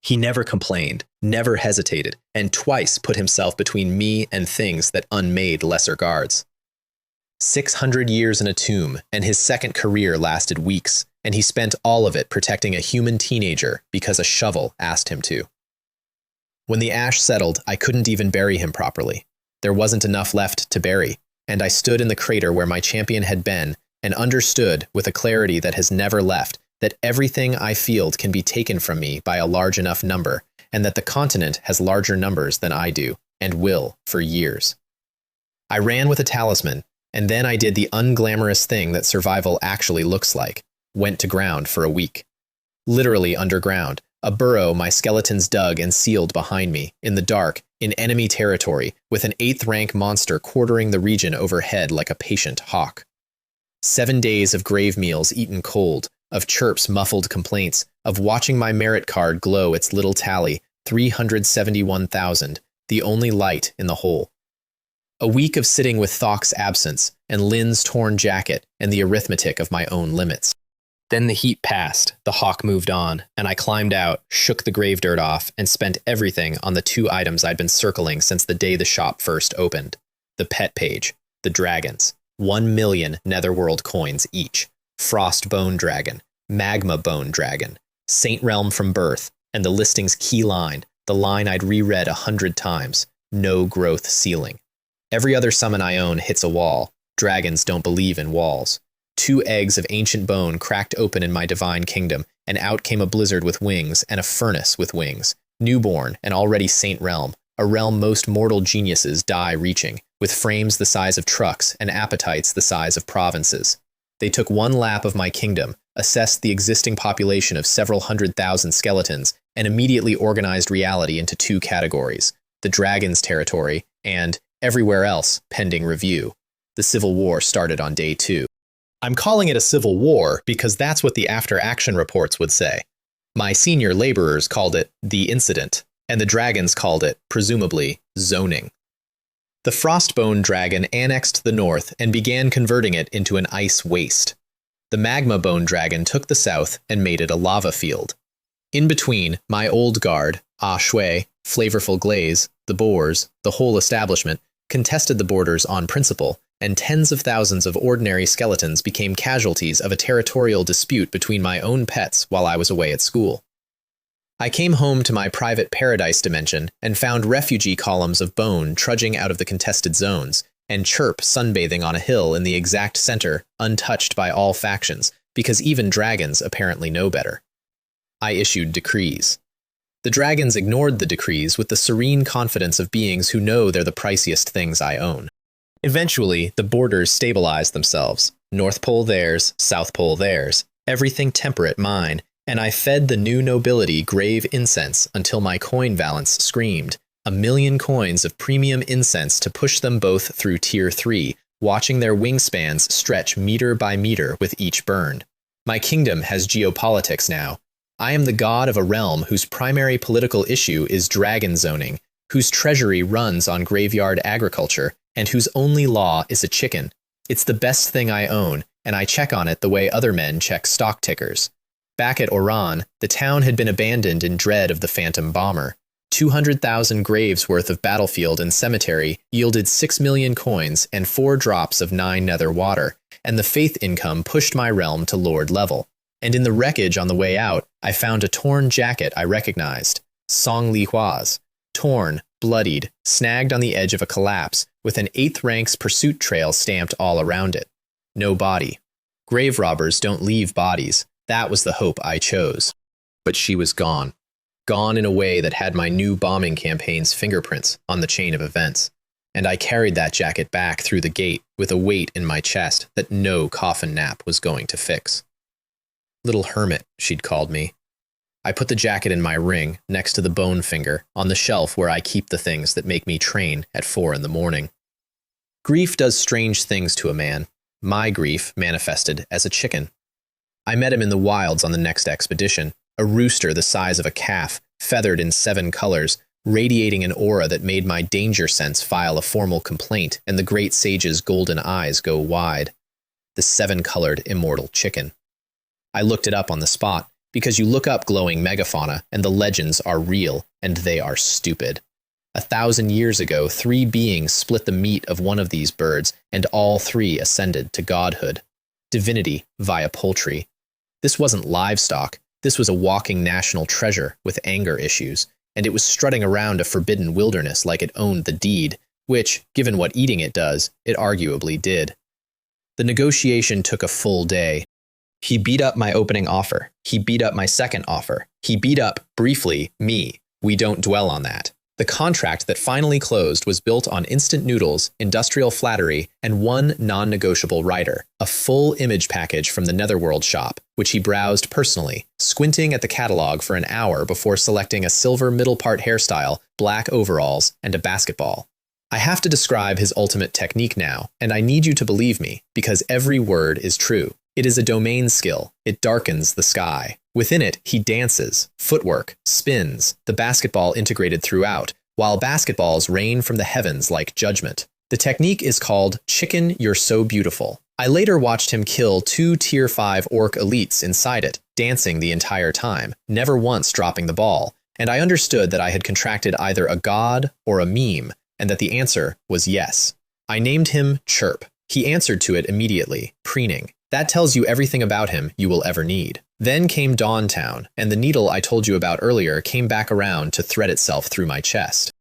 He never complained, never hesitated, and twice put himself between me and things that unmade lesser guards. 600 years in a tomb, and his second career lasted weeks, and he spent all of it protecting a human teenager because a shovel asked him to. When the ash settled, I couldn't even bury him properly. There wasn't enough left to bury, and I stood in the crater where my champion had been and understood with a clarity that has never left that everything I field can be taken from me by a large enough number, and that the continent has larger numbers than I do, and will for years. I ran with a talisman, and then I did the unglamorous thing that survival actually looks like, went to ground for a week. Literally underground, a burrow my skeletons dug and sealed behind me, in the dark, in enemy territory, with an 8th rank monster quartering the region overhead like a patient hawk. 7 days of grave meals eaten cold, of chirps muffled complaints, of watching my merit card glow its little tally, 371,000, the only light in the hole. A week of sitting with Thok's absence, and Lynn's torn jacket, and the arithmetic of my own limits. Then the heat passed, the hawk moved on, and I climbed out, shook the grave dirt off, and spent everything on the 2 items I'd been circling since the day the shop first opened. The pet page, the dragons, 1 million Netherworld coins each, Frost Bone Dragon, Magma Bone Dragon, Saint Realm from Birth, and the listing's key line, the line I'd reread 100 times, no growth ceiling. Every other summon I own hits a wall. Dragons don't believe in walls. 2 eggs of ancient bone cracked open in my divine kingdom, and out came a blizzard with wings and a furnace with wings. Newborn, an already saint realm, a realm most mortal geniuses die reaching, with frames the size of trucks and appetites the size of provinces. They took 1 lap of my kingdom, assessed the existing population of several 100,000 skeletons, and immediately organized reality into 2 categories: the dragon's territory and everywhere else pending review. The civil war started on day 2. I'm calling it a civil war because that's what the after-action reports would say. My senior laborers called it the incident, and the dragons called it, presumably, zoning. The Frostbone dragon annexed the north and began converting it into an ice waste. The Magma Bone dragon took the south and made it a lava field. In between, my old guard, Shui, Flavorful Glaze, the Boars, the whole establishment, contested the borders on principle, and tens of thousands of ordinary skeletons became casualties of a territorial dispute between my own pets while I was away at school. I came home to my private paradise dimension and found refugee columns of bone trudging out of the contested zones, and Chirp sunbathing on a hill in the exact center, untouched by all factions, because even dragons apparently know better. I issued decrees. The dragons ignored the decrees with the serene confidence of beings who know they're the priciest things I own. Eventually, the borders stabilized themselves. North Pole theirs, South Pole theirs, everything temperate mine, and I fed the new nobility grave incense until my coin balance screamed. 1,000,000 coins of premium incense to push them both through Tier 3, watching their wingspans stretch meter by meter with each burn. My kingdom has geopolitics now. I am the god of a realm whose primary political issue is dragon zoning, whose treasury runs on graveyard agriculture, and whose only law is a chicken. It's the best thing I own, and I check on it the way other men check stock tickers. Back at Oran, the town had been abandoned in dread of the phantom bomber. 200,000 graves worth of battlefield and cemetery yielded 6 million coins and 4 drops of 9 nether water, and the faith income pushed my realm to lord level. And in the wreckage on the way out, I found a torn jacket I recognized. Song Li Hua's. Torn, bloodied, snagged on the edge of a collapse, with an 8th rank's pursuit trail stamped all around it. No body. Grave robbers don't leave bodies. That was the hope I chose. But she was gone. Gone in a way that had my new bombing campaign's fingerprints on the chain of events. And I carried that jacket back through the gate with a weight in my chest that no coffin nap was going to fix. Little hermit, she'd called me. I put the jacket in my ring, next to the bone finger, on the shelf where I keep the things that make me train at 4 in the morning. Grief does strange things to a man. My grief manifested as a chicken. I met him in the wilds on the next expedition, a rooster the size of a calf, feathered in 7 colors, radiating an aura that made my danger sense file a formal complaint and the great sage's golden eyes go wide. The 7-colored immortal chicken. I looked it up on the spot, because you look up glowing megafauna and the legends are real and they are stupid. 1,000 years ago, 3 beings split the meat of one of these birds and all 3 ascended to godhood. Divinity via poultry. This wasn't livestock. This was a walking national treasure with anger issues, and it was strutting around a forbidden wilderness like it owned the deed, which, given what eating it does, it arguably did. The negotiation took a full day. He beat up my opening offer. He beat up my second offer. He beat up, briefly, me. We don't dwell on that. The contract that finally closed was built on instant noodles, industrial flattery, and 1 non-negotiable rider, a full image package from the Netherworld shop, which he browsed personally, squinting at the catalog for an hour before selecting a silver middle-part hairstyle, black overalls, and a basketball. I have to describe his ultimate technique now, and I need you to believe me, because every word is true. It is a domain skill. It darkens the sky. Within it, he dances, footwork, spins, the basketball integrated throughout, while basketballs rain from the heavens like judgment. The technique is called Chicken You're So Beautiful. I later watched him kill 2 Tier 5 orc elites inside it, dancing the entire time, never once dropping the ball, and I understood that I had contracted either a god or a meme, and that the answer was yes. I named him Chirp. He answered to it immediately, preening. That tells you everything about him you will ever need. Then came Dawntown, and the needle I told you about earlier came back around to thread itself through my chest.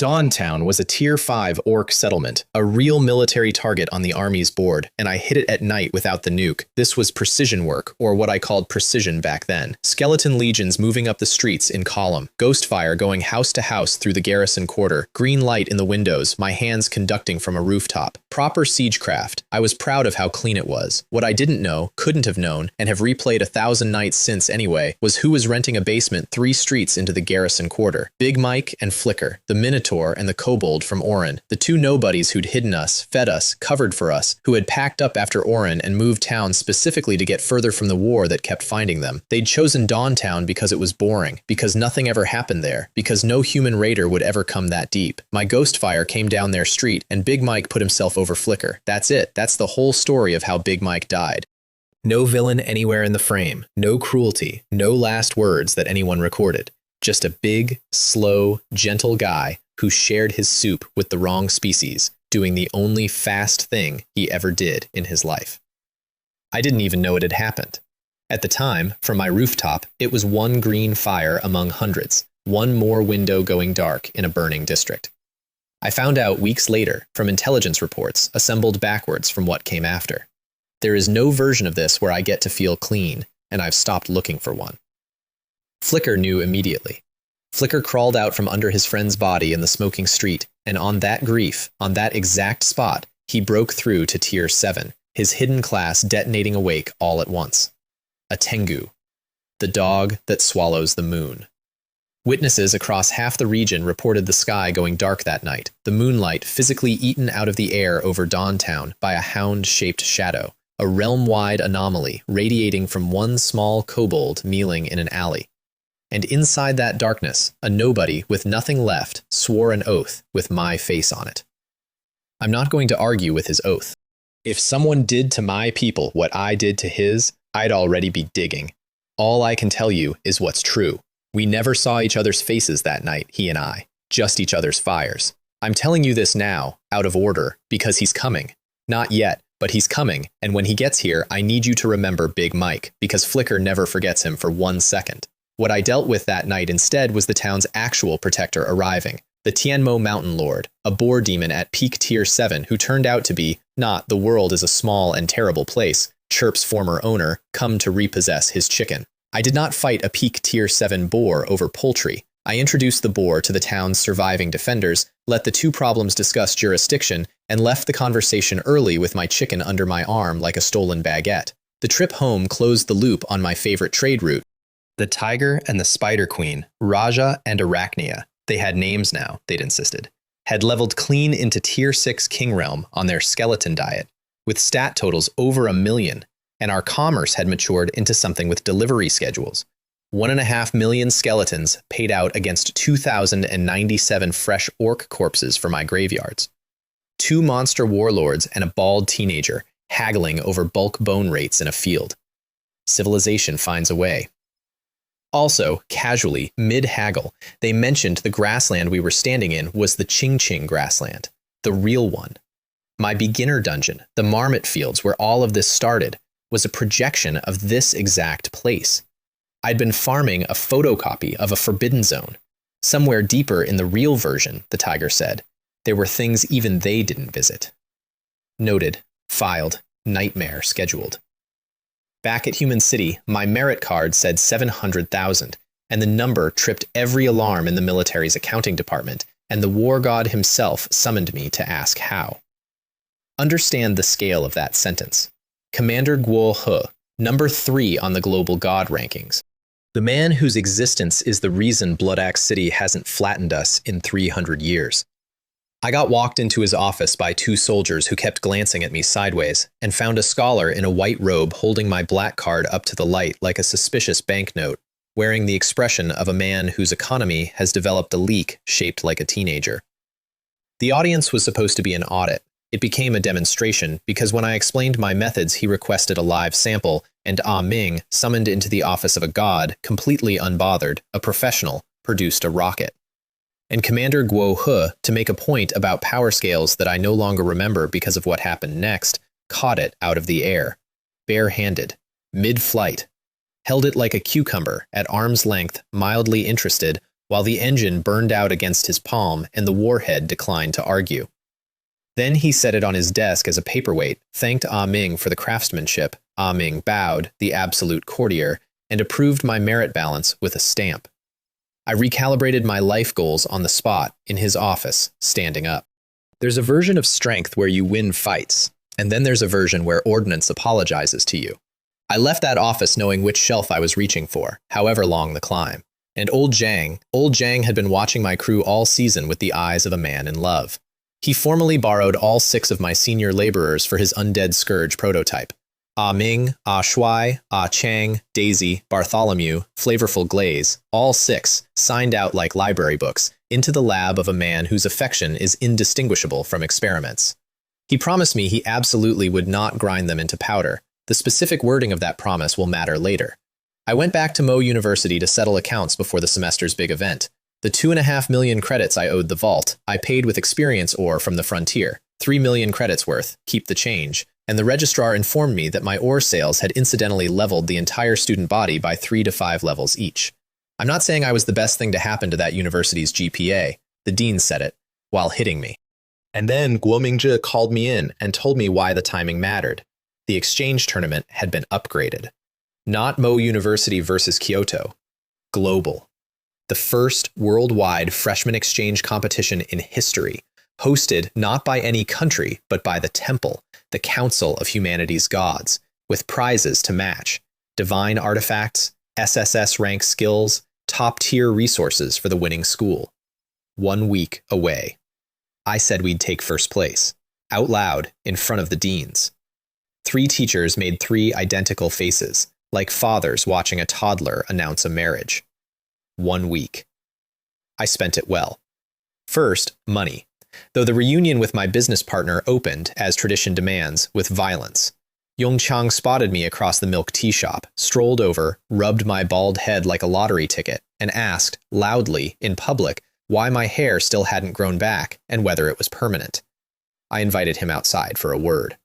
Dawntown was a Tier 5 orc settlement, a real military target on the army's board, and I hit it at night without the nuke. This was precision work, or what I called precision back then. Skeleton legions moving up the streets in column, ghost fire going house to house through the garrison quarter, green light in the windows, my hands conducting from a rooftop. Proper siegecraft. I was proud of how clean it was. What I didn't know, couldn't have known, and have replayed 1,000 nights since anyway, was who was renting a basement 3 streets into the garrison quarter. Big Mike and Flicker, the Minotaur and the Kobold from Orin, the 2 nobodies who'd hidden us, fed us, covered for us, who had packed up after Orin and moved town specifically to get further from the war that kept finding them. They'd chosen Dawntown because it was boring, because nothing ever happened there, because no human raider would ever come that deep. My ghost fire came down their street, and Big Mike put himself over Flicker. That's it. That's the whole story of how Big Mike died. No villain anywhere in the frame, no cruelty, no last words that anyone recorded. Just a big, slow, gentle guy who shared his soup with the wrong species, doing the only fast thing he ever did in his life. I didn't even know it had happened. At the time, from my rooftop, it was one green fire among hundreds, one more window going dark in a burning district. I found out weeks later from intelligence reports assembled backwards from what came after. There is no version of this where I get to feel clean, and I've stopped looking for one. Flicker knew immediately. Flicker crawled out from under his friend's body in the smoking street, and on that grief, on that exact spot, he broke through to Tier 7, his hidden class detonating awake all at once. A Tengu, the dog that swallows the moon. Witnesses across half the region reported the sky going dark that night, the moonlight physically eaten out of the air over Dawntown by a hound-shaped shadow, a realm-wide anomaly radiating from one small kobold mealing in an alley. And inside that darkness, a nobody with nothing left swore an oath with my face on it. I'm not going to argue with his oath. If someone did to my people what I did to his, I'd already be digging. All I can tell you is what's true. We never saw each other's faces that night, he and I, just each other's fires. I'm telling you this now, out of order, because he's coming. Not yet, but he's coming, and when he gets here, I need you to remember Big Mike, because Flicker never forgets him for 1 second. What I dealt with that night instead was the town's actual protector arriving, the Tianmo Mountain Lord, a boar demon at peak Tier 7 who turned out to be, not the world is a small and terrible place, Chirp's former owner, come to repossess his chicken. I did not fight a peak Tier 7 boar over poultry. I introduced the boar to the town's surviving defenders, let the 2 problems discuss jurisdiction, and left the conversation early with my chicken under my arm like a stolen baguette. The trip home closed the loop on my favorite trade route. The Tiger and the Spider Queen, Raja and Arachnia, they had names now, they'd insisted, had leveled clean into Tier 6 King Realm on their skeleton diet, with stat totals over 1 million, and our commerce had matured into something with delivery schedules. 1.5 million skeletons paid out against 2,097 fresh orc corpses for my graveyards. 2 monster warlords and a bald teenager haggling over bulk bone rates in a field. Civilization finds a way. Also, casually, mid-haggle, they mentioned the grassland we were standing in was the Ching Ching grassland, the real one. My beginner dungeon, the Marmot Fields where all of this started, was a projection of this exact place. I'd been farming a photocopy of a Forbidden Zone. Somewhere deeper in the real version, the Tiger said, there were things even they didn't visit. Noted, filed, nightmare scheduled. Back at Human City, my merit card said 700,000, and the number tripped every alarm in the military's accounting department, and the war god himself summoned me to ask how. Understand the scale of that sentence. Commander Guo He, number 3 on the global god rankings. The man whose existence is the reason Bloodaxe City hasn't flattened us in 300 years. I got walked into his office by 2 soldiers who kept glancing at me sideways, and found a scholar in a white robe holding my black card up to the light like a suspicious banknote, wearing the expression of a man whose economy has developed a leak shaped like a teenager. The audience was supposed to be an audit. It became a demonstration because when I explained my methods, he requested a live sample, and Ah Ming, summoned into the office of a god, completely unbothered, a professional, produced a rocket. And Commander Guo He, to make a point about power scales that I no longer remember because of what happened next, caught it out of the air, bare-handed, mid-flight, held it like a cucumber, at arm's length, mildly interested, while the engine burned out against his palm and the warhead declined to argue. Then he set it on his desk as a paperweight, thanked Ah Ming for the craftsmanship. Ah Ming bowed, the absolute courtier, and approved my merit balance with a stamp. I recalibrated my life goals on the spot, in his office, standing up. There's a version of strength where you win fights, and then there's a version where ordnance apologizes to you. I left that office knowing which shelf I was reaching for, however long the climb. And old Zhang had been watching my crew all season with the eyes of a man in love. He formally borrowed all 6 of my senior laborers for his Undead Scourge prototype. Ah Ming, Ah Shuai, Ah Chang, Daisy, Bartholomew, Flavorful Glaze, all 6, signed out like library books, into the lab of a man whose affection is indistinguishable from experiments. He promised me he absolutely would not grind them into powder. The specific wording of that promise will matter later. I went back to Mo University to settle accounts before the semester's big event. The 2.5 million credits I owed the vault, I paid with experience ore from the frontier, 3 million credits worth, keep the change, and the registrar informed me that my ore sales had incidentally leveled the entire student body by 3 to 5 levels each. I'm not saying I was the best thing to happen to that university's GPA, the dean said it, while hitting me. And then Guo Mingzhi called me in and told me why the timing mattered. The exchange tournament had been upgraded. Not Mo University versus Kyoto. Global. The first worldwide freshman exchange competition in history, hosted not by any country, but by the Temple, the Council of Humanity's Gods, with prizes to match, divine artifacts, SSS rank skills, top-tier resources for the winning school. 1 week away. I said we'd take first place, out loud, in front of the deans. 3 teachers made 3 identical faces, like fathers watching a toddler announce a marriage. 1 week. I spent it well. First, money. Though the reunion with my business partner opened, as tradition demands, with violence. Yongchang spotted me across the milk tea shop, strolled over, rubbed my bald head like a lottery ticket, and asked, loudly, in public, why my hair still hadn't grown back and whether it was permanent. I invited him outside for a word.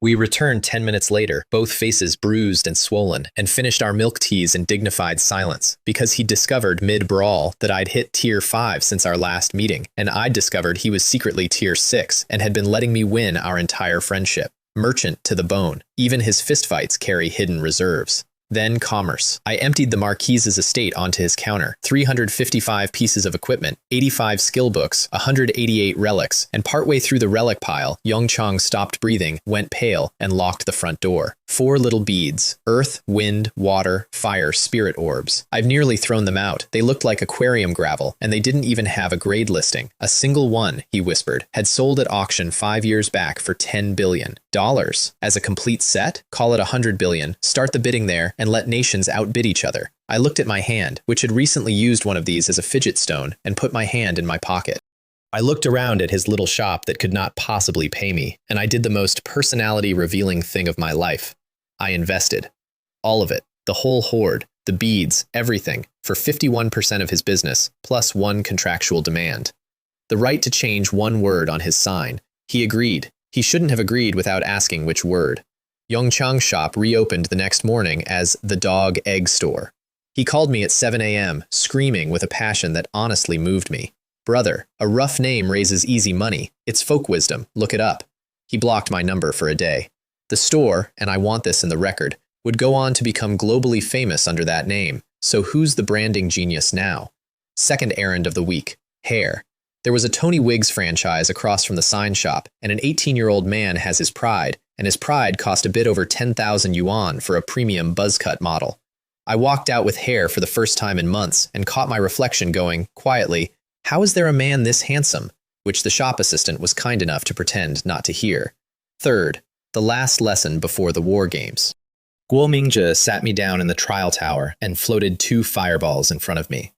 We returned 10 minutes later, both faces bruised and swollen, and finished our milk teas in dignified silence, because he discovered mid-brawl that I'd hit tier 5 since our last meeting, and I'd discovered he was secretly tier 6 and had been letting me win our entire friendship. Merchant to the bone. Even his fistfights carry hidden reserves. Then commerce. I emptied the Marquise's estate onto his counter. 355 pieces of equipment, 85 skill books, 188 relics, and partway through the relic pile, Yongchang stopped breathing, went pale, and locked the front door. 4 little beads. Earth, wind, water, fire, spirit orbs. I've nearly thrown them out. They looked like aquarium gravel, and they didn't even have a grade listing. A single one, he whispered, had sold at auction 5 years back for $10 billion. As a complete set? Call it $100 billion. Start the bidding there, and let nations outbid each other. I looked at my hand, which had recently used one of these as a fidget stone, and put my hand in my pocket. I looked around at his little shop that could not possibly pay me, and I did the most personality-revealing thing of my life. I invested. All of it. The whole hoard. The beads. Everything. For 51% of his business, plus 1 contractual demand. The right to change 1 word on his sign. He agreed. He shouldn't have agreed without asking which word. Yongchang's shop reopened the next morning as the Dog Egg Store. He called me at 7 a.m., screaming with a passion that honestly moved me. Brother, a rough name raises easy money. It's folk wisdom. Look it up. He blocked my number for a day. The store, and I want this in the record, would go on to become globally famous under that name. So who's the branding genius now? Second errand of the week. Hair. There was a Tony Wiggs franchise across from the sign shop, and an 18-year-old man has his pride, and his pride cost a bit over 10,000 yuan for a premium buzzcut model. I walked out with hair for the first time in months and caught my reflection going, quietly, how is there a man this handsome? Which the shop assistant was kind enough to pretend not to hear. Third, the last lesson before the war games. Guo Mingzhi sat me down in the trial tower and floated 2 fireballs in front of me.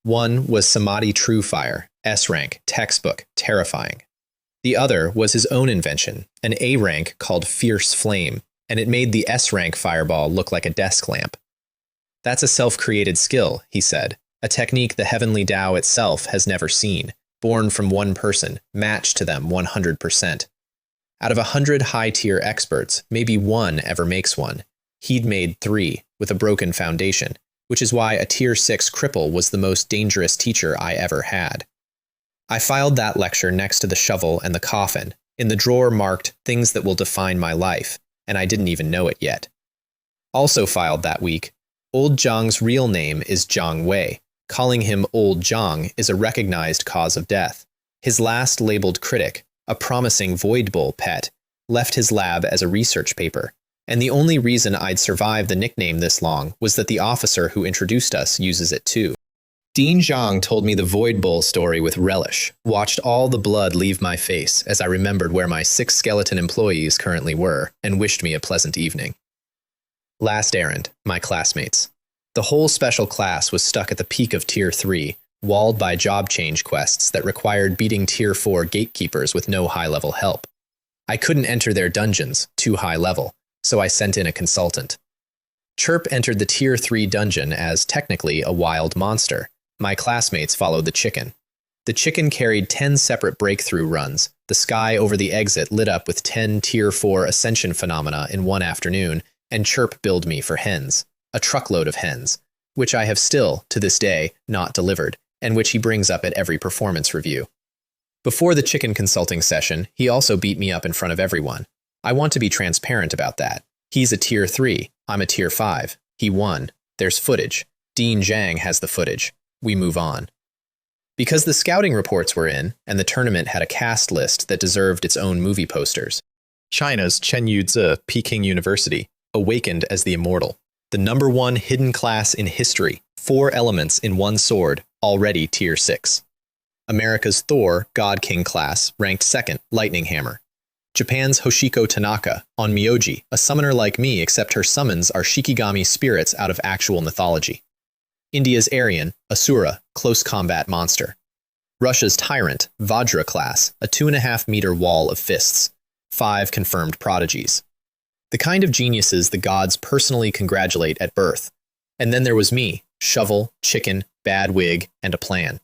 One was Samadhi True Fire, S-rank, textbook, terrifying. The other was his own invention, an A-rank called Fierce Flame, and it made the S-rank fireball look like a desk lamp. That's a self-created skill, he said, a technique the heavenly Tao itself has never seen, born from one person, matched to them 100%. Out of 100 high-tier experts, maybe 1 ever makes one. He'd made 3, with a broken foundation, which is why a Tier 6 cripple was the most dangerous teacher I ever had. I filed that lecture next to the shovel and the coffin, in the drawer marked Things That Will Define My Life, and I didn't even know it yet. Also filed that week, Old Zhang's real name is Zhang Wei. Calling him Old Zhang is a recognized cause of death. His last labeled critic, a promising Void Bull pet, left his lab as a research paper, and the only reason I'd survived the nickname this long was that the officer who introduced us uses it too. Dean Zhang told me the Void Bull story with relish, watched all the blood leave my face as I remembered where my 6 skeleton employees currently were, and wished me a pleasant evening. Last errand, my classmates. The whole special class was stuck at the peak of Tier 3, walled by job change quests that required beating Tier 4 gatekeepers with no high-level help. I couldn't enter their dungeons, too high level, so I sent in a consultant. Chirp entered the Tier 3 dungeon as technically a wild monster. My classmates followed the chicken. The chicken carried 10 separate breakthrough runs, the sky over the exit lit up with 10 Tier 4 ascension phenomena in one afternoon, and Chirp billed me for hens, a truckload of hens, which I have still, to this day, not delivered, and which he brings up at every performance review. Before the chicken consulting session, he also beat me up in front of everyone. I want to be transparent about that. He's a Tier 3, I'm a Tier 5. He won. There's footage. Dean Zhang has the footage. We move on. Because the scouting reports were in, and the tournament had a cast list that deserved its own movie posters. China's Chen Yuzhi Peking University, awakened as the immortal. The #1 hidden class in history, 4 elements in one sword, already Tier 6. America's Thor, God King class, ranked 2nd, Lightning Hammer. Japan's Hoshiko Tanaka, on Myoji, a summoner like me except her summons are Shikigami spirits out of actual mythology. India's Aryan, Asura, close combat monster. Russia's Tyrant, Vajra class, a 2.5-meter wall of fists. 5 confirmed prodigies. The kind of geniuses the gods personally congratulate at birth. And then there was me, shovel, chicken, bad wig, and a plan.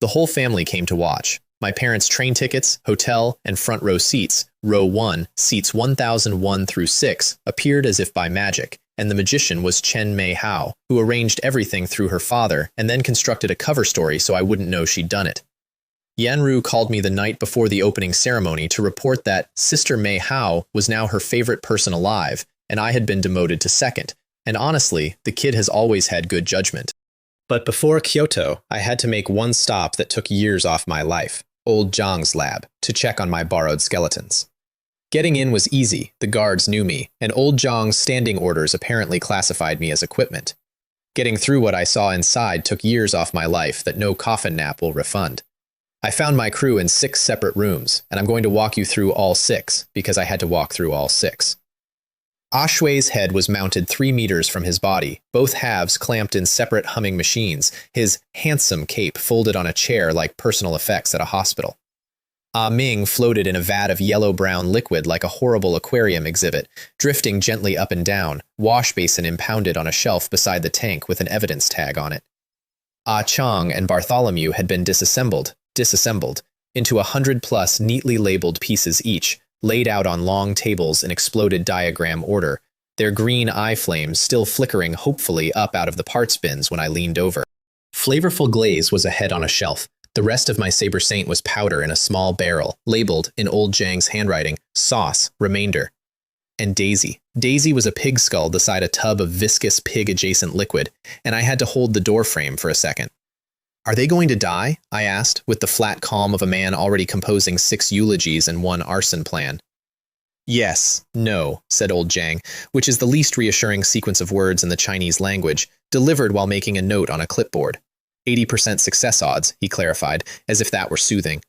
The whole family came to watch. My parents' train tickets, hotel, and front row seats, row 1, seats 1001 through 6, appeared as if by magic, and the magician was Chen Mei Hao, who arranged everything through her father and then constructed a cover story so I wouldn't know she'd done it. Yanru called me the night before the opening ceremony to report that Sister Mei Hao was now her favorite person alive, and I had been demoted to 2nd, and honestly, the kid has always had good judgment. But before Kyoto, I had to make one stop that took years off my life, Old Zhang's lab, to check on my borrowed skeletons. Getting in was easy, the guards knew me, and Old Zhang's standing orders apparently classified me as equipment. Getting through what I saw inside took years off my life that no coffin nap will refund. I found my crew in 6 separate rooms, and I'm going to walk you through all 6, because I had to walk through all 6. Ashui's head was mounted 3 meters from his body, both halves clamped in separate humming machines, his handsome cape folded on a chair like personal effects at a hospital. Ah Ming floated in a vat of yellow-brown liquid like a horrible aquarium exhibit, drifting gently up and down, wash basin impounded on a shelf beside the tank with an evidence tag on it. Ah Chang and Bartholomew had been disassembled, into 100+ neatly labeled pieces each, laid out on long tables in exploded diagram order, their green eye flames still flickering hopefully up out of the parts bins when I leaned over. Flavorful glaze was ahead on a shelf. The rest of my Saber Saint was powder in a small barrel, labeled, in Old Zhang's handwriting, sauce, remainder. And Daisy. Daisy was a pig skull beside a tub of viscous pig-adjacent liquid, and I had to hold the doorframe for a second. Are they going to die? I asked, with the flat calm of a man already composing 6 eulogies and 1 arson plan. Yes, no, said Old Zhang, which is the least reassuring sequence of words in the Chinese language, delivered while making a note on a clipboard. 80% success odds, he clarified, as if that were soothing.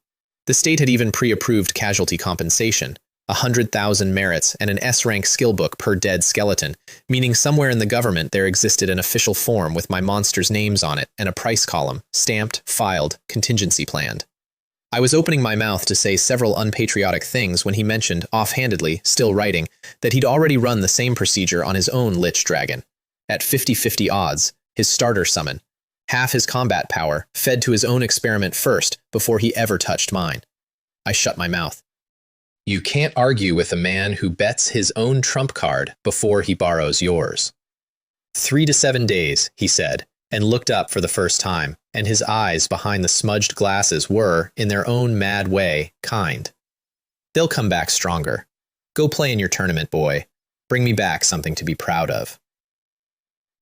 The state had even pre-approved casualty compensation, 100,000 merits and an S-rank skill book per dead skeleton, meaning somewhere in the government there existed an official form with my monster's names on it and a price column, stamped, filed, contingency planned. I was opening my mouth to say several unpatriotic things when he mentioned, offhandedly, still writing, that he'd already run the same procedure on his own Lich Dragon. At 50-50 odds, his starter summon. Half his combat power, fed to his own experiment first, before he ever touched mine. I shut my mouth. You can't argue with a man who bets his own trump card before he borrows yours. 3 to 7 days, he said, and looked up for the first time, and his eyes behind the smudged glasses were, in their own mad way, kind. They'll come back stronger. Go play in your tournament, boy. Bring me back something to be proud of.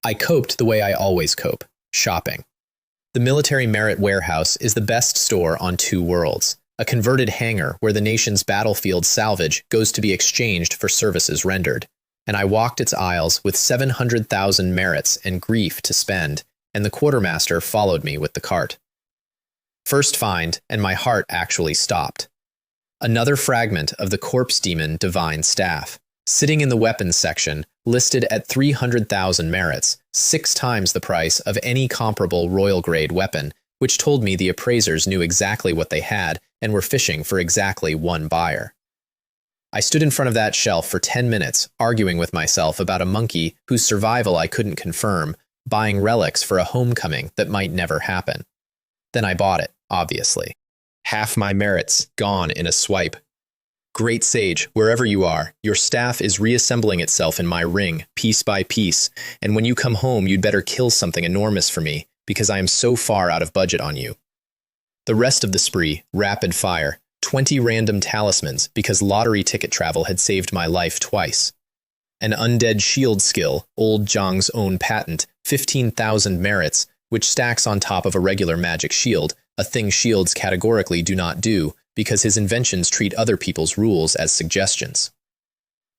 I coped the way I always cope, shopping. The Military Merit Warehouse is the best store on two worlds, a converted hangar where the nation's battlefield salvage goes to be exchanged for services rendered, and I walked its aisles with 700,000 merits and grief to spend, and the quartermaster followed me with the cart. First find, and my heart actually stopped. Another fragment of the corpse demon divine staff, sitting in the weapons section, listed at 300,000 merits, 6 times the price of any comparable royal-grade weapon, which told me the appraisers knew exactly what they had and were fishing for exactly one buyer. I stood in front of that shelf for 10 minutes, arguing with myself about a monkey whose survival I couldn't confirm, buying relics for a homecoming that might never happen. Then I bought it, obviously. Half my merits gone in a swipe. Great sage, wherever you are, your staff is reassembling itself in my ring, piece by piece, and when you come home you'd better kill something enormous for me, because I am so far out of budget on you. The rest of the spree, rapid fire, 20 random talismans because lottery ticket travel had saved my life twice. An undead shield skill, old Zhang's own patent, 15,000 merits, which stacks on top of a regular magic shield, a thing shields categorically do not do, because his inventions treat other people's rules as suggestions.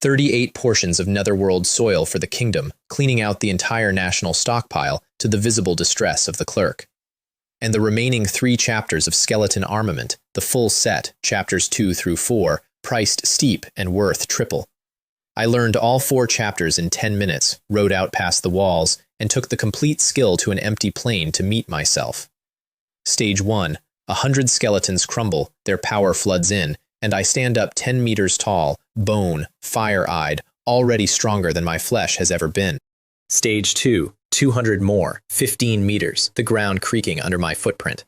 38 portions of netherworld soil for the kingdom, cleaning out the entire national stockpile to the visible distress of the clerk. And the remaining 3 chapters of skeleton armament, the full set, chapters 2 through 4, priced steep and worth triple. I learned all 4 chapters in 10 minutes, rode out past the walls, and took the complete skill to an empty plane to meet myself. Stage 1. 100 skeletons crumble, their power floods in, and I stand up 10 meters tall, bone, fire-eyed, already stronger than my flesh has ever been. Stage 2. 200 more, 15 meters, the ground creaking under my footprint.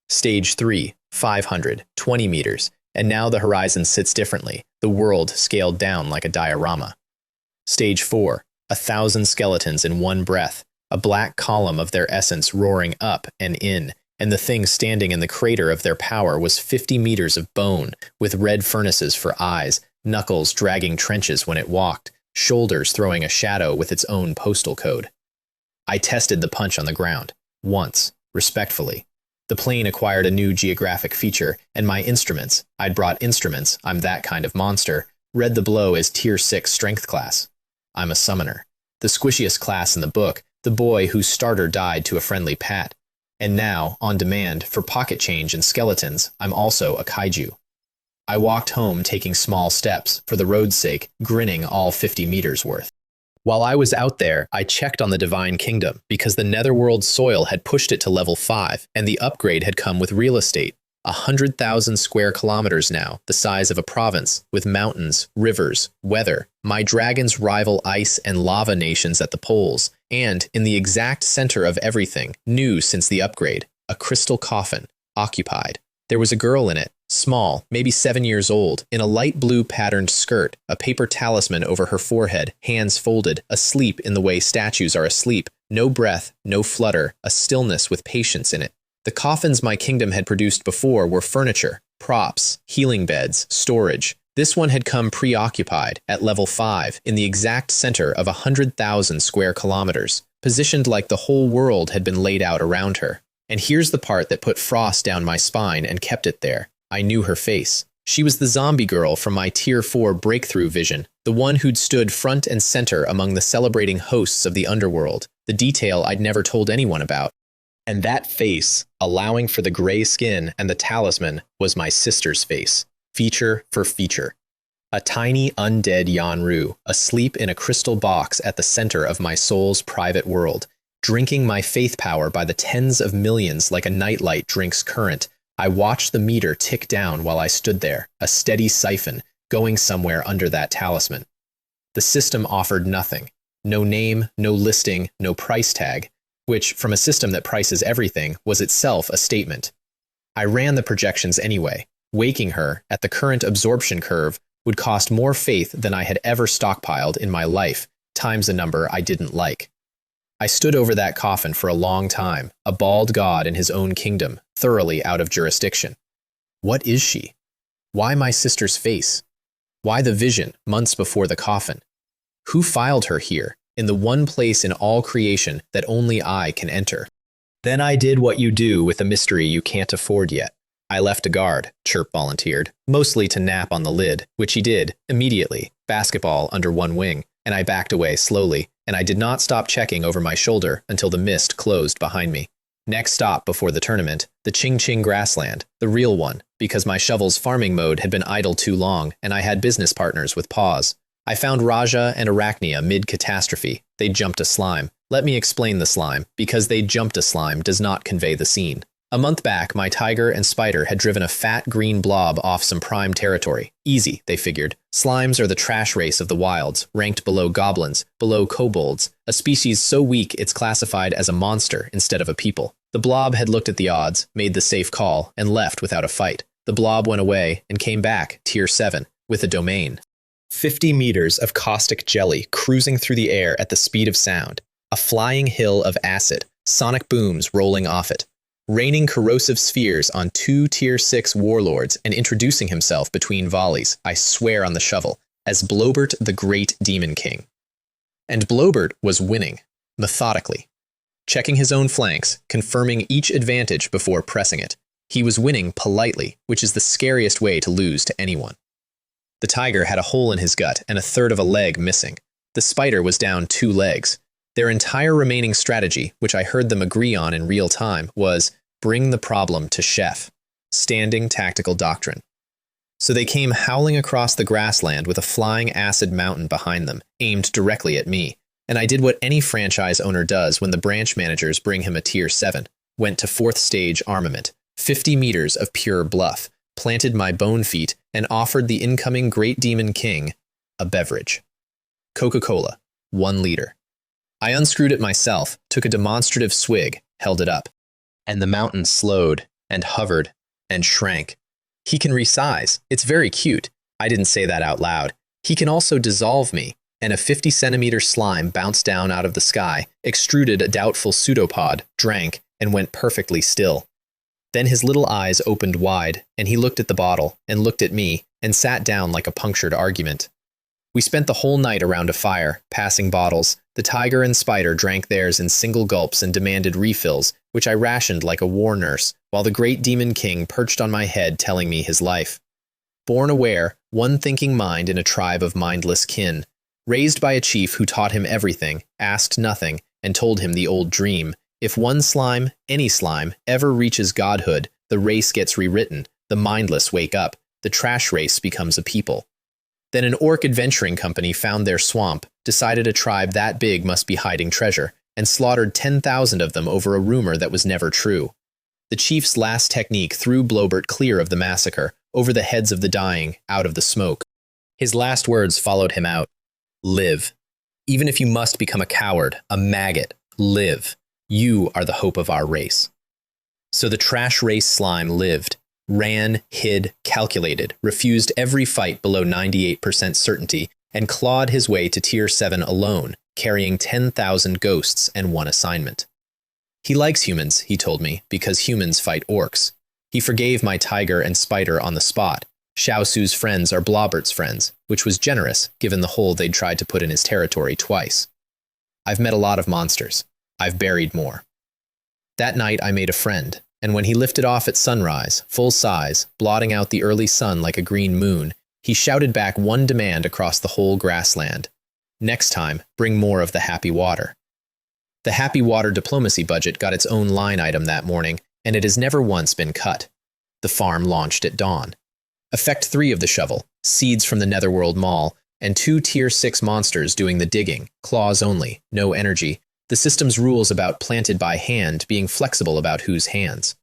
Stage 3. 500, 20 meters, and now the horizon sits differently, the world scaled down like a diorama. Stage 4. 1,000 skeletons in one breath, a black column of their essence roaring up and in, and the thing standing in the crater of their power was 50 meters of bone, with red furnaces for eyes, knuckles dragging trenches when it walked, shoulders throwing a shadow with its own postal code. I tested the punch on the ground, once, respectfully. The plane acquired a new geographic feature, and my instruments, I'd brought instruments, I'm that kind of monster, read the blow as Tier 6 strength class. I'm a summoner. The squishiest class in the book, the boy whose starter died to a friendly pat. And now, on demand, for pocket change and skeletons, I'm also a kaiju. I walked home taking small steps, for the road's sake, grinning all 50 meters worth. While I was out there, I checked on the Divine Kingdom, because the Netherworld soil had pushed it to level 5, and the upgrade had come with real estate. 100,000 square kilometers now, the size of a province, with mountains, rivers, weather. My dragons rival ice and lava nations at the poles, and, in the exact center of everything, new since the upgrade, a crystal coffin, occupied. There was a girl in it, small, maybe 7 years old, in a light blue patterned skirt, a paper talisman over her forehead, hands folded, asleep in the way statues are asleep, no breath, no flutter, a stillness with patience in it. The coffins my kingdom had produced before were furniture, props, healing beds, storage. This one had come preoccupied, at level 5, in the exact center of 100,000 square kilometers, positioned like the whole world had been laid out around her. And here's the part that put frost down my spine and kept it there. I knew her face. She was the zombie girl from my Tier 4 breakthrough vision, the one who'd stood front and center among the celebrating hosts of the underworld, the detail I'd never told anyone about. And that face, allowing for the gray skin and the talisman, was my sister's face, feature for feature. A tiny undead Yanru, asleep in a crystal box at the center of my soul's private world, drinking my faith power by the tens of millions like a nightlight drinks current. I watched the meter tick down while I stood there, a steady siphon, going somewhere under that talisman. The system offered nothing. No name, no listing, no price tag, which, from a system that prices everything, was itself a statement. I ran the projections anyway. Waking her, at the current absorption curve, would cost more faith than I had ever stockpiled in my life, times a number I didn't like. I stood over that coffin for a long time, a bald god in his own kingdom, thoroughly out of jurisdiction. What is she? Why my sister's face? Why the vision, months before the coffin? Who filed her here, in the one place in all creation that only I can enter? Then I did what you do with a mystery you can't afford yet. I left a guard, Chirp volunteered, mostly to nap on the lid, which he did, immediately, basketball under one wing, and I backed away slowly, and I did not stop checking over my shoulder until the mist closed behind me. Next stop before the tournament, the Ching Ching grassland, the real one, because my shovel's farming mode had been idle too long, and I had business partners with paws. I found Raja and Arachnia mid-catastrophe. They jumped a slime. Let me explain the slime, because they jumped a slime does not convey the scene. A month back, my tiger and spider had driven a fat green blob off some prime territory. Easy, they figured. Slimes are the trash race of the wilds, ranked below goblins, below kobolds, a species so weak it's classified as a monster instead of a people. The blob had looked at the odds, made the safe call, and left without a fight. The blob went away and came back, tier 7, with a domain. 50 meters of caustic jelly cruising through the air at the speed of sound. A flying hill of acid, sonic booms rolling off it. Raining corrosive spheres on 2 tier 6 warlords and introducing himself between volleys, I swear on the shovel, as Blobert the Great Demon King. And Blobert was winning, methodically. Checking his own flanks, confirming each advantage before pressing it. He was winning politely, which is the scariest way to lose to anyone. The tiger had a hole in his gut and a third of a leg missing. The spider was down 2 legs. Their entire remaining strategy, which I heard them agree on in real time, was bring the problem to chef. Standing tactical doctrine. So they came howling across the grassland with a flying acid mountain behind them, aimed directly at me. And I did what any franchise owner does when the branch managers bring him a tier 7. Went to 4th stage armament, 50 meters of pure bluff, planted my bone feet, and offered the incoming Great Demon King a beverage. Coca-Cola, 1 liter. I unscrewed it myself, took a demonstrative swig, held it up. And the mountain slowed, and hovered, and shrank. He can resize. It's very cute. I didn't say that out loud. He can also dissolve me, and a 50-centimeter slime bounced down out of the sky, extruded a doubtful pseudopod, drank, and went perfectly still. Then his little eyes opened wide, and he looked at the bottle, and looked at me, and sat down like a punctured argument. We spent the whole night around a fire, passing bottles. The tiger and spider drank theirs in single gulps and demanded refills, which I rationed like a war nurse, while the Great Demon King perched on my head telling me his life. Born aware, one thinking mind in a tribe of mindless kin. Raised by a chief who taught him everything, asked nothing, and told him the old dream. If one slime, any slime, ever reaches godhood, the race gets rewritten, the mindless wake up, the trash race becomes a people. Then an orc adventuring company found their swamp, decided a tribe that big must be hiding treasure, and slaughtered 10,000 of them over a rumor that was never true. The chief's last technique threw Blobert clear of the massacre, over the heads of the dying, out of the smoke. His last words followed him out. Live. Even if you must become a coward, a maggot, live. You are the hope of our race. So the trash race slime lived. Ran, hid, calculated, refused every fight below 98% certainty, and clawed his way to tier 7 alone, carrying 10,000 ghosts and 1 assignment. He likes humans, he told me, because humans fight orcs. He forgave my tiger and spider on the spot. Xiao Su's friends are Blobert's friends, which was generous, given the hole they'd tried to put in his territory twice. I've met a lot of monsters. I've buried more. That night I made a friend. And when he lifted off at sunrise, full size, blotting out the early sun like a green moon, he shouted back one demand across the whole grassland. Next time, bring more of the happy water. The happy water diplomacy budget got its own line item that morning, and it has never once been cut. The farm launched at dawn. Effect 3 of the shovel, seeds from the Netherworld Mall, and 2 tier 6 monsters doing the digging, claws only, no energy. The system's rules about planted by hand being flexible about whose hands.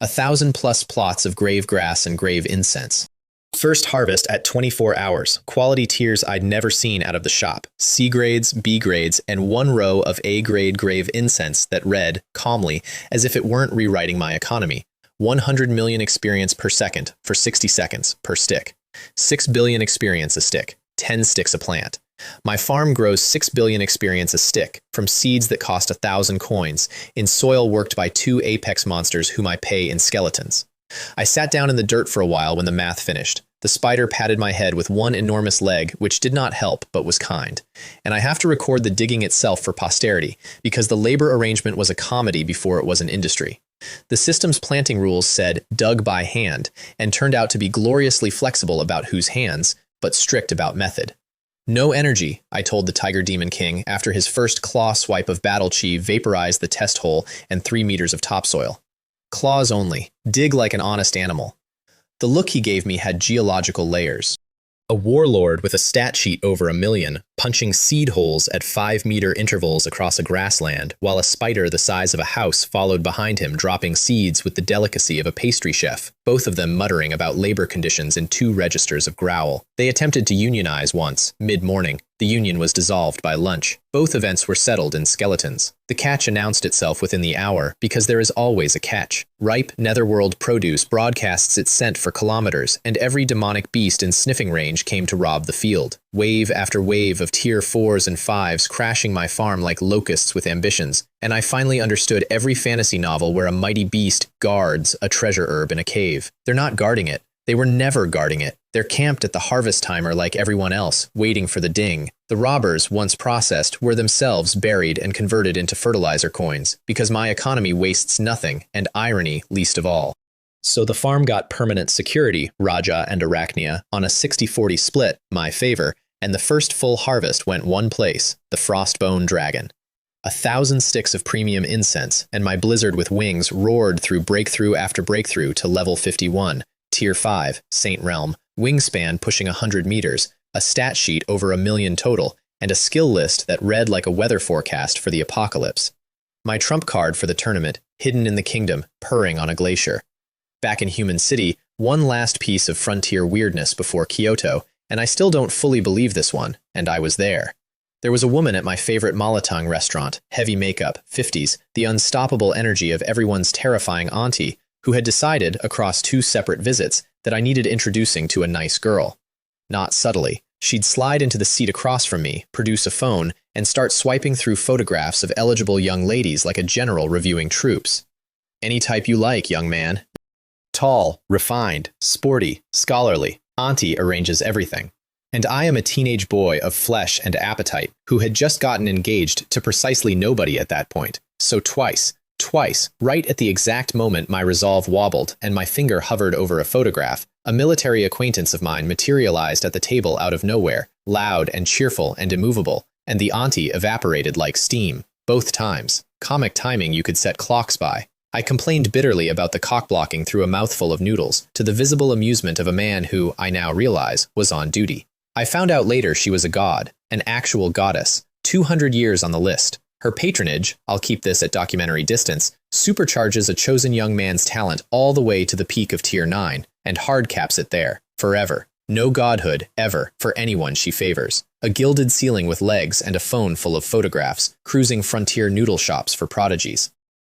1,000+ plots of grave grass and grave incense. First harvest at 24 hours. Quality tiers I'd never seen out of the shop. C grades, B grades, and 1 row of A grade grave incense that read, calmly, as if it weren't rewriting my economy. 100 million experience per second for 60 seconds per stick. 6 billion experience a stick. 10 sticks a plant. My farm grows 6 billion experience a stick, from seeds that cost 1,000 coins, in soil worked by 2 apex monsters whom I pay in skeletons. I sat down in the dirt for a while when the math finished. The spider patted my head with one enormous leg, which did not help, but was kind. And I have to record the digging itself for posterity, because the labor arrangement was a comedy before it was an industry. The system's planting rules said dug by hand, and turned out to be gloriously flexible about whose hands, but strict about method. No energy, I told the Tiger Demon King after his first claw swipe of Battle Chi vaporized the test hole and 3 meters of topsoil. Claws only. Dig like an honest animal. The look he gave me had geological layers. A warlord with a stat sheet over 1 million, punching seed holes at 5-meter intervals across a grassland, while a spider the size of a house followed behind him dropping seeds with the delicacy of a pastry chef, both of them muttering about labor conditions in 2 registers of growl. They attempted to unionize once, mid-morning. The union was dissolved by lunch. Both events were settled in skeletons. The catch announced itself within the hour, because there is always a catch. Ripe, netherworld produce broadcasts its scent for kilometers, and every demonic beast in sniffing range came to rob the field. Wave after wave of tier 4s and 5s crashing my farm like locusts with ambitions, and I finally understood every fantasy novel where a mighty beast guards a treasure herb in a cave. They're not guarding it. They were never guarding it. They're camped at the harvest timer like everyone else, waiting for the ding. The robbers, once processed, were themselves buried and converted into fertilizer coins, because my economy wastes nothing, and irony least of all. So the farm got permanent security, Raja and Arachnia, on a 60-40 split, my favor, and the first full harvest went one place, the Frostbone Dragon. 1,000 sticks of premium incense, and my blizzard with wings roared through breakthrough after breakthrough to level 51, Tier 5, Saint Realm, wingspan pushing 100 meters, a stat sheet over 1 million total, and a skill list that read like a weather forecast for the apocalypse. My trump card for the tournament, hidden in the kingdom, purring on a glacier. Back in Human City, one last piece of frontier weirdness before Kyoto, and I still don't fully believe this one, and I was there. There was a woman at my favorite Malatang restaurant, heavy makeup, 50s, the unstoppable energy of everyone's terrifying auntie, who had decided, across 2 separate visits, that I needed introducing to a nice girl. Not subtly, she'd slide into the seat across from me, produce a phone, and start swiping through photographs of eligible young ladies like a general reviewing troops. Any type you like, young man. Tall, refined, sporty, scholarly, auntie arranges everything. And I am a teenage boy of flesh and appetite who had just gotten engaged to precisely nobody at that point. So twice, right at the exact moment my resolve wobbled and my finger hovered over a photograph, a military acquaintance of mine materialized at the table out of nowhere, loud and cheerful and immovable, and the auntie evaporated like steam, both times. Comic timing you could set clocks by. I complained bitterly about the cock-blocking through a mouthful of noodles, to the visible amusement of a man who, I now realize, was on duty. I found out later she was a god, an actual goddess, 200 years on the list. Her patronage, I'll keep this at documentary distance, supercharges a chosen young man's talent all the way to the peak of Tier 9, and hard caps it there, forever. No godhood, ever, for anyone she favors. A gilded ceiling with legs and a phone full of photographs, cruising frontier noodle shops for prodigies.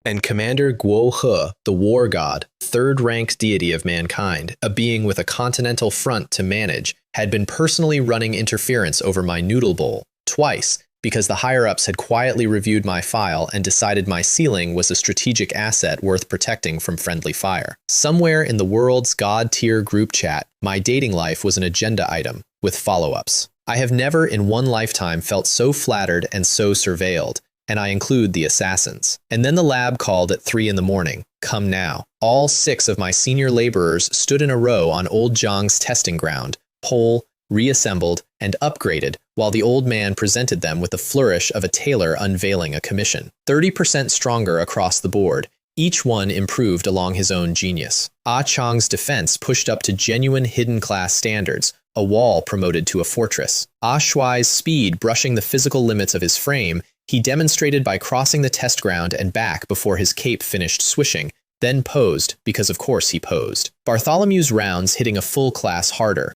And Commander Guo He, the war god, third-ranked deity of mankind, a being with a continental front to manage, had been personally running interference over my noodle bowl, twice, because the higher-ups had quietly reviewed my file and decided my ceiling was a strategic asset worth protecting from friendly fire. Somewhere in the world's god-tier group chat, my dating life was an agenda item, with follow-ups. I have never in one lifetime felt so flattered and so surveilled, and I include the assassins. And then the lab called at 3 in the morning. Come now. All 6 of my senior laborers stood in a row on old Zhang's testing ground, pole, reassembled, and upgraded, while the old man presented them with the flourish of a tailor unveiling a commission. 30% stronger across the board, each one improved along his own genius. Ah Chang's defense pushed up to genuine hidden class standards, a wall promoted to a fortress. Ah Shuai's speed brushing the physical limits of his frame, he demonstrated by crossing the test ground and back before his cape finished swishing, then posed, because of course he posed. Bartholomew's rounds hitting a full class harder.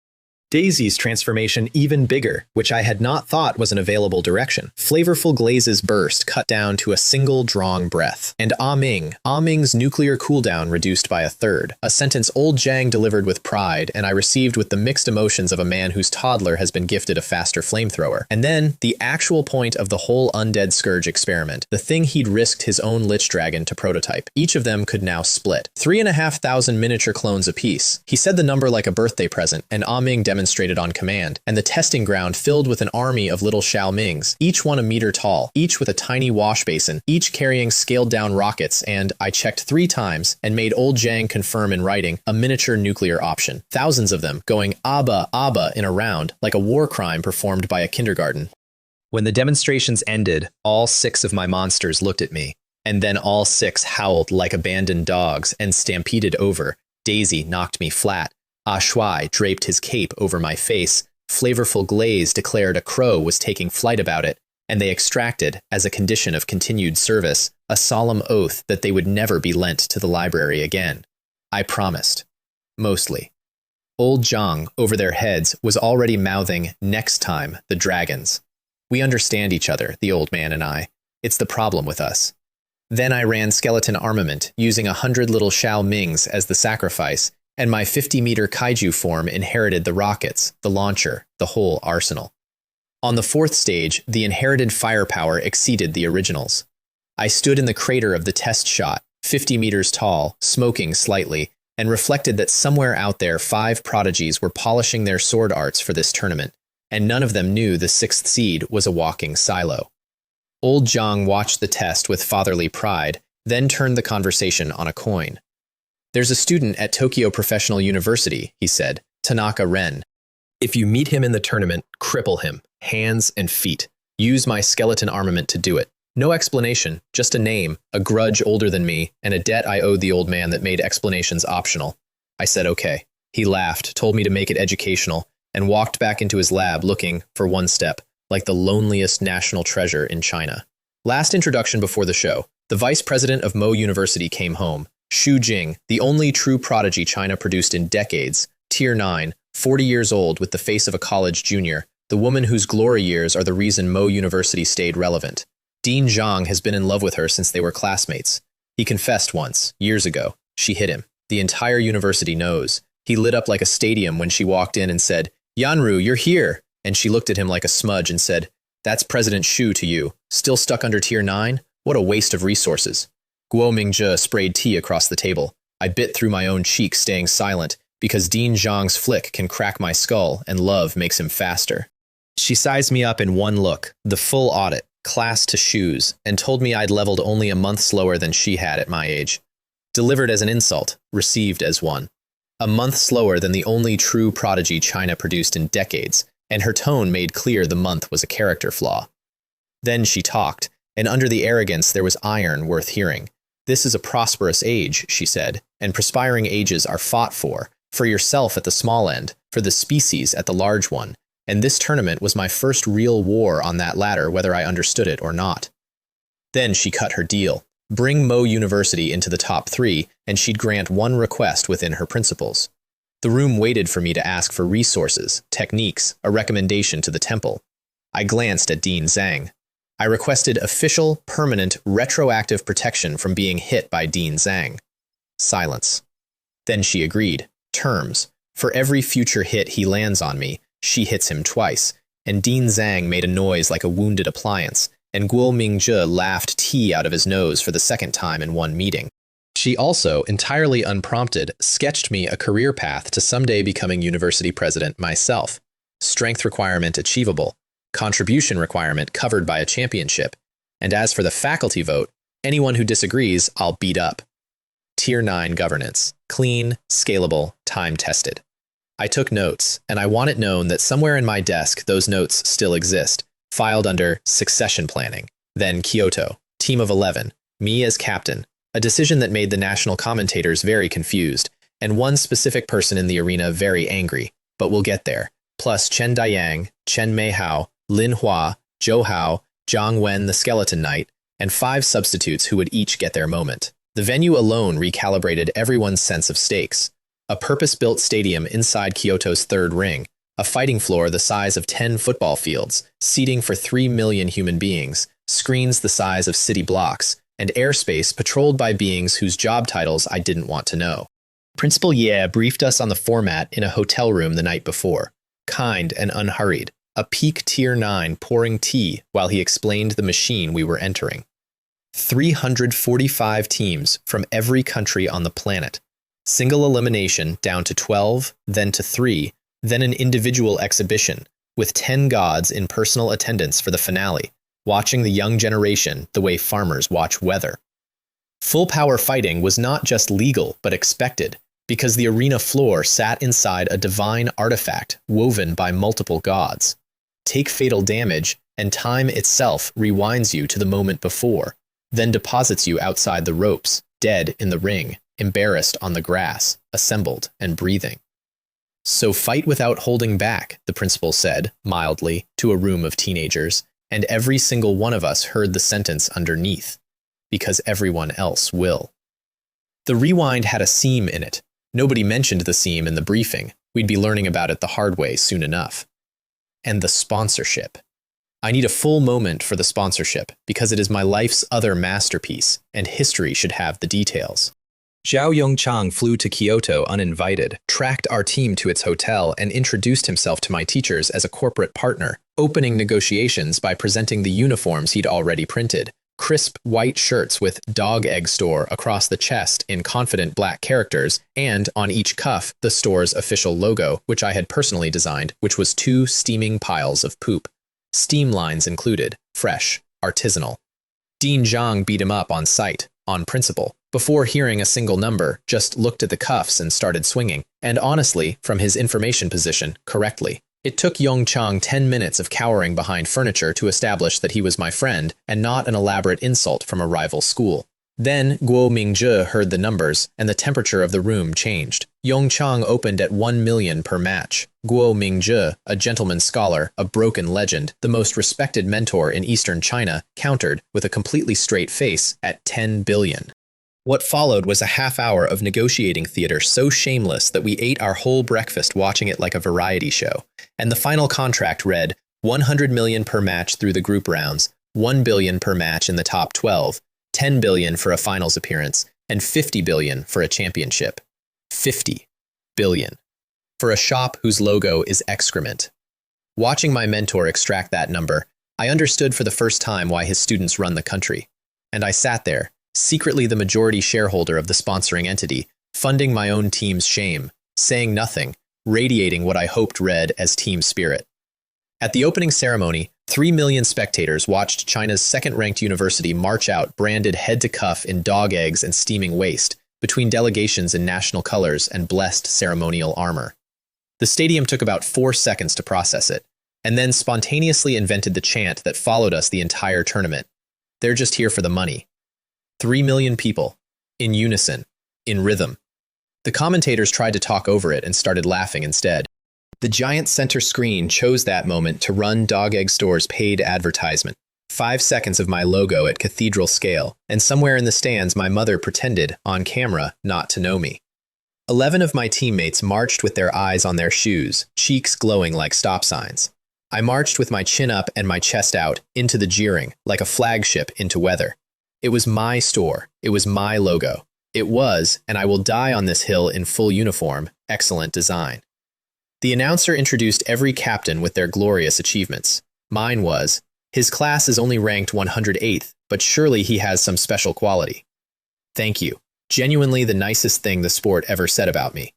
Daisy's transformation even bigger, which I had not thought was an available direction. Flavorful glazes burst, cut down to a single drawn breath. And Ming's nuclear cooldown reduced by a third. A sentence old Jang delivered with pride, and I received with the mixed emotions of a man whose toddler has been gifted a faster flamethrower. And then, the actual point of the whole Undead Scourge experiment, the thing he'd risked his own Lich Dragon to prototype. Each of them could now split. 3,500 miniature clones apiece. He said the number like a birthday present, and Ming demonstrated on command, and the testing ground filled with an army of little Xiao Mings, each 1 meter tall, each with a tiny wash basin, each carrying scaled-down rockets, and I checked 3 times and made old Jang confirm in writing a miniature nuclear option. Thousands of them going Abba, Abba in a round, like a war crime performed by a kindergarten. When the demonstrations ended, all 6 of my monsters looked at me, and then all 6 howled like abandoned dogs and stampeded over. Daisy knocked me flat. Shuai draped his cape over my face. Flavorful Glaze declared a crow was taking flight about it, and they extracted, as a condition of continued service, a solemn oath that they would never be lent to the library again. I promised. Mostly. Old Zhang, over their heads, was already mouthing, "Next time, the dragons." We understand each other, the old man and I. It's the problem with us. Then I ran skeleton armament, using 100 little Xiao Mings as the sacrifice, and my 50-meter kaiju form inherited the rockets, the launcher, the whole arsenal. On the 4th stage, the inherited firepower exceeded the originals. I stood in the crater of the test shot, 50 meters tall, smoking slightly, and reflected that somewhere out there 5 prodigies were polishing their sword arts for this tournament, and none of them knew the 6th seed was a walking silo. Old Zhang watched the test with fatherly pride, then turned the conversation on a coin. "There's a student at Tokyo Professional University," he said, "Tanaka Ren. If you meet him in the tournament, cripple him, hands and feet. Use my skeleton armament to do it. No explanation, just a name, a grudge older than me, and a debt I owed the old man that made explanations optional." I said okay. He laughed, told me to make it educational, and walked back into his lab looking, for one step, like the loneliest national treasure in China. Last introduction before the show. The vice president of Mo University came home. Xu Jing, the only true prodigy China produced in decades, Tier 9, 40 years old with the face of a college junior, the woman whose glory years are the reason Mo University stayed relevant. Dean Zhang has been in love with her since they were classmates. He confessed once, years ago. She hit him. The entire university knows. He lit up like a stadium when she walked in and said, "Yanru, you're here!" And she looked at him like a smudge and said, "That's President Xu to you. Still stuck under Tier 9? What a waste of resources." Guo Mingzhe sprayed tea across the table. I bit through my own cheek, staying silent, because Dean Zhang's flick can crack my skull, and love makes him faster. She sized me up in one look, the full audit, class to shoes, and told me I'd leveled only a month slower than she had at my age. Delivered as an insult, received as one. A month slower than the only true prodigy China produced in decades, and her tone made clear the month was a character flaw. Then she talked, and under the arrogance there was iron worth hearing. "This is a prosperous age," she said, "and perspiring ages are fought for yourself at the small end, for the species at the large one, and this tournament was my first real war on that ladder whether I understood it or not." Then she cut her deal. Bring Mo University into the top 3, and she'd grant one request within her principles. The room waited for me to ask for resources, techniques, a recommendation to the temple. I glanced at Dean Zhang. I requested official, permanent, retroactive protection from being hit by Dean Zhang. Silence. Then she agreed. Terms. For every future hit he lands on me, she hits him twice, and Dean Zhang made a noise like a wounded appliance, and Guo Mingzhe laughed tea out of his nose for the 2nd time in one meeting. She also, entirely unprompted, sketched me a career path to someday becoming university president myself. Strength requirement achievable. Contribution requirement covered by a championship. And as for the faculty vote, anyone who disagrees, I'll beat up. Tier 9 governance. Clean, scalable, time-tested. I took notes, and I want it known that somewhere in my desk those notes still exist, filed under succession planning. Then Kyoto. Team of 11. Me as captain. A decision that made the national commentators very confused, and one specific person in the arena very angry, but we'll get there. Plus Chen Dayang, Chen Meihao, Lin Hua, Zhou Hao, Zhang Wen the Skeleton Knight, and 5 substitutes who would each get their moment. The venue alone recalibrated everyone's sense of stakes. A purpose-built stadium inside Kyoto's 3rd ring, A fighting floor the size of 10 football fields, seating for 3 million human beings, screens the size of city blocks, and airspace patrolled by beings whose job titles I didn't want to know. Principal Ye briefed us on the format in a hotel room the night before, kind and unhurried, a peak Tier 9 pouring tea while he explained the machine we were entering. 345 teams from every country on the planet. Single elimination down to 12, then to 3, then an individual exhibition, with 10 gods in personal attendance for the finale, watching the young generation the way farmers watch weather. Full power fighting was not just legal but expected, because the arena floor sat inside a divine artifact woven by multiple gods. Take fatal damage, and time itself rewinds you to the moment before, then deposits you outside the ropes, dead in the ring, embarrassed on the grass, assembled and breathing. So fight without holding back, the principal said, mildly, to a room of teenagers, and every single one of us heard the sentence underneath, because everyone else will. The rewind had a seam in it. Nobody mentioned the seam in the briefing. We'd be learning about it the hard way soon enough. And the sponsorship. I need a full moment for the sponsorship, because it is my life's other masterpiece, and history should have the details. Zhao Yongchang flew to Kyoto uninvited, tracked our team to its hotel, and introduced himself to my teachers as a corporate partner, opening negotiations by presenting the uniforms he'd already printed. Crisp white shirts with "Dog Egg Store" across the chest in confident black characters, and on each cuff, the store's official logo, which I had personally designed, which was 2 steaming piles of poop. Steam lines included, fresh, artisanal. Dean Zhang beat him up on sight, on principle. Before hearing a single number, just looked at the cuffs and started swinging, and honestly, from his information position, correctly. It took Yongchang 10 minutes of cowering behind furniture to establish that he was my friend and not an elaborate insult from a rival school. Then Guo Mingzhe heard the numbers, and the temperature of the room changed. Yongchang opened at 1 million per match. Guo Mingzhe, a gentleman scholar, a broken legend, the most respected mentor in eastern China, countered, with a completely straight face, at 10 billion. What followed was a half hour of negotiating theater so shameless that we ate our whole breakfast watching it like a variety show. And the final contract read, 100 million per match through the group rounds, 1 billion per match in the top 12, 10 billion for a finals appearance, and 50 billion for a championship. 50 billion. For a shop whose logo is excrement. Watching my mentor extract that number, I understood for the first time why his students run the country. And I sat there, secretly the majority shareholder of the sponsoring entity, funding my own team's shame, saying nothing, radiating what I hoped read as team spirit. At the opening ceremony, 3 million spectators watched China's second-ranked university march out branded head to cuff in dog eggs and steaming waste, between delegations in national colors and blessed ceremonial armor. The stadium took about 4 seconds to process it, and then spontaneously invented the chant that followed us the entire tournament. They're just here for the money. 3 million people, in unison, in rhythm. The commentators tried to talk over it and started laughing instead. The giant center screen chose that moment to run Dog Egg Store's paid advertisement. 5 seconds of my logo at cathedral scale, and somewhere in the stands my mother pretended, on camera, not to know me. 11 of my teammates marched with their eyes on their shoes, cheeks glowing like stop signs. I marched with my chin up and my chest out, into the jeering, like a flagship into weather. It was my store. It was my logo. It was, and I will die on this hill in full uniform, excellent design. The announcer introduced every captain with their glorious achievements. Mine was, his class is only ranked 108th, but surely he has some special quality. Thank you. Genuinely the nicest thing the sport ever said about me.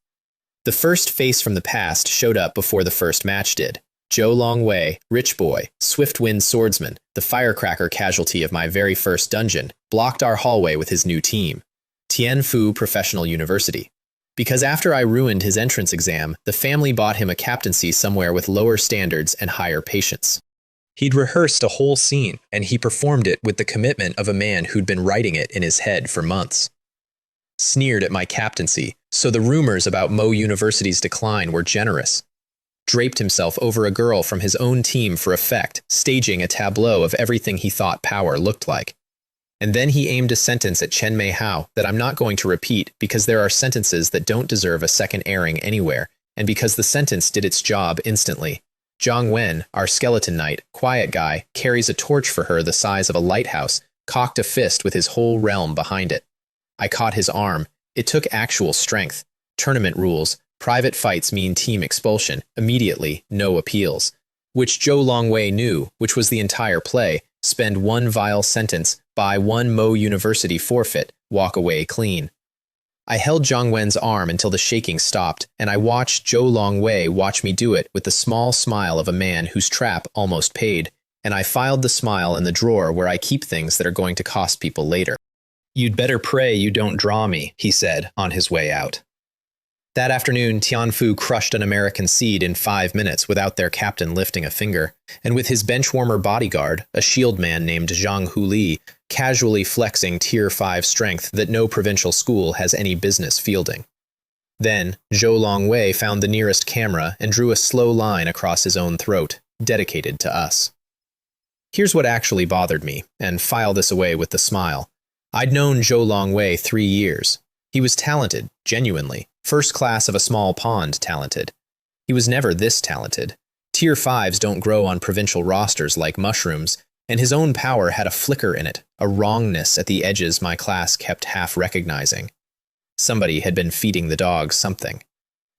The first face from the past showed up before the first match did. Zhou Longwei, rich boy, swift-wind swordsman, the firecracker casualty of my very first dungeon, blocked our hallway with his new team. Tianfu Professional University. Because after I ruined his entrance exam, the family bought him a captaincy somewhere with lower standards and higher patience. He'd rehearsed a whole scene, and he performed it with the commitment of a man who'd been writing it in his head for months. Sneered at my captaincy, so the rumors about Mo University's decline were generous. Draped himself over a girl from his own team for effect, staging a tableau of everything he thought power looked like. And then he aimed a sentence at Chen Mei Hao that I'm not going to repeat because there are sentences that don't deserve a second airing anywhere, and because the sentence did its job instantly. Zhang Wen, our skeleton knight, quiet guy, carries a torch for her the size of a lighthouse, cocked a fist with his whole realm behind it. I caught his arm. It took actual strength. Tournament rules. Private fights mean team expulsion. Immediately, no appeals. Which Zhou Longwei knew, which was the entire play. Spend one vile sentence, buy one Mo University forfeit, walk away clean. I held Zhang Wen's arm until the shaking stopped, and I watched Zhou Longwei watch me do it with the small smile of a man whose trap almost paid, and I filed the smile in the drawer where I keep things that are going to cost people later. "You'd better pray you don't draw me," he said on his way out. That afternoon, Tianfu crushed an American seed in 5 minutes without their captain lifting a finger, and with his benchwarmer bodyguard, a shield man named Zhang Huli, casually flexing Tier 5 strength that no provincial school has any business fielding. Then, Zhou Longwei found the nearest camera and drew a slow line across his own throat, dedicated to us. Here's what actually bothered me, and file this away with the smile. I'd known Zhou Longwei 3 years. He was talented, genuinely. First class of a small pond talented. He was never this talented. Tier 5s don't grow on provincial rosters like mushrooms, and his own power had a flicker in it, a wrongness at the edges my class kept half recognizing. Somebody had been feeding the dog something.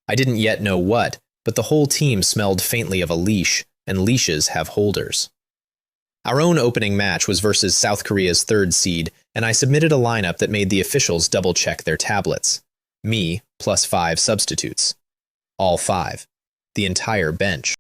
I didn't yet know what, but the whole team smelled faintly of a leash, and leashes have holders. Our own opening match was versus South Korea's 3rd seed, and I submitted a lineup that made the officials double-check their tablets. Me, plus 5 substitutes. All 5. The entire bench.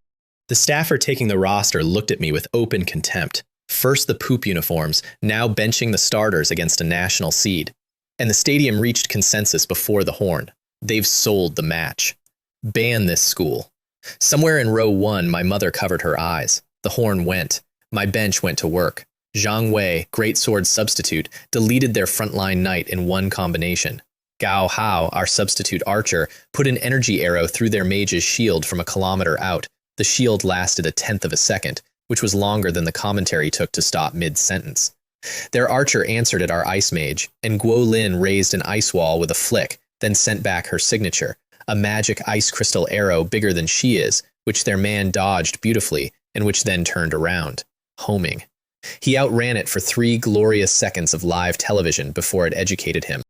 The staffer taking the roster looked at me with open contempt. First the poop uniforms, now benching the starters against a national seed. And the stadium reached consensus before the horn. They've sold the match. Ban this school. Somewhere in row 1, my mother covered her eyes. The horn went. My bench went to work. Zhang Wei, greatsword substitute, deleted their frontline knight in one combination. Gao Hao, our substitute archer, put an energy arrow through their mage's shield from a kilometer out. The shield lasted 1/10 of a second, which was longer than the commentary took to stop mid-sentence. Their archer answered at our ice mage, and Guo Lin raised an ice wall with a flick, then sent back her signature, a magic ice crystal arrow bigger than she is, which their man dodged beautifully, and which then turned around, homing. He outran it for 3 glorious seconds of live television before it educated him.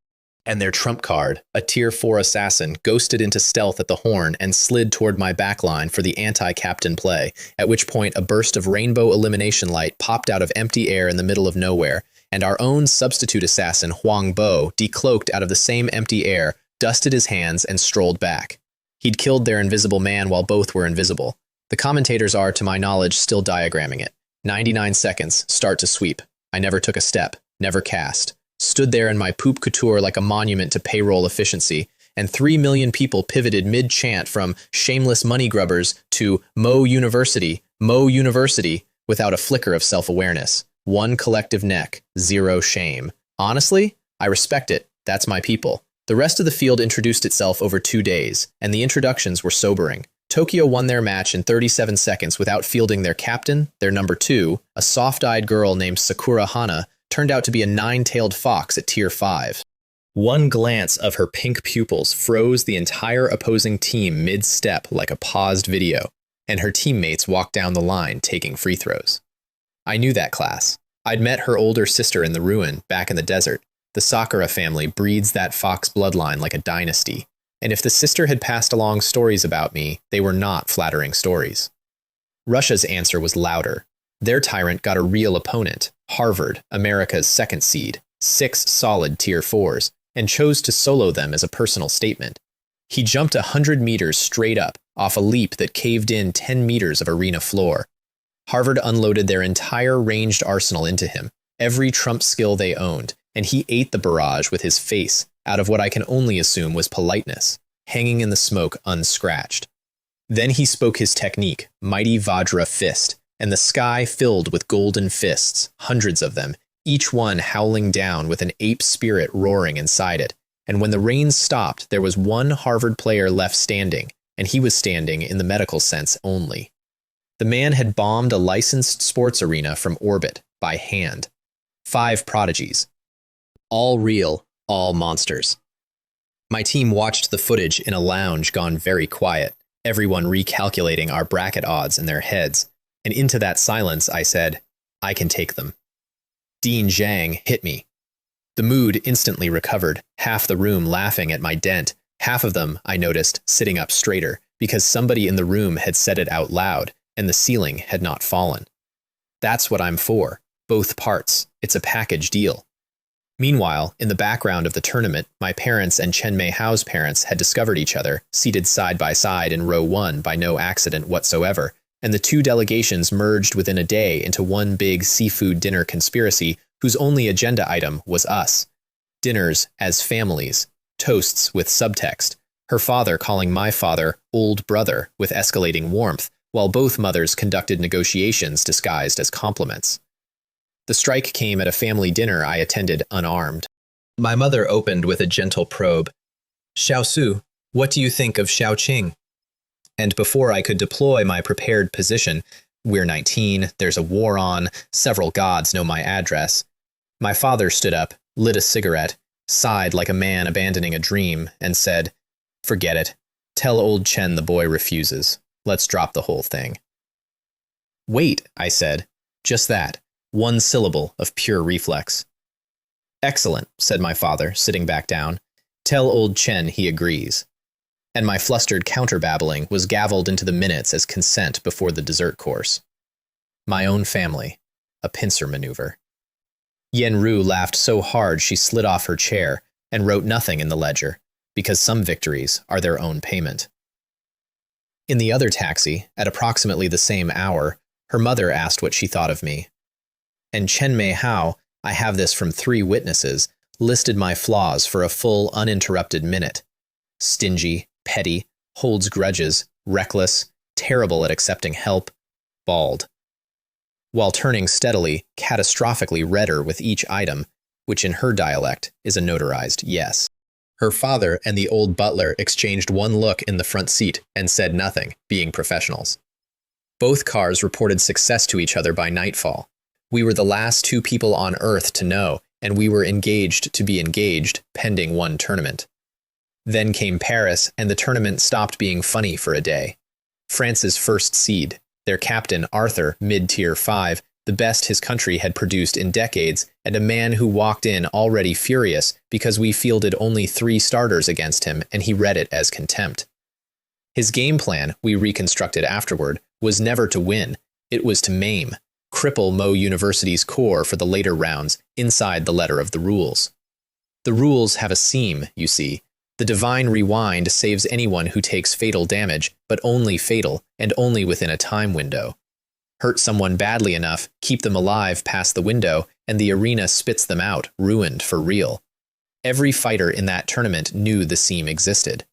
And their trump card, a Tier 4 assassin, ghosted into stealth at the horn and slid toward my backline for the anti-captain play, at which point a burst of rainbow elimination light popped out of empty air in the middle of nowhere, and our own substitute assassin, Huang Bo, decloaked out of the same empty air, dusted his hands, and strolled back. He'd killed their invisible man while both were invisible. The commentators are, to my knowledge, still diagramming it. 99 seconds, start to sweep. I never took a step, never cast. Stood there in my poop couture like a monument to payroll efficiency, and 3 million people pivoted mid-chant from shameless money grubbers to Mo University, without a flicker of self-awareness. One collective neck, 0 shame. Honestly, I respect it. That's my people. The rest of the field introduced itself over 2 days, and the introductions were sobering. Tokyo won their match in 37 seconds without fielding their captain, their number 2, a soft-eyed girl named Sakura Hana, turned out to be a 9-tailed fox at Tier 5. One glance of her pink pupils froze the entire opposing team mid-step like a paused video, and her teammates walked down the line taking free throws. I knew that class. I'd met her older sister in the ruin back in the desert. The Sakura family breeds that fox bloodline like a dynasty, and if the sister had passed along stories about me, they were not flattering stories. Russia's answer was louder. Their tyrant got a real opponent, Harvard, America's 2nd seed, 6 solid Tier 4s, and chose to solo them as a personal statement. He jumped 100 meters straight up, off a leap that caved in 10 meters of arena floor. Harvard unloaded their entire ranged arsenal into him, every trump skill they owned, and he ate the barrage with his face, out of what I can only assume was politeness, hanging in the smoke unscratched. Then he spoke his technique, mighty Vajra fist, and the sky filled with golden fists, hundreds of them, each one howling down with an ape spirit roaring inside it. And when the rains stopped, there was one Harvard player left standing, and he was standing in the medical sense only. The man had bombed a licensed sports arena from orbit, by hand. 5 prodigies. All real, all monsters. My team watched the footage in a lounge gone very quiet, everyone recalculating our bracket odds in their heads, and into that silence I said, I can take them. Dean Zhang hit me. The mood instantly recovered, half the room laughing at my dent, half of them, I noticed, sitting up straighter, because somebody in the room had said it out loud, and the ceiling had not fallen. That's what I'm for, both parts. It's a package deal. Meanwhile, in the background of the tournament, my parents and Chen Mei Hao's parents had discovered each other, seated side by side in row 1 by no accident whatsoever, and the two delegations merged within a day into one big seafood dinner conspiracy whose only agenda item was us. Dinners as families, toasts with subtext, her father calling my father old brother with escalating warmth, while both mothers conducted negotiations disguised as compliments. The strike came at a family dinner I attended unarmed. My mother opened with a gentle probe. Xiao Su, what do you think of Xiao Qing? And before I could deploy my prepared position, we're 19, there's a war on, several gods know my address, my father stood up, lit a cigarette, sighed like a man abandoning a dream, and said, forget it. Tell old Chen the boy refuses. Let's drop the whole thing. Wait, I said. Just that. One syllable of pure reflex. Excellent, said my father, sitting back down. Tell old Chen he agrees. And my flustered counterbabbling was gavelled into the minutes as consent before the dessert course. My own family. A pincer maneuver. Yen Ru laughed so hard she slid off her chair and wrote nothing in the ledger, because some victories are their own payment. In the other taxi, at approximately the same hour, her mother asked what she thought of me. And Chen Mei Hao, I have this from 3 witnesses, listed my flaws for a full, uninterrupted minute. Stingy, petty, holds grudges, reckless, terrible at accepting help, bald. While turning steadily, catastrophically redder with each item, which in her dialect is a notarized yes. Her father and the old butler exchanged one look in the front seat and said nothing, being professionals. Both cars reported success to each other by nightfall. We were the last 2 people on Earth to know, and we were engaged to be engaged, pending one tournament. Then came Paris, and the tournament stopped being funny for a day. France's first seed, their captain Arthur, mid-tier 5, the best his country had produced in decades, and a man who walked in already furious because we fielded only 3 starters against him and he read it as contempt. His game plan, we reconstructed afterward, was never to win, it was to maim, cripple Mo University's core for the later rounds inside the letter of the rules. The rules have a seam, you see. The divine rewind saves anyone who takes fatal damage, but only fatal, and only within a time window. Hurt someone badly enough, keep them alive past the window, and the arena spits them out, ruined for real. Every fighter in that tournament knew the seam existed.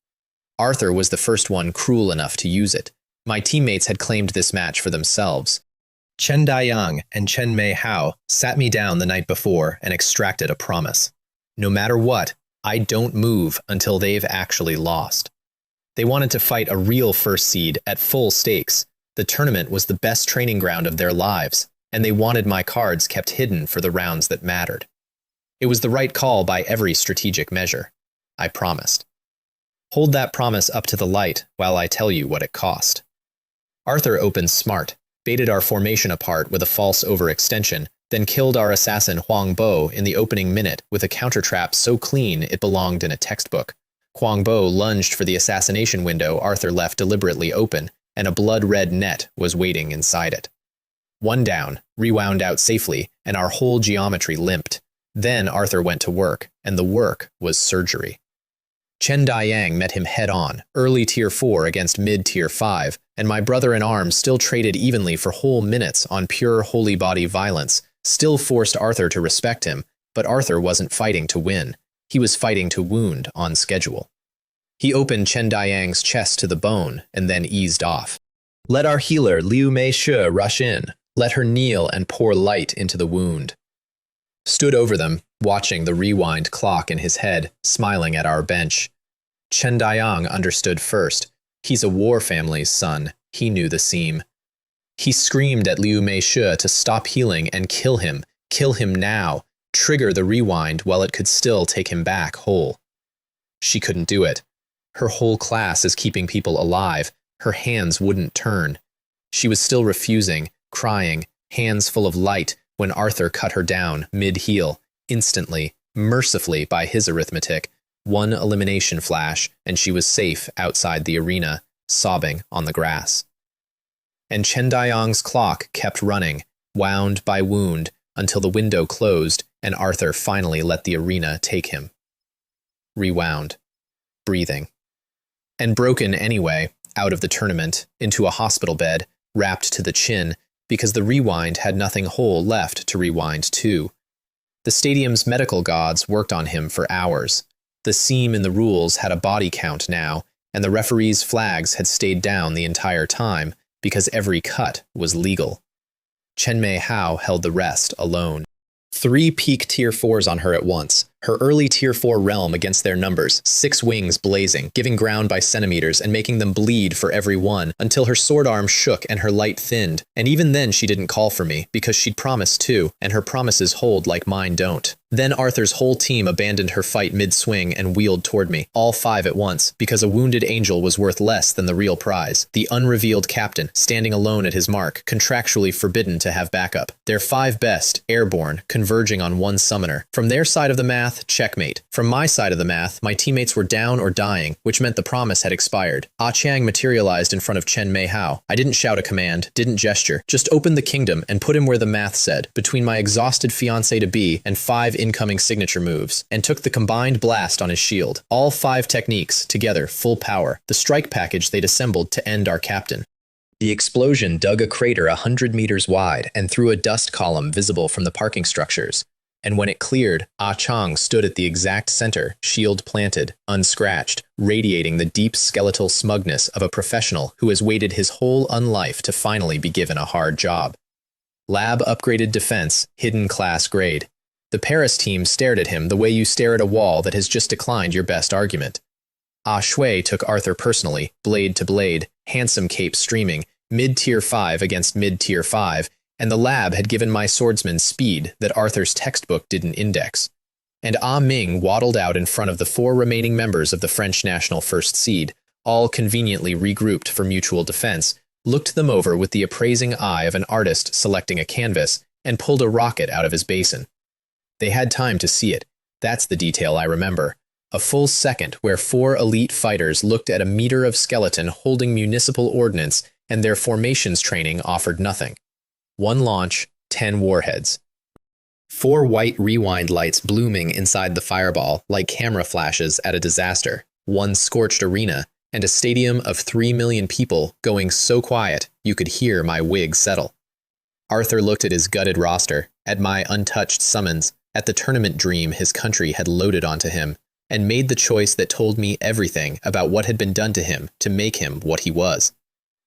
Arthur was the first one cruel enough to use it. My teammates had claimed this match for themselves. Chen Daiyang and Chen Mei Hao sat me down the night before and extracted a promise. No matter what, I don't move until they've actually lost. They wanted to fight a real first seed at full stakes. The tournament was the best training ground of their lives, and they wanted my cards kept hidden for the rounds that mattered. It was the right call by every strategic measure. I promised. Hold that promise up to the light while I tell you what it cost. Arthur opened smart, baited our formation apart with a false overextension, then killed our assassin Huang Bo in the opening minute with a countertrap so clean it belonged in a textbook. Huang Bo lunged for the assassination window Arthur left deliberately open, and a blood-red net was waiting inside it. One down, rewound out safely, and our whole geometry limped. Then Arthur went to work, and the work was surgery. Chen Daiyang met him head-on, early Tier 4 against mid-Tier 5, and my brother-in-arms still traded evenly for whole minutes on pure holy body violence, still forced Arthur to respect him, but Arthur wasn't fighting to win. He was fighting to wound on schedule. He opened Chen Daiyang's chest to the bone and then eased off. Let our healer Liu Mei Shi rush in. Let her kneel and pour light into the wound. Stood over them, watching the rewind clock in his head, smiling at our bench. Chen Daiyang understood first. He's a war family's son. He knew the seam. He screamed at Liu Mei Shi to stop healing and kill him now, trigger the rewind while it could still take him back whole. She couldn't do it. Her whole class is keeping people alive. Her hands wouldn't turn. She was still refusing, crying, hands full of light, when Arthur cut her down mid-heel, instantly, mercifully by his arithmetic, one elimination flash, and she was safe outside the arena, sobbing on the grass. And Chen Daiyang's clock kept running, wound by wound, until the window closed and Arthur finally let the arena take him. Rewound. Breathing. And broken anyway, out of the tournament, into a hospital bed, wrapped to the chin, because the rewind had nothing whole left to rewind to. The stadium's medical gods worked on him for hours. The seam in the rules had a body count now, and the referee's flags had stayed down the entire time, because every cut was legal. Chen Mei Hao held the rest alone. 3 peak Tier 4s on her at once, her early Tier 4 realm against their numbers, 6 wings blazing, giving ground by centimeters and making them bleed for every one, until her sword arm shook and her light thinned, and even then she didn't call for me, because she'd promised to, and her promises hold like mine don't. Then Arthur's whole team abandoned her fight mid-swing and wheeled toward me, all 5 at once, because a wounded angel was worth less than the real prize. The unrevealed captain, standing alone at his mark, contractually forbidden to have backup. Their 5 best, airborne, converging on one summoner. From their side of the math, checkmate. From my side of the math, my teammates were down or dying, which meant the promise had expired. Ah Chiang materialized in front of Chen Mei Hao. I didn't shout a command, didn't gesture, just opened the kingdom and put him where the math said, between my exhausted fiancé-to-be and 5 incoming signature moves, and took the combined blast on his shield. All 5 techniques, together, full power, the strike package they'd assembled to end our captain. The explosion dug a crater 100 meters wide and threw a dust column visible from the parking structures. And when it cleared, Ah Chang stood at the exact center, shield planted, unscratched, radiating the deep skeletal smugness of a professional who has waited his whole unlife to finally be given a hard job. Lab upgraded defense, hidden class grade. The Paris team stared at him the way you stare at a wall that has just declined your best argument. Ah Shui took Arthur personally, blade to blade, handsome cape streaming, mid-tier 5 against mid-tier 5, and the lab had given my swordsman speed that Arthur's textbook didn't index. And Ah Ming waddled out in front of the 4 remaining members of the French national first seed, all conveniently regrouped for mutual defense, looked them over with the appraising eye of an artist selecting a canvas, and pulled a rocket out of his basin. They had time to see it. That's the detail I remember. A full second where 4 elite fighters looked at a meter of skeleton holding municipal ordnance, and their formations training offered nothing. 1 launch, 10 warheads. 4 white rewind lights blooming inside the fireball like camera flashes at a disaster. 1 scorched arena, and a stadium of 3 million people going so quiet you could hear my wig settle. Arthur looked at his gutted roster, at my untouched summons, at the tournament dream his country had loaded onto him, and made the choice that told me everything about what had been done to him to make him what he was.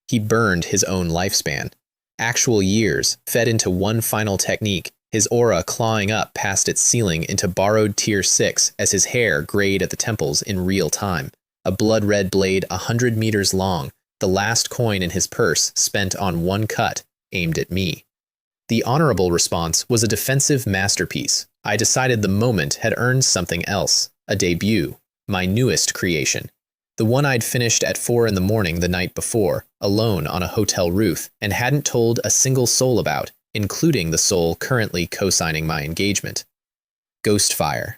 He burned his own lifespan. Actual years fed into one final technique, his aura clawing up past its ceiling into borrowed tier 6 as his hair grayed at the temples in real time. A blood-red blade 100 meters long, the last coin in his purse spent on 1 cut, aimed at me. The honorable response was a defensive masterpiece. I decided the moment had earned something else, a debut, my newest creation. The one I'd finished at 4 in the morning the night before, alone on a hotel roof, and hadn't told a single soul about, including the soul currently co-signing my engagement. Ghostfire.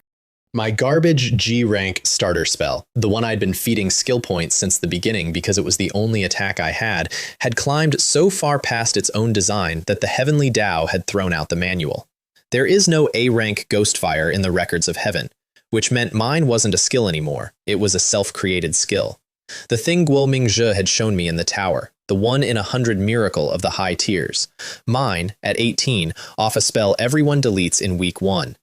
My garbage G-rank starter spell, the one I'd been feeding skill points since the beginning because it was the only attack I had climbed so far past its own design that the Heavenly Tao had thrown out the manual. There is no A-rank Ghostfire in the records of heaven, which meant mine wasn't a skill anymore, it was a self-created skill. The thing Guo Mingzhe had shown me in the tower, the 1 in 100 miracle of the high tiers. Mine, at 18, off a spell everyone deletes in week 1.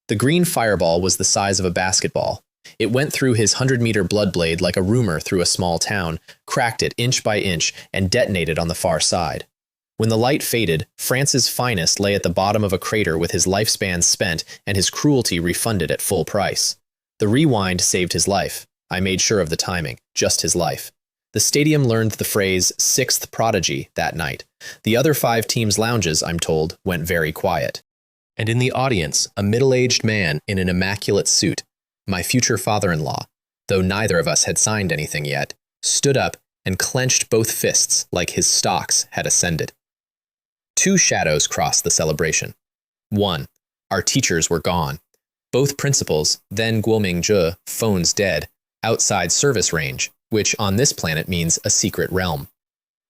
The green fireball was the size of a basketball. It went through his 100-meter blood blade like a rumor through a small town, cracked it inch by inch, and detonated on the far side. When the light faded, France's finest lay at the bottom of a crater with his lifespan spent and his cruelty refunded at full price. The rewind saved his life. I made sure of the timing, just his life. The stadium learned the phrase 6th prodigy that night. The other 5 teams' lounges, I'm told, went very quiet. And in the audience, a middle-aged man in an immaculate suit, my future father-in-law, though neither of us had signed anything yet, stood up and clenched both fists like his stocks had ascended. Two shadows crossed the celebration. One, our teachers were gone. Both principals, then Guoming-zhe, phones dead, outside service range, which on this planet means a secret realm.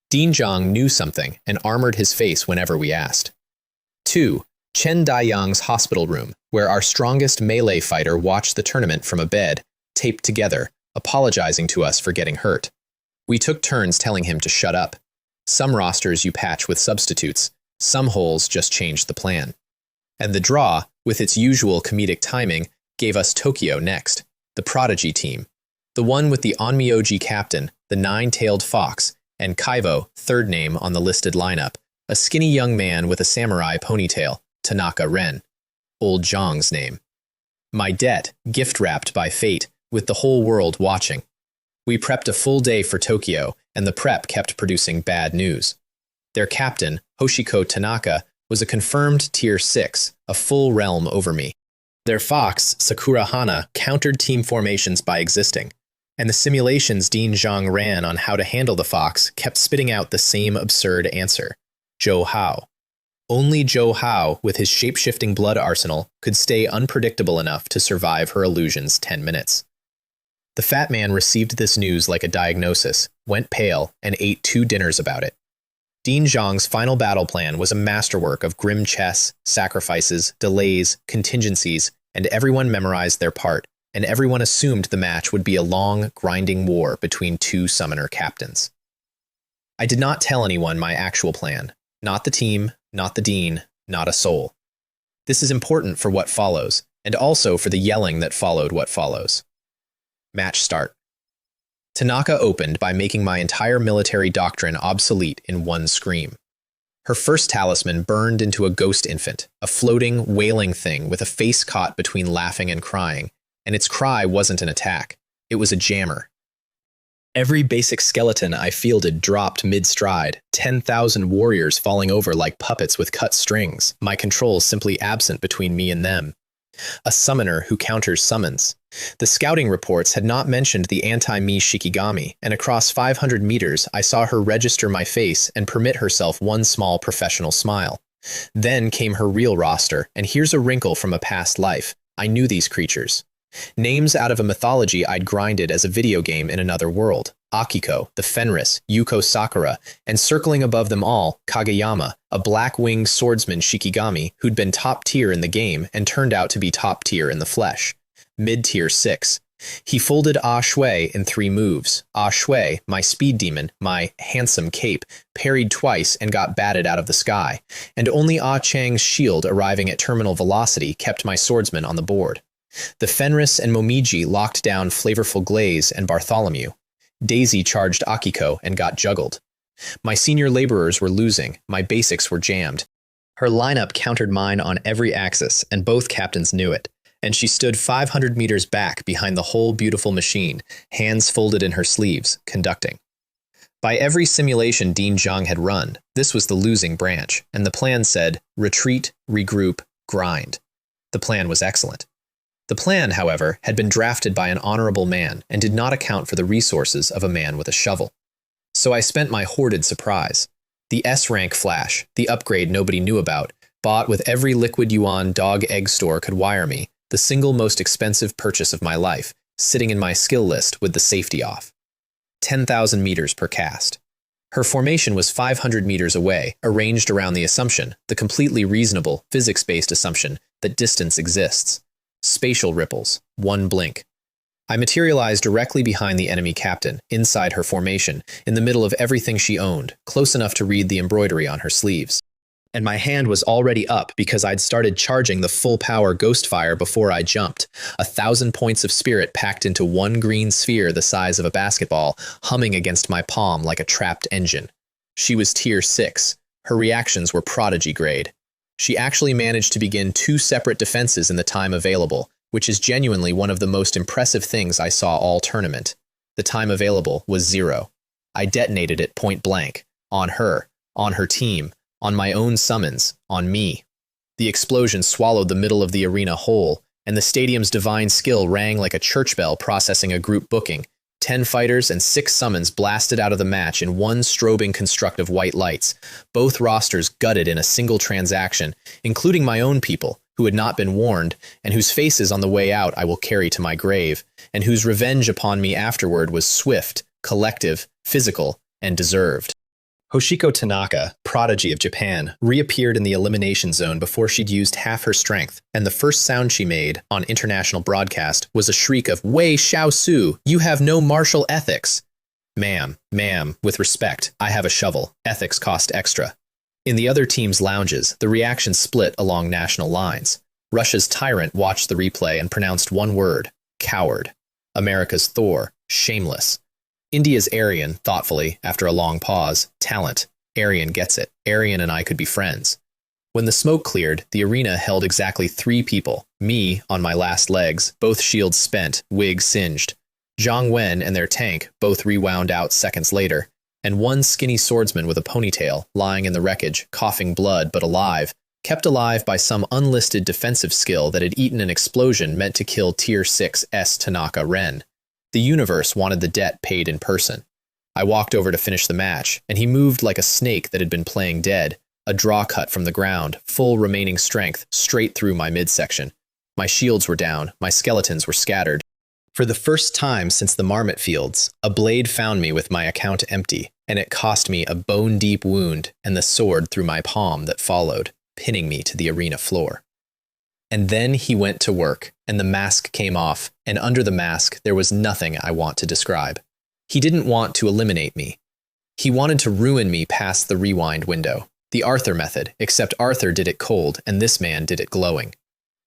Dean Zhang knew something and armored his face whenever we asked. Two, Chen Daiyang's hospital room, where our strongest melee fighter watched the tournament from a bed, taped together, apologizing to us for getting hurt. We took turns telling him to shut up. Some rosters you patch with substitutes, some holes just changed the plan. And the draw, with its usual comedic timing, gave us Tokyo next, the prodigy team, the one with the Onmyoji captain, the nine-tailed fox, and Kaivo, third name on the listed lineup, a skinny young man with a samurai ponytail, Tanaka Ren, old Zhang's name. My debt, gift-wrapped by fate, with the whole world watching. We prepped a full day for Tokyo, and the prep kept producing bad news. Their captain, Hoshiko Tanaka, was a confirmed Tier 6, a full realm over me. Their fox, Sakura Hana, countered team formations by existing, and the simulations Dean Zhang ran on how to handle the fox kept spitting out the same absurd answer, Zhou Hao. Only Zhou Hao, with his shape-shifting blood arsenal, could stay unpredictable enough to survive her illusions 10 minutes. The fat man received this news like a diagnosis, went pale, and ate 2 dinners about it. Dean Zhang's final battle plan was a masterwork of grim chess, sacrifices, delays, contingencies, and everyone memorized their part, and everyone assumed the match would be a long, grinding war between 2 summoner captains. I did not tell anyone my actual plan. Not the team, not the dean, not a soul. This is important for what follows, and also for the yelling that followed what follows. Match start. Tanaka opened by making my entire military doctrine obsolete in one scream. Her first talisman burned into a ghost infant, a floating, wailing thing with a face caught between laughing and crying, and its cry wasn't an attack, it was a jammer. Every basic skeleton I fielded dropped mid-stride, 10,000 warriors falling over like puppets with cut strings, my control simply absent between me and them. A summoner who counters summons. The scouting reports had not mentioned the anti-me Shikigami, and across 500 meters I saw her register my face and permit herself one small professional smile. Then came her real roster, and here's a wrinkle from a past life. I knew these creatures. Names out of a mythology I'd grinded as a video game in another world. Akiko, the Fenris, Yuko Sakura, and circling above them all, Kageyama, a black-winged swordsman Shikigami who'd been top tier in the game and turned out to be top tier in the flesh. Mid-tier 6. He folded Ah Shui in 3 moves. Ah Shui, my speed demon, my handsome cape, parried twice and got batted out of the sky, and only Ah Chang's shield arriving at terminal velocity kept my swordsman on the board. The Fenris and Momiji locked down Flavorful Glaze and Bartholomew. Daisy charged Akiko and got juggled. My senior laborers were losing, my basics were jammed. Her lineup countered mine on every axis, and both captains knew it, and she stood 500 meters back behind the whole beautiful machine, hands folded in her sleeves, conducting. By every simulation Dean Zhang had run, this was the losing branch, and the plan said, retreat, regroup, grind. The plan was excellent. The plan, however, had been drafted by an honorable man and did not account for the resources of a man with a shovel. So I spent my hoarded surprise. The S-rank flash, the upgrade nobody knew about, bought with every liquid yuan dog egg store could wire me, the single most expensive purchase of my life, sitting in my skill list with the safety off. 10,000 meters per cast. Her formation was 500 meters away, arranged around the assumption, the completely reasonable, physics-based assumption, that distance exists. Spatial ripples, 1 blink. I materialized directly behind the enemy captain, inside her formation, in the middle of everything she owned, close enough to read the embroidery on her sleeves. And my hand was already up because I'd started charging the full-power ghost fire before I jumped, 1,000 points of spirit packed into 1 green sphere the size of a basketball, humming against my palm like a trapped engine. She was tier 6. Her reactions were prodigy grade. She actually managed to begin 2 separate defenses in the time available, which is genuinely one of the most impressive things I saw all tournament. The time available was 0. I detonated it point blank. On her team, on my own summons, on me. The explosion swallowed the middle of the arena whole, and the stadium's divine skill rang like a church bell processing a group booking. 10 fighters and 6 summons blasted out of the match in one strobing construct of white lights, both rosters gutted in a single transaction, including my own people, who had not been warned, and whose faces on the way out I will carry to my grave, and whose revenge upon me afterward was swift, collective, physical, and deserved. Hoshiko Tanaka, prodigy of Japan, reappeared in the elimination zone before she'd used half her strength, and the first sound she made on international broadcast was a shriek of, "Wei Xiaosu, you have no martial ethics." Ma'am, with respect, I have a shovel. Ethics cost extra. In the other team's lounges, the reaction split along national lines. Russia's Tyrant watched the replay and pronounced one word: coward. America's Thor, shameless. India's Aryan, thoughtfully, after a long pause, talent. Aryan gets it. Aryan and I could be friends. When the smoke cleared, the arena held exactly 3 people. Me, on my last legs, both shields spent, wig singed. Zhang Wen and their tank, both rewound out seconds later. And one skinny swordsman with a ponytail, lying in the wreckage, coughing blood but alive, kept alive by some unlisted defensive skill that had eaten an explosion meant to kill Tier 6's Tanaka Ren. The universe wanted the debt paid in person. I walked over to finish the match, and he moved like a snake that had been playing dead, a draw cut from the ground, full remaining strength, straight through my midsection. My shields were down, my skeletons were scattered. For the first time since the Marmot Fields, a blade found me with my account empty, and it cost me a bone-deep wound and the sword through my palm that followed, pinning me to the arena floor. And then he went to work, and the mask came off, and under the mask there was nothing I want to describe. He didn't want to eliminate me. He wanted to ruin me past the rewind window. The Arthur method, except Arthur did it cold, and this man did it glowing.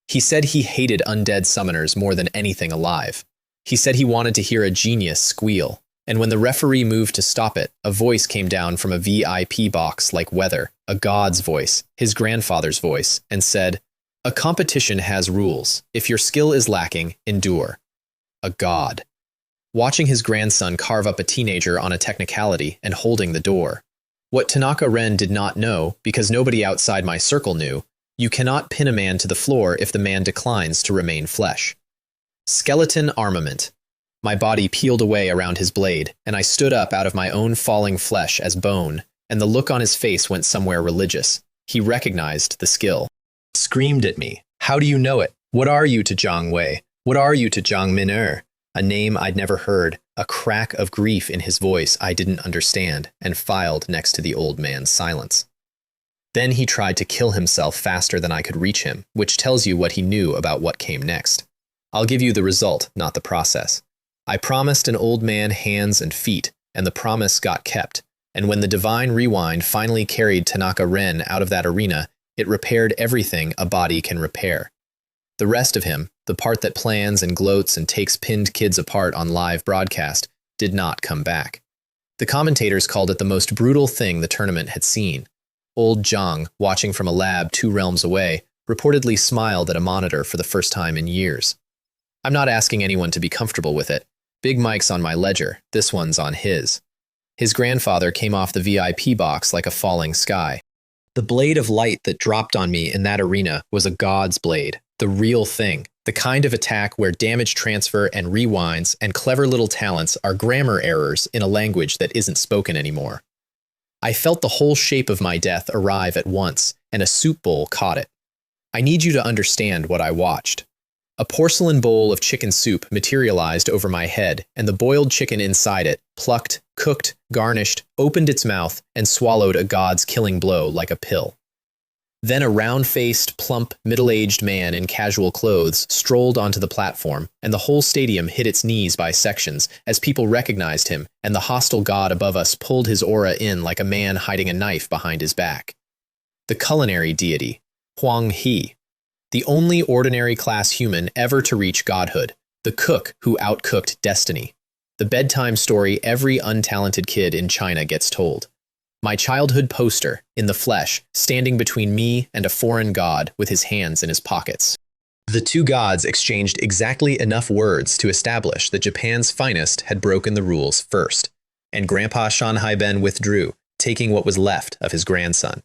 He said he hated undead summoners more than anything alive. He said he wanted to hear a genius squeal, and when the referee moved to stop it, a voice came down from a VIP box like weather, a god's voice, his grandfather's voice, and said, "A competition has rules. If your skill is lacking, endure." A god. Watching his grandson carve up a teenager on a technicality and holding the door. What Tanaka Ren did not know, because nobody outside my circle knew, you cannot pin a man to the floor if the man declines to remain flesh. Skeleton armament. My body peeled away around his blade, and I stood up out of my own falling flesh as bone, and the look on his face went somewhere religious. He recognized the skill. Screamed at me. "How do you know it? What are you to Zhang Wei? What are you to Zhang Min'er?" A name I'd never heard, a crack of grief in his voice I didn't understand, and filed next to the old man's silence. Then he tried to kill himself faster than I could reach him, which tells you what he knew about what came next. I'll give you the result, not the process. I promised an old man hands and feet, and the promise got kept, and when the divine rewind finally carried Tanaka Ren out of that arena, it repaired everything a body can repair. The rest of him, the part that plans and gloats and takes pinned kids apart on live broadcast, did not come back. The commentators called it the most brutal thing the tournament had seen. Old Zhang, watching from a lab 2 realms away, reportedly smiled at a monitor for the first time in years. I'm not asking anyone to be comfortable with it. Big Mike's on my ledger, this one's on his. His grandfather came off the VIP box like a falling sky. The blade of light that dropped on me in that arena was a god's blade, the real thing, the kind of attack where damage transfer and rewinds and clever little talents are grammar errors in a language that isn't spoken anymore. I felt the whole shape of my death arrive at once, and a soup bowl caught it. I need you to understand what I watched. A porcelain bowl of chicken soup materialized over my head, and the boiled chicken inside it, plucked, cooked, garnished, opened its mouth, and swallowed a god's killing blow like a pill. Then a round-faced, plump, middle-aged man in casual clothes strolled onto the platform, and the whole stadium hit its knees by sections as people recognized him, and the hostile god above us pulled his aura in like a man hiding a knife behind his back. The culinary deity, Huang He. The only ordinary class human ever to reach godhood, the cook who outcooked destiny. The bedtime story every untalented kid in China gets told. My childhood poster, in the flesh, standing between me and a foreign god with his hands in his pockets. The 2 gods exchanged exactly enough words to establish that Japan's finest had broken the rules first, and Grandpa Shanhai Ben withdrew, taking what was left of his grandson.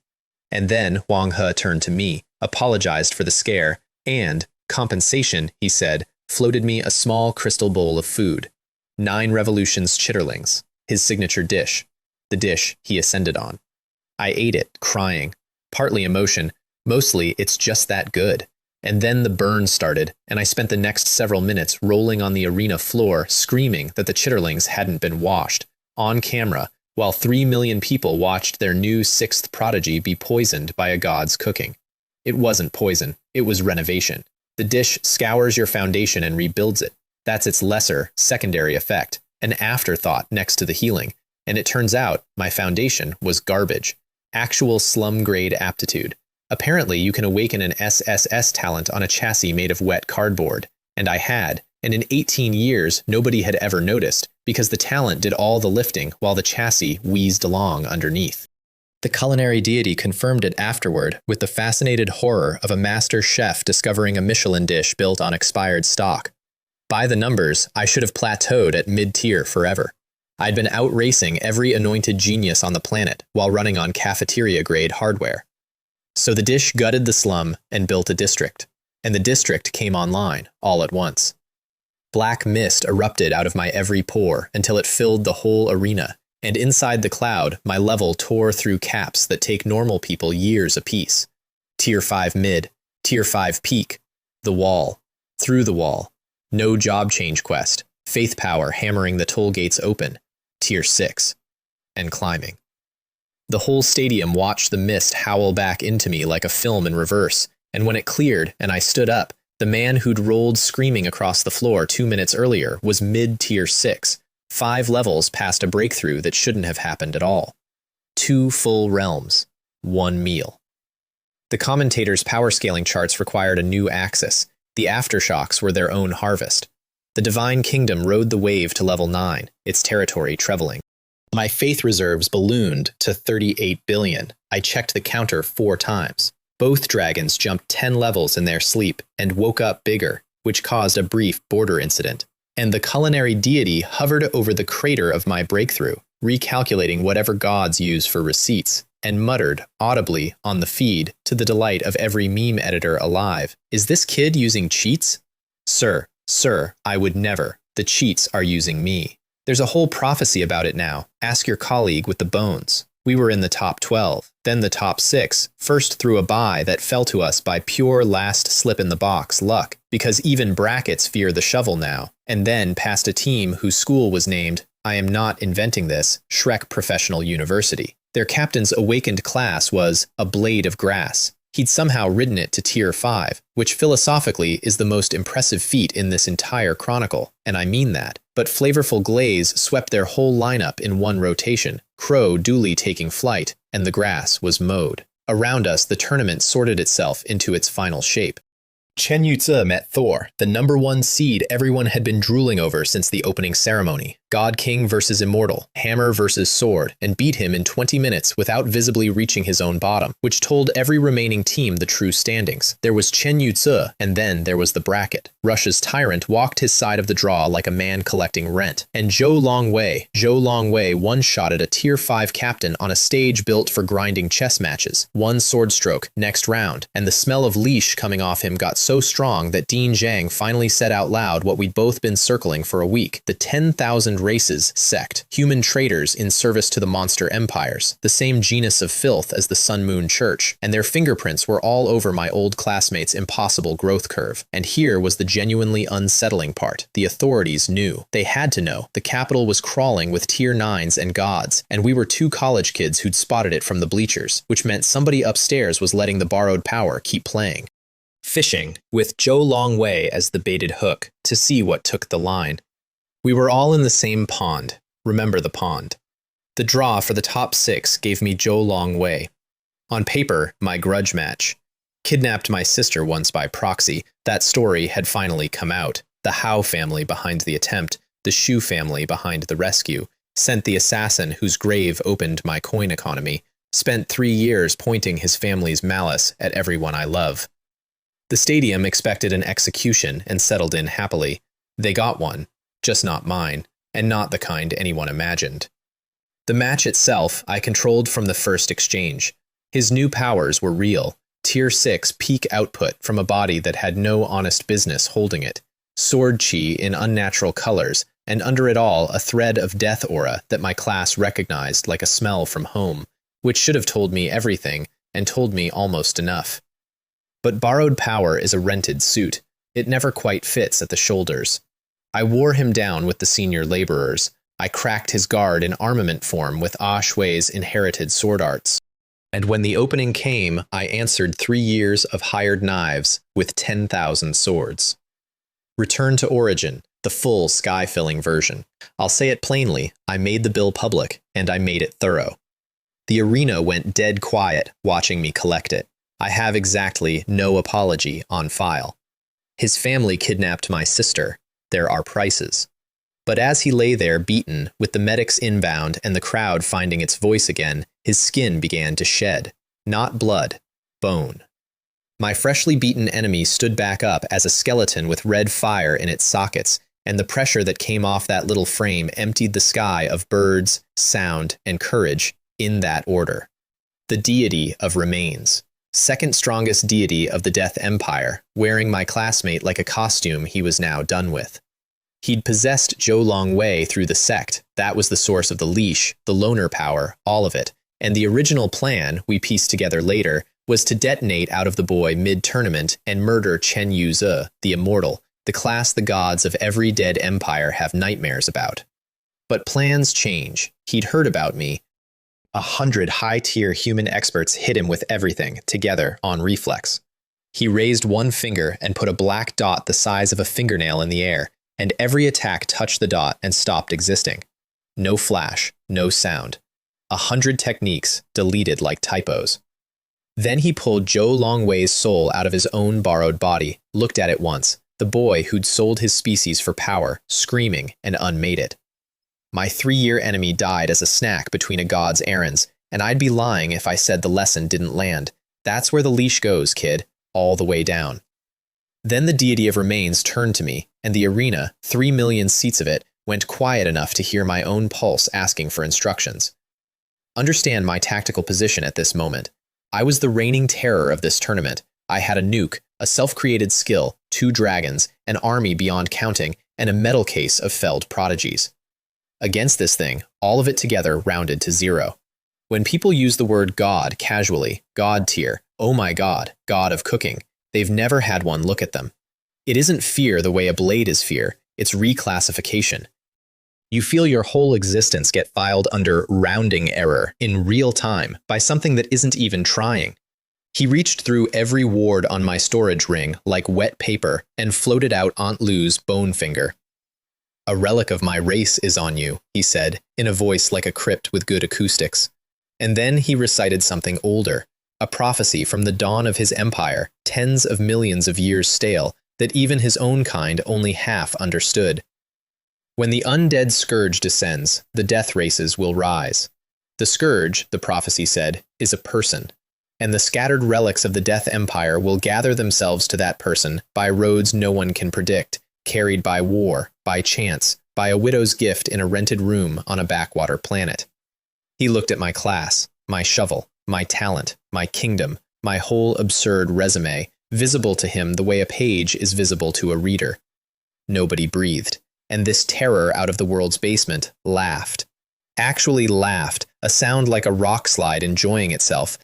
And then Huang He turned to me, apologized for the scare, and, Compensation, he said, floated me a small crystal bowl of food. 9 revolutions chitterlings, his signature dish, the dish he ascended on. I ate it, crying. Partly emotion, mostly it's just that good. And then the burn started, and I spent the next several minutes rolling on the arena floor, screaming that the chitterlings hadn't been washed, on camera, while 3 million people watched their new 6th prodigy be poisoned by a god's cooking. It wasn't poison, it was renovation. The dish scours your foundation and rebuilds it. That's its lesser, secondary effect, an afterthought next to the healing. And it turns out my foundation was garbage. Actual slum-grade aptitude. Apparently, you can awaken an SSS talent on a chassis made of wet cardboard. And I had, and in 18 years, nobody had ever noticed, because the talent did all the lifting while the chassis wheezed along underneath. The culinary deity confirmed it afterward with the fascinated horror of a master chef discovering a Michelin dish built on expired stock. By the numbers, I should have plateaued at mid-tier forever. I'd been out-racing every anointed genius on the planet while running on cafeteria-grade hardware. So the dish gutted the slum and built a district, and the district came online all at once. Black mist erupted out of my every pore until it filled the whole arena, and inside the cloud, my level tore through caps that take normal people years apiece. Tier 5 mid, Tier 5 peak, the wall, through the wall, no job change quest, faith power hammering the toll gates open, Tier 6, and climbing. The whole stadium watched the mist howl back into me like a film in reverse, and when it cleared and I stood up, the man who'd rolled screaming across the floor 2 minutes earlier was mid-Tier 6, 5 levels past a breakthrough that shouldn't have happened at all. 2 full realms, 1 meal. The commentators' power scaling charts required a new axis. The aftershocks were their own harvest. The divine kingdom rode the wave to level 9, its territory trebling. My faith reserves ballooned to 38 billion. I checked the counter 4 times. Both dragons jumped 10 levels in their sleep and woke up bigger, which caused a brief border incident. And the culinary deity hovered over the crater of my breakthrough, recalculating whatever gods use for receipts, and muttered, audibly, on the feed, to the delight of every meme editor alive, "Is this kid using cheats?" Sir, I would never. The cheats are using me. There's a whole prophecy about it now. Ask your colleague with the bones. We were in the top 12, then the top 6, first through a bye that fell to us by pure last slip-in-the-box luck, because even brackets fear the shovel now, and then past a team whose school was named, I am not inventing this, Shrek Professional University. Their captain's awakened class was a blade of grass. He'd somehow ridden it to Tier 5, which philosophically is the most impressive feat in this entire chronicle, and I mean that. But flavorful glaze swept their whole lineup in one rotation, Crow duly taking flight, and the grass was mowed. Around us, the tournament sorted itself into its final shape. Chen Yutze met Thor, the #1 seed everyone had been drooling over since the opening ceremony. God King versus Immortal, hammer versus sword, and beat him in 20 minutes without visibly reaching his own bottom, which told every remaining team the true standings. There was Chen Yutze, and then there was the bracket. Russia's Tyrant walked his side of the draw like a man collecting rent, and Zhou Longwei one-shotted a Tier 5 captain on a stage built for grinding chess matches. 1 sword stroke, next round, and the smell of leash coming off him got so strong that Dean Zhang finally said out loud what we'd both been circling for a week. The 10,000 races sect, human traitors in service to the monster empires, the same genus of filth as the Sun Moon Church, and their fingerprints were all over my old classmates' impossible growth curve. And here was the genuinely unsettling part. The authorities knew. They had to know. The capital was crawling with Tier 9s and gods, and we were 2 college kids who'd spotted it from the bleachers, which meant somebody upstairs was letting the borrowed power keep playing. Fishing, with Zhou Longwei as the baited hook, to see what took the line. We were all in the same pond. Remember the pond. The draw for the top 6 gave me Zhou Longwei. On paper, my grudge match. Kidnapped my sister once by proxy, that story had finally come out. The Hao family behind the attempt, the Shu family behind the rescue, sent the assassin whose grave opened my coin economy, spent 3 years pointing his family's malice at everyone I love. The stadium expected an execution and settled in happily. They got one, just not mine, and not the kind anyone imagined. The match itself I controlled from the first exchange. His new powers were real. Tier 6 peak output from a body that had no honest business holding it, sword chi in unnatural colors, and under it all a thread of death aura that my class recognized like a smell from home, which should have told me everything and told me almost enough. But borrowed power is a rented suit. It never quite fits at the shoulders. I wore him down with the senior laborers. I cracked his guard in armament form with Ah Shui's inherited sword arts. And when the opening came, I answered 3 years of hired knives with 10,000 swords. Return to origin, the full sky-filling version. I'll say it plainly, I made the bill public, and I made it thorough. The arena went dead quiet watching me collect it. I have exactly no apology on file. His family kidnapped my sister. There are prices. But as he lay there beaten, with the medics inbound and the crowd finding its voice again, his skin began to shed. Not blood, bone. My freshly beaten enemy stood back up as a skeleton with red fire in its sockets, and the pressure that came off that little frame emptied the sky of birds, sound, and courage in that order. The deity of remains. Second strongest deity of the Death Empire, wearing my classmate like a costume he was now done with. He'd possessed Zhou Longwei through the sect. That was the source of the leash, the loner power, all of it. And the original plan, we pieced together later, was to detonate out of the boy mid-tournament and murder Chen Yuze, the immortal, the class the gods of every dead empire have nightmares about. But plans change. He'd heard about me. 100 high-tier human experts hit him with everything, together, on reflex. He raised one finger and put a black dot the size of a fingernail in the air, and every attack touched the dot and stopped existing. No flash, no sound. 100 techniques deleted like typos. Then he pulled Zhou Longwei's soul out of his own borrowed body, looked at it once, the boy who'd sold his species for power, screaming, and unmade it. My 3-year enemy died as a snack between a god's errands, and I'd be lying if I said the lesson didn't land. That's where the leash goes, kid, all the way down. Then the deity of remains turned to me, and the arena, 3 million seats of it, went quiet enough to hear my own pulse asking for instructions. Understand my tactical position at this moment. I was the reigning terror of this tournament. I had a nuke, a self-created skill, 2 dragons, an army beyond counting, and a metal case of felled prodigies. Against this thing, all of it together rounded to 0. When people use the word God casually, God tier, oh my God, God of cooking, they've never had one look at them. It isn't fear the way a blade is fear, it's reclassification. You feel your whole existence get filed under rounding error in real time by something that isn't even trying. He reached through every ward on my storage ring like wet paper and floated out Aunt Lou's bone finger. A relic of my race is on you, he said, in a voice like a crypt with good acoustics. And then he recited something older, a prophecy from the dawn of his empire, tens of millions of years stale, that even his own kind only half understood. When the undead scourge descends, the death races will rise. The scourge, the prophecy said, is a person, and the scattered relics of the Death Empire will gather themselves to that person by roads no one can predict, carried by war, by chance, by a widow's gift in a rented room on a backwater planet. He looked at my class, my shovel, my talent, my kingdom, my whole absurd resume, visible to him the way a page is visible to a reader. Nobody breathed, and this terror out of the world's basement laughed. Actually laughed, a sound like a rock slide enjoying itself.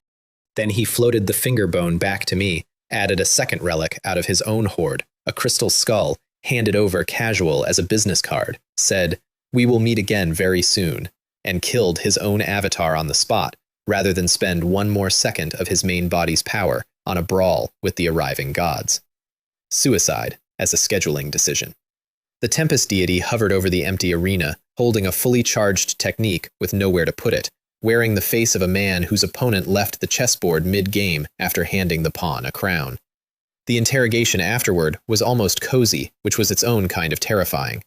Then he floated the finger bone back to me, added a second relic out of his own hoard, a crystal skull, handed over casual as a business card, said, "We will meet again very soon," and killed his own avatar on the spot, rather than spend one more second of his main body's power on a brawl with the arriving gods. Suicide as a scheduling decision. The Tempest deity hovered over the empty arena, holding a fully charged technique with nowhere to put it, wearing the face of a man whose opponent left the chessboard mid-game after handing the pawn a crown. The interrogation afterward was almost cozy, which was its own kind of terrifying.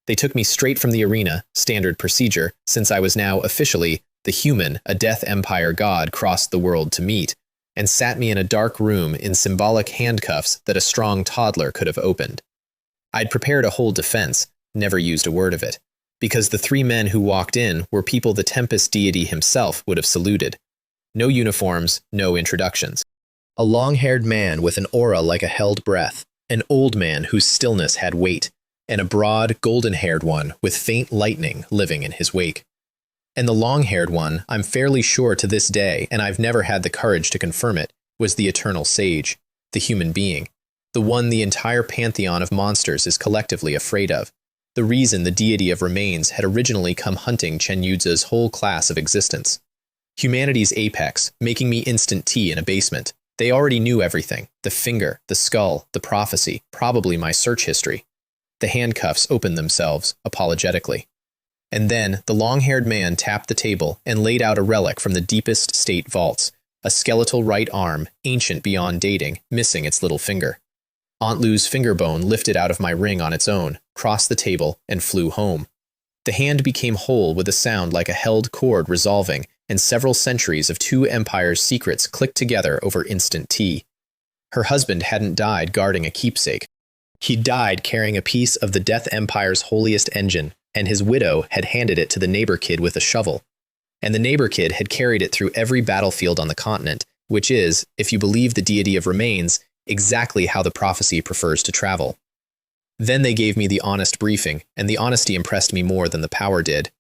They took me straight from the arena, standard procedure, since I was now officially the human a Death Empire god crossed the world to meet, and sat me in a dark room in symbolic handcuffs that a strong toddler could have opened. I'd prepared a whole defense, never used a word of it, because the 3 men who walked in were people the Tempest deity himself would have saluted. No uniforms, no introductions. A long-haired man with an aura like a held breath, an old man whose stillness had weight, and a broad, golden-haired one with faint lightning living in his wake. And the long-haired one, I'm fairly sure to this day, and I've never had the courage to confirm it, was the eternal sage, the human being, the one the entire pantheon of monsters is collectively afraid of, the reason the deity of remains had originally come hunting Chen Yuza's whole class of existence. Humanity's apex, making me instant tea in a basement. They already knew everything, the finger, the skull, the prophecy, probably my search history. The handcuffs opened themselves, apologetically. And then the long-haired man tapped the table and laid out a relic from the deepest state vaults, a skeletal right arm, ancient beyond dating, missing its little finger. Aunt Lou's finger bone lifted out of my ring on its own, crossed the table, and flew home. The hand became whole with a sound like a held cord resolving, and several centuries of two empires' secrets clicked together over instant tea. Her husband hadn't died guarding a keepsake. He died carrying a piece of the Death Empire's holiest engine, and his widow had handed it to the neighbor kid with a shovel. And the neighbor kid had carried it through every battlefield on the continent, which is, if you believe the deity of remains, exactly how the prophecy prefers to travel. Then they gave me the honest briefing, and the honesty impressed me more than the power did.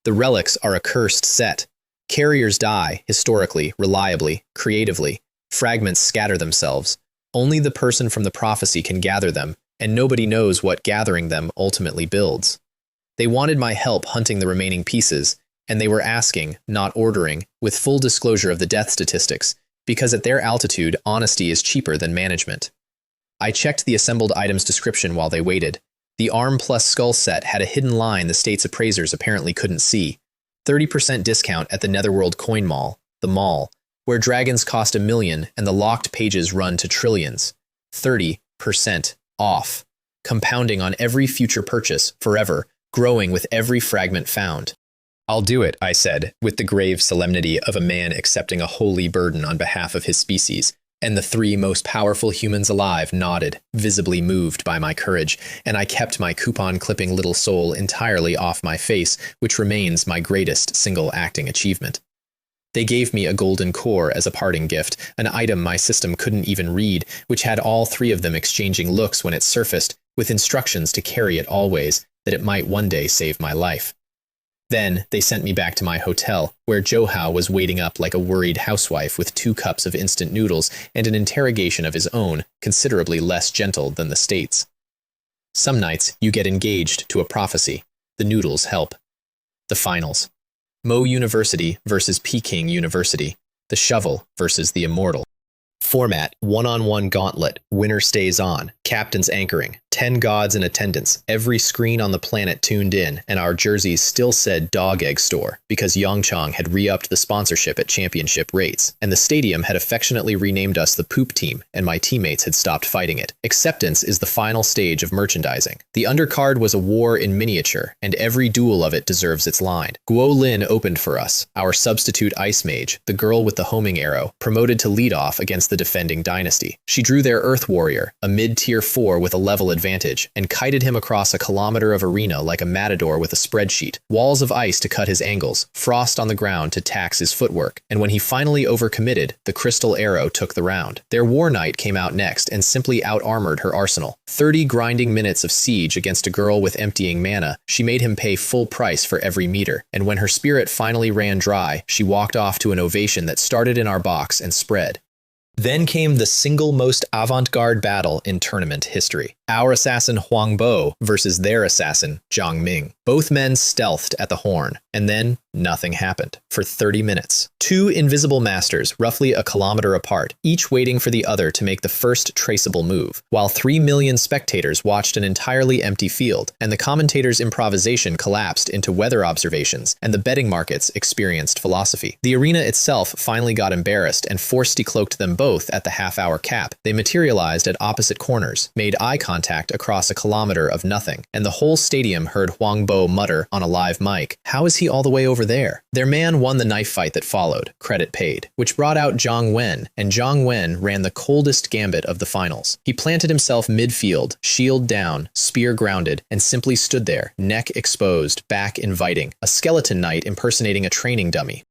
The relics are a cursed set. Carriers die, historically, reliably, creatively. Fragments scatter themselves. Only the person from the prophecy can gather them, and nobody knows what gathering them ultimately builds. They wanted my help hunting the remaining pieces, and they were asking, not ordering, with full disclosure of the death statistics, because at their altitude, honesty is cheaper than management. I checked the assembled items description while they waited. The arm plus skull set had a hidden line the state's appraisers apparently couldn't see. 30% discount at the Netherworld Coin Mall, the mall, where dragons cost $1 million and the locked pages run to trillions. 30% off, compounding on every future purchase, forever, growing with every fragment found. I'll do it, I said, with the grave solemnity of a man accepting a holy burden on behalf of his species, and the three most powerful humans alive nodded, visibly moved by my courage, and I kept my coupon-clipping little soul entirely off my face, which remains my greatest single acting achievement. They gave me a golden core as a parting gift, an item my system couldn't even read, which had all three of them exchanging looks when it surfaced, with instructions to carry it always, that it might one day save my life. Then they sent me back to my hotel, where Johao was waiting up like a worried housewife with 2 cups of instant noodles and an interrogation of his own, considerably less gentle than the States. Some nights, you get engaged to a prophecy. The noodles help. The finals. Mo University versus Peking University. The shovel versus the immortal. Format, one-on-one gauntlet, winner stays on, captains anchoring, 10 gods in attendance, every screen on the planet tuned in, and our jerseys still said Dog Egg Store, because Yongchang had re-upped the sponsorship at championship rates, and the stadium had affectionately renamed us the Poop Team, and my teammates had stopped fighting it. Acceptance is the final stage of merchandising. The undercard was a war in miniature, and every duel of it deserves its line. Guo Lin opened for us, our substitute ice mage, the girl with the homing arrow, promoted to lead off against the defending dynasty. She drew their Earth Warrior, a mid-tier 4 with a level advantage, and kited him across a kilometer of arena like a matador with a spreadsheet. Walls of ice to cut his angles, frost on the ground to tax his footwork, and when he finally overcommitted, the crystal arrow took the round. Their War Knight came out next and simply out-armored her arsenal. 30 grinding minutes of siege against a girl with emptying mana, she made him pay full price for every meter, and when her spirit finally ran dry, she walked off to an ovation that started in our box and spread. Then came the single most avant-garde battle in tournament history. Our assassin Huang Bo versus their assassin Zhang Ming. Both men stealthed at the horn, and then nothing happened for 30 minutes. 2 invisible masters, roughly a kilometer apart, each waiting for the other to make the first traceable move, while 3 million spectators watched an entirely empty field, and the commentator's improvisation collapsed into weather observations, and the betting markets experienced philosophy. The arena itself finally got embarrassed and force decloaked them both at the half-hour cap. They materialized at opposite corners, made eye contact across a kilometer of nothing, and the whole stadium heard Huang Bo mutter on a live mic, "How is he all the way over there?" Their man won the knife fight that followed, credit paid, which brought out Zhang Wen, and Zhang Wen ran the coldest gambit of the finals. He planted himself midfield, shield down, spear grounded, and simply stood there, neck exposed, back inviting, a skeleton knight impersonating a training dummy.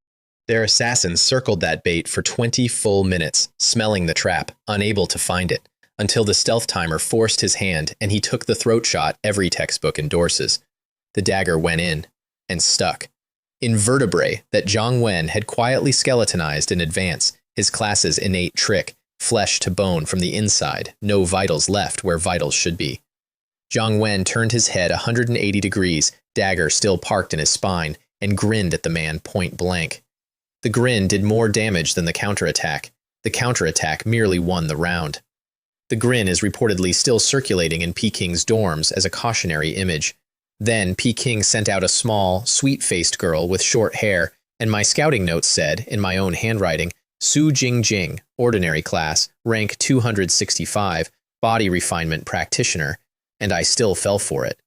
Their assassins circled that bait for 20 full minutes, smelling the trap, unable to find it, until the stealth timer forced his hand and he took the throat shot every textbook endorses. The dagger went in, and stuck. In vertebrae that Zhang Wen had quietly skeletonized in advance, his class's innate trick, flesh to bone from the inside, no vitals left where vitals should be. Zhang Wen turned his head 180 degrees, dagger still parked in his spine, and grinned at the man point blank. The grin did more damage than the counterattack. The counterattack merely won the round. The grin is reportedly still circulating in Peking's dorms as a cautionary image. Then Peking sent out a small, sweet-faced girl with short hair, and my scouting notes said, in my own handwriting, Su Jingjing, ordinary class, rank 265, body refinement practitioner, and I still fell for it.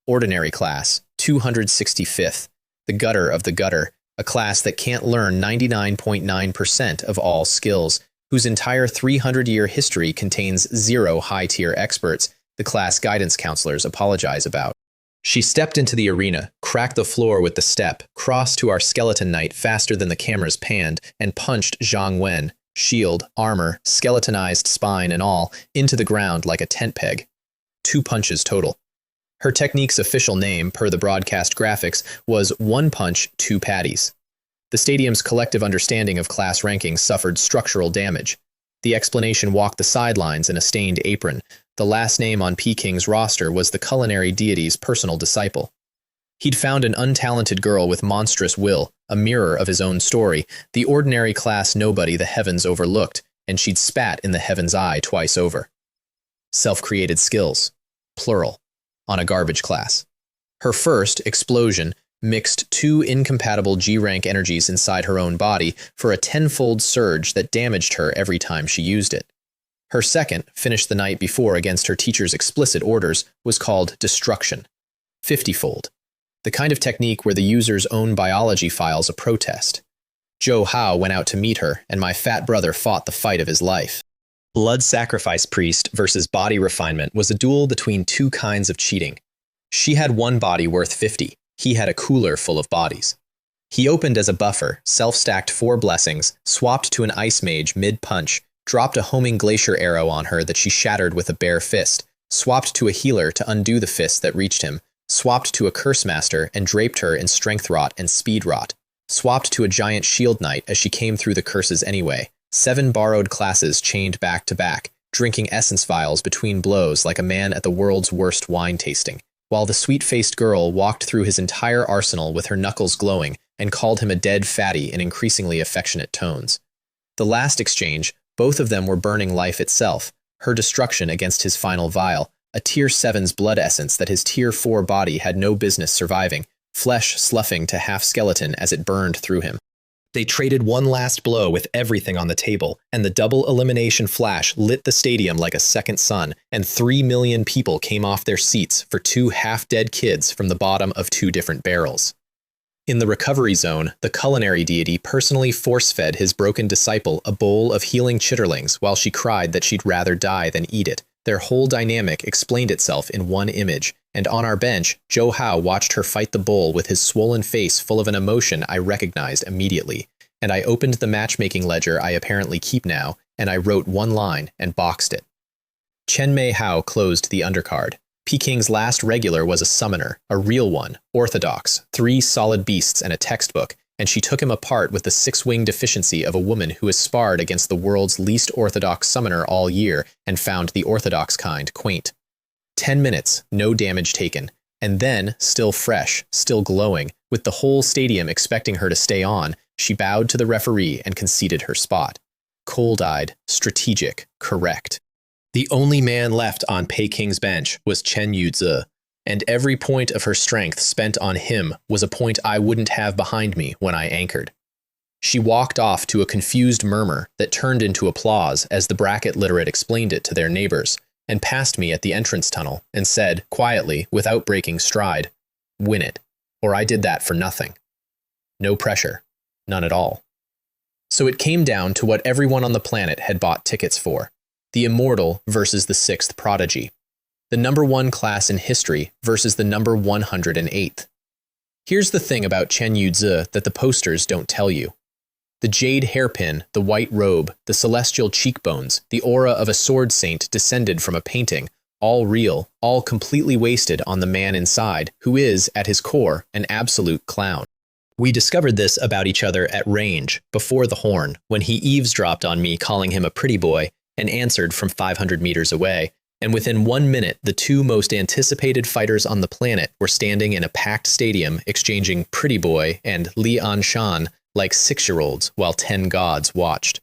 Ordinary class, 265th, the gutter of the gutter, a class that can't learn 99.9% of all skills, whose entire 300-year history contains 0 high-tier experts the class guidance counselors apologize about. She stepped into the arena, cracked the floor with the step, crossed to our skeleton knight faster than the cameras panned, and punched Zhang Wen, shield, armor, skeletonized spine and all, into the ground like a tent peg. 2 punches total. Her technique's official name, per the broadcast graphics, was 1 punch, 2 patties. The stadium's collective understanding of class rankings suffered structural damage. The explanation walked the sidelines in a stained apron. The last name on Peking's roster was the culinary deity's personal disciple. He'd found an untalented girl with monstrous will, a mirror of his own story, the ordinary class nobody the heavens overlooked, and she'd spat in the heaven's eye twice over. Self-created skills, plural, on a garbage class. Her first, explosion, mixed 2 incompatible G-rank energies inside her own body for a 10-fold surge that damaged her every time she used it. Her second, finished the night before against her teacher's explicit orders, was called destruction, 50-fold, the kind of technique where the user's own biology files a protest. Zhou Hao went out to meet her, and my fat brother fought the fight of his life. Blood sacrifice priest versus body refinement was a duel between 2 kinds of cheating. She had 1 body worth 50. He had a cooler full of bodies. He opened as a buffer, self-stacked 4 blessings, swapped to an ice mage mid-punch, dropped a homing glacier arrow on her that she shattered with a bare fist, swapped to a healer to undo the fist that reached him, swapped to a curse master and draped her in strength rot and speed rot, swapped to a giant shield knight as she came through the curses anyway, 7 borrowed classes chained back to back, drinking essence vials between blows like a man at the world's worst wine tasting, while the sweet-faced girl walked through his entire arsenal with her knuckles glowing and called him a dead fatty in increasingly affectionate tones. The last exchange, both of them were burning life itself, her destruction against his final vial, a Tier 7's blood essence that his Tier 4 body had no business surviving, flesh sloughing to half skeleton as it burned through him. They traded one last blow with everything on the table, and the double elimination flash lit the stadium like a second sun, and 3 million people came off their seats for 2 half-dead kids from the bottom of 2 different barrels. In the recovery zone, the culinary deity personally force-fed his broken disciple a bowl of healing chitterlings while she cried that she'd rather die than eat it. Their whole dynamic explained itself in one image, and on our bench, Zhou Hao watched her fight the bull with his swollen face full of an emotion I recognized immediately, and I opened the matchmaking ledger I apparently keep now, and I wrote 1 line and boxed it. Chen Mei Hao closed the undercard. Peking's last regular was a summoner, a real one, orthodox, 3 solid beasts and a textbook, and she took him apart with the 6-wing deficiency of a woman who has sparred against the world's least orthodox summoner all year and found the orthodox kind quaint. 10 minutes, no damage taken, and then, still fresh, still glowing, with the whole stadium expecting her to stay on, she bowed to the referee and conceded her spot. Cold-eyed, strategic, correct. The only man left on Peking's bench was Chen Yuzi, and every point of her strength spent on him was a point I wouldn't have behind me when I anchored. She walked off to a confused murmur that turned into applause as the bracket literate explained it to their neighbors, and passed me at the entrance tunnel and said, quietly, without breaking stride, "Win it, or I did that for nothing." No pressure, none at all. So it came down to what everyone on the planet had bought tickets for. The immortal versus the 6th prodigy. The number 1 class in history versus the number 108th. Here's the thing about Chen Yuzi that the posters don't tell you. The jade hairpin, the white robe, the celestial cheekbones, the aura of a sword saint descended from a painting, all real, all completely wasted on the man inside, who is, at his core, an absolute clown. We discovered this about each other at range, before the horn, when he eavesdropped on me calling him a pretty boy, and answered from 500 meters away, and within 1 minute the two most anticipated fighters on the planet were standing in a packed stadium exchanging pretty boy and Li An Shan like 6-year-olds while 10 gods watched.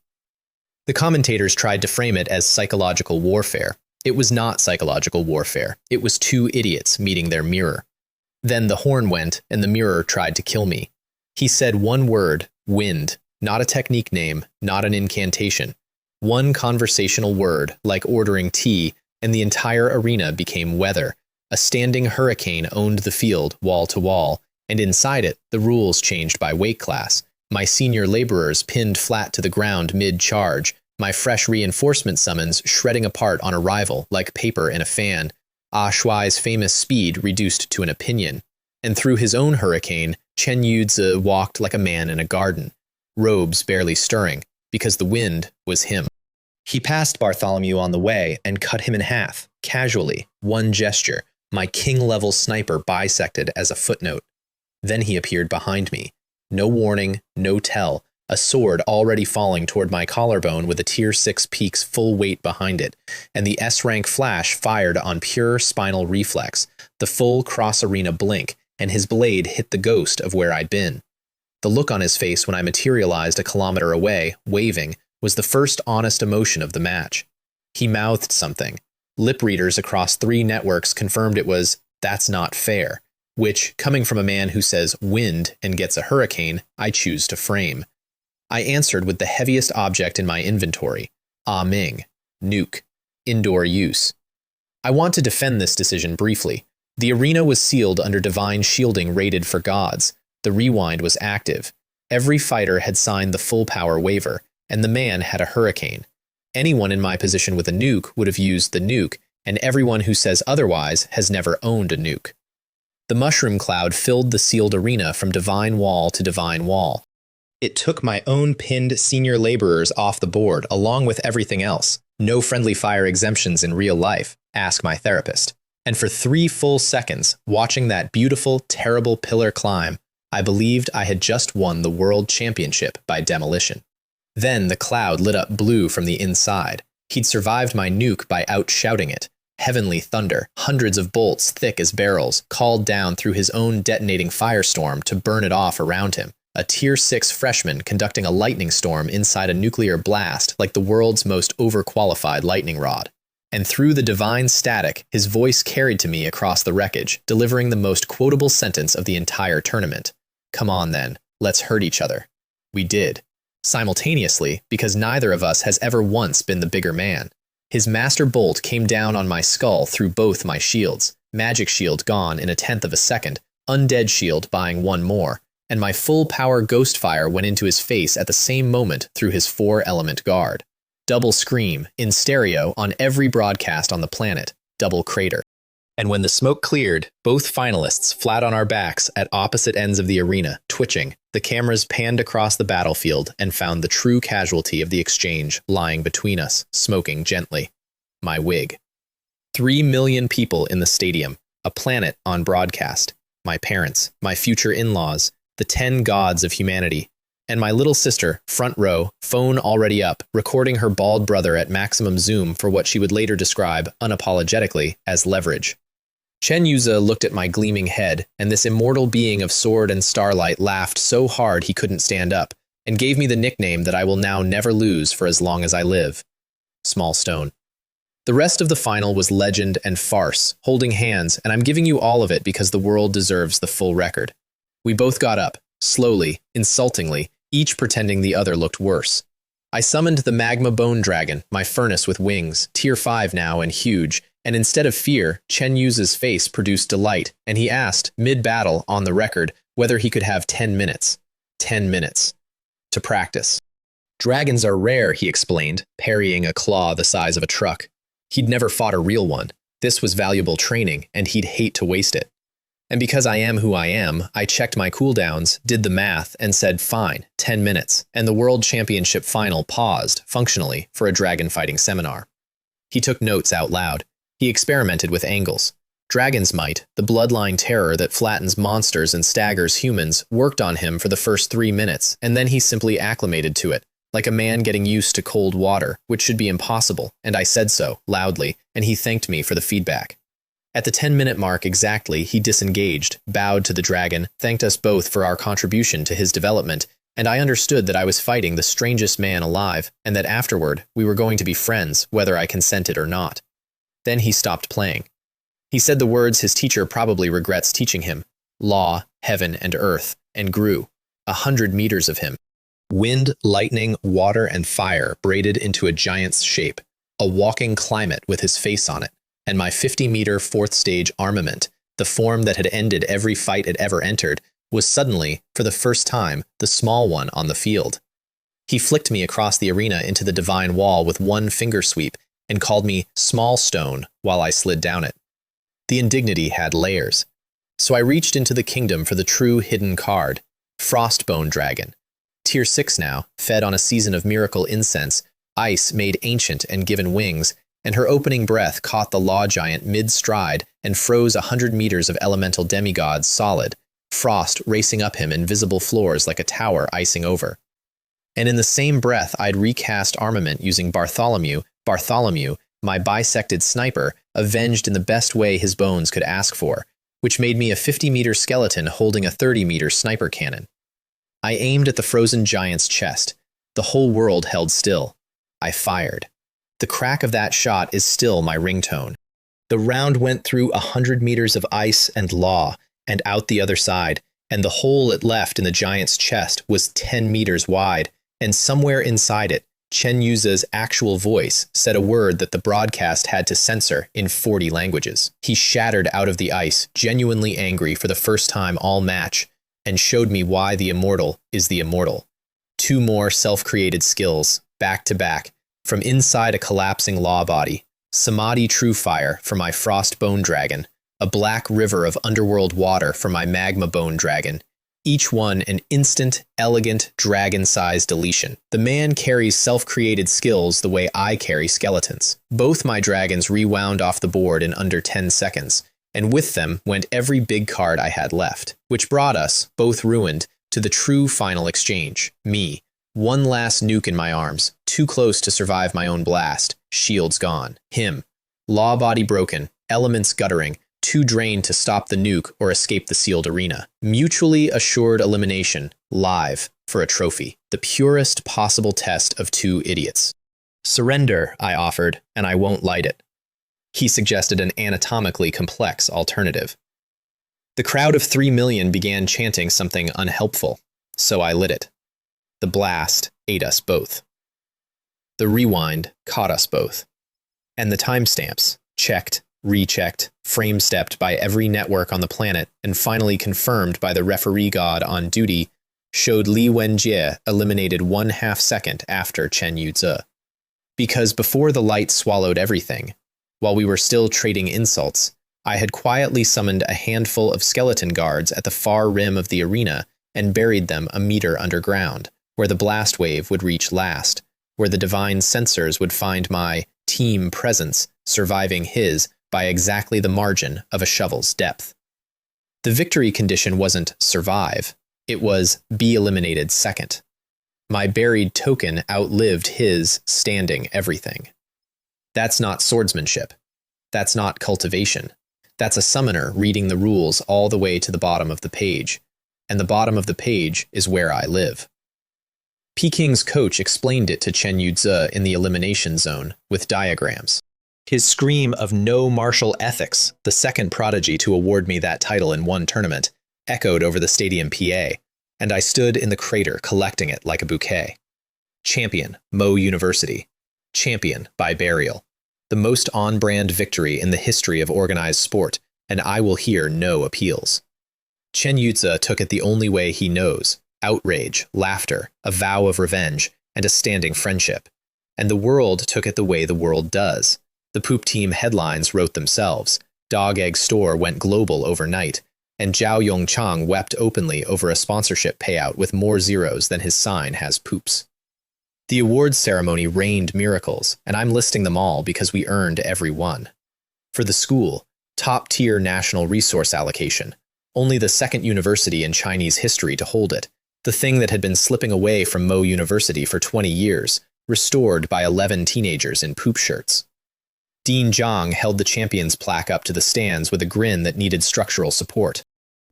The commentators tried to frame it as psychological warfare. It was not psychological warfare. It was two idiots meeting their mirror. Then the horn went, and the mirror tried to kill me. He said one word, wind, not a technique name, not an incantation. One conversational word, like ordering tea, and the entire arena became weather. A standing hurricane owned the field, wall to wall, and inside it, the rules changed by weight class. My senior laborers pinned flat to the ground mid-charge, my fresh reinforcement summons shredding apart on arrival like paper in a fan, Ah Shuai's famous speed reduced to an opinion. And through his own hurricane, Chen Yuzi walked like a man in a garden, robes barely stirring, because the wind was him. He passed Bartholomew on the way and cut him in half, casually, one gesture, my king-level sniper bisected as a footnote. Then he appeared behind me. No warning, no tell, a sword already falling toward my collarbone with a Tier 6 peak's full weight behind it, and the S-rank flash fired on pure spinal reflex, the full cross-arena blink, and his blade hit the ghost of where I'd been. The look on his face when I materialized a kilometer away, waving, was the first honest emotion of the match. He mouthed something. Lip readers across 3 networks confirmed it was, "That's not fair," which, coming from a man who says wind and gets a hurricane, I choose to frame. I answered with the heaviest object in my inventory, Ah Ming, nuke, indoor use. I want to defend this decision briefly. The arena was sealed under divine shielding rated for gods. The rewind was active. Every fighter had signed the full power waiver, and the man had a hurricane. Anyone in my position with a nuke would have used the nuke, and everyone who says otherwise has never owned a nuke. The mushroom cloud filled the sealed arena from divine wall to divine wall. It took my own pinned senior laborers off the board, along with everything else. No friendly fire exemptions in real life, ask my therapist. And for 3 full seconds, watching that beautiful, terrible pillar climb, I believed I had just won the world championship by demolition. Then the cloud lit up blue from the inside. He'd survived my nuke by out-shouting it. Heavenly thunder, hundreds of bolts thick as barrels, called down through his own detonating firestorm to burn it off around him. A Tier 6 freshman conducting a lightning storm inside a nuclear blast like the world's most overqualified lightning rod. And through the divine static, his voice carried to me across the wreckage, delivering the most quotable sentence of the entire tournament. Come on then, let's hurt each other. We did. Simultaneously, because neither of us has ever once been the bigger man. His master bolt came down on my skull through both my shields, magic shield gone in 1/10 of a second, undead shield buying 1 more, and my full power ghost fire went into his face at the same moment through his 4-element guard. Double scream, in stereo on every broadcast on the planet, double crater. And when the smoke cleared, both finalists flat on our backs at opposite ends of the arena, twitching, the cameras panned across the battlefield and found the true casualty of the exchange lying between us, smoking gently. My wig. 3 million people in the stadium, a planet on broadcast, my parents, my future in-laws, the 10 gods of humanity, and my little sister, front row, phone already up, recording her bald brother at maximum zoom for what she would later describe, unapologetically, as leverage. Chen Yuzi looked at my gleaming head, and this immortal being of sword and starlight laughed so hard he couldn't stand up, and gave me the nickname that I will now never lose for as long as I live. Small Stone. The rest of the final was legend and farce, holding hands, and I'm giving you all of it because the world deserves the full record. We both got up, slowly, insultingly, each pretending the other looked worse. I summoned the magma bone dragon, my furnace with wings, Tier 5 now and huge, and instead of fear, Chen Yuzi's face produced delight, and he asked, mid-battle, on the record, whether he could have 10 minutes. 10 minutes. To practice. Dragons are rare, he explained, parrying a claw the size of a truck. He'd never fought a real one. This was valuable training, and he'd hate to waste it. And because I am who I am, I checked my cooldowns, did the math, and said fine, 10 minutes, and the World Championship final paused, functionally, for a dragon fighting seminar. He took notes out loud. He experimented with angles. Dragon's might, the bloodline terror that flattens monsters and staggers humans, worked on him for the first 3 minutes, and then he simply acclimated to it, like a man getting used to cold water, which should be impossible, and I said so, loudly, and he thanked me for the feedback. At the 10-minute mark exactly, he disengaged, bowed to the dragon, thanked us both for our contribution to his development, and I understood that I was fighting the strangest man alive, and that afterward, we were going to be friends, whether I consented or not. Then he stopped playing. He said the words his teacher probably regrets teaching him: law, heaven, and earth, and grew. 100 meters of him. Wind, lightning, water, and fire braided into a giant's shape, a walking climate with his face on it, and my 50-meter fourth stage armament, the form that had ended every fight it ever entered, was suddenly, for the first time, the small one on the field. He flicked me across the arena into the divine wall with one finger sweep and called me Small Stone while I slid down it. The indignity had layers. So I reached into the kingdom for the true hidden card, Frostbone Dragon. Tier 6 now, fed on a season of miracle incense, ice made ancient and given wings, and her opening breath caught the law giant mid-stride and froze 100 meters of elemental demigods solid, frost racing up him in visible floors like a tower icing over. And in the same breath I'd recast armament using Bartholomew, my bisected sniper, avenged in the best way his bones could ask for, which made me a 50-meter skeleton holding a 30-meter sniper cannon. I aimed at the frozen giant's chest. The whole world held still. I fired. The crack of that shot is still my ringtone. The round went through 100 meters of ice and law, and out the other side, and the hole it left in the giant's chest was 10 meters wide, and somewhere inside it, Chen Yuza's actual voice said a word that the broadcast had to censor in 40 languages. He shattered out of the ice, genuinely angry for the first time all match, and showed me why the immortal is the immortal. 2 more self-created skills, back to back, from inside a collapsing law body. Samadhi True Fire for my Frost Bone Dragon, a black river of underworld water for my Magma Bone Dragon, each one an instant, elegant, dragon-sized deletion. The man carries self-created skills the way I carry skeletons. Both my dragons rewound off the board in under 10 seconds, and with them went every big card I had left, which brought us, both ruined, to the true final exchange. Me, one last nuke in my arms, too close to survive my own blast, shields gone. Him, law body broken, elements guttering, too drained to stop the nuke or escape the sealed arena. Mutually assured elimination, live, for a trophy. The purest possible test of 2 idiots. Surrender, I offered, and I won't light it. He suggested an anatomically complex alternative. The crowd of 3 million began chanting something unhelpful, so I lit it. The blast ate us both. The rewind caught us both. And the timestamps, checked, rechecked, frame-stepped by every network on the planet, and finally confirmed by the referee god on duty, showed Li Wenjie eliminated 1/2 second after Chen Yuzi. Because before the light swallowed everything, while we were still trading insults, I had quietly summoned a handful of skeleton guards at the far rim of the arena and buried them a meter underground, where the blast wave would reach last, where the divine sensors would find my team presence surviving his by exactly the margin of a shovel's depth. The victory condition wasn't survive, it was be eliminated second. My buried token outlived his standing everything. That's not swordsmanship. That's not cultivation. That's a summoner reading the rules all the way to the bottom of the page. And the bottom of the page is where I live. Peking's coach explained it to Chen Yuzi in the elimination zone with diagrams. His scream of no martial ethics, the second prodigy to award me that title in one tournament, echoed over the stadium PA, and I stood in the crater collecting it like a bouquet. Champion, Mo University. Champion by burial. The most on-brand victory in the history of organized sport, and I will hear no appeals. Chen Yuzi took it the only way he knows: outrage, laughter, a vow of revenge, and a standing friendship. And the world took it the way the world does. The poop team headlines wrote themselves. Dog Egg Store went global overnight. and Zhao Yongchang wept openly over a sponsorship payout with more zeros than his sign has poops. The awards ceremony rained miracles, and I'm listing them all because we earned every one. For the school, top-tier national resource allocation, only the second university in Chinese history to hold it, the thing that had been slipping away from Mo University for 20 years, restored by 11 teenagers in poop shirts. Dean Zhang held the champion's plaque up to the stands with a grin that needed structural support.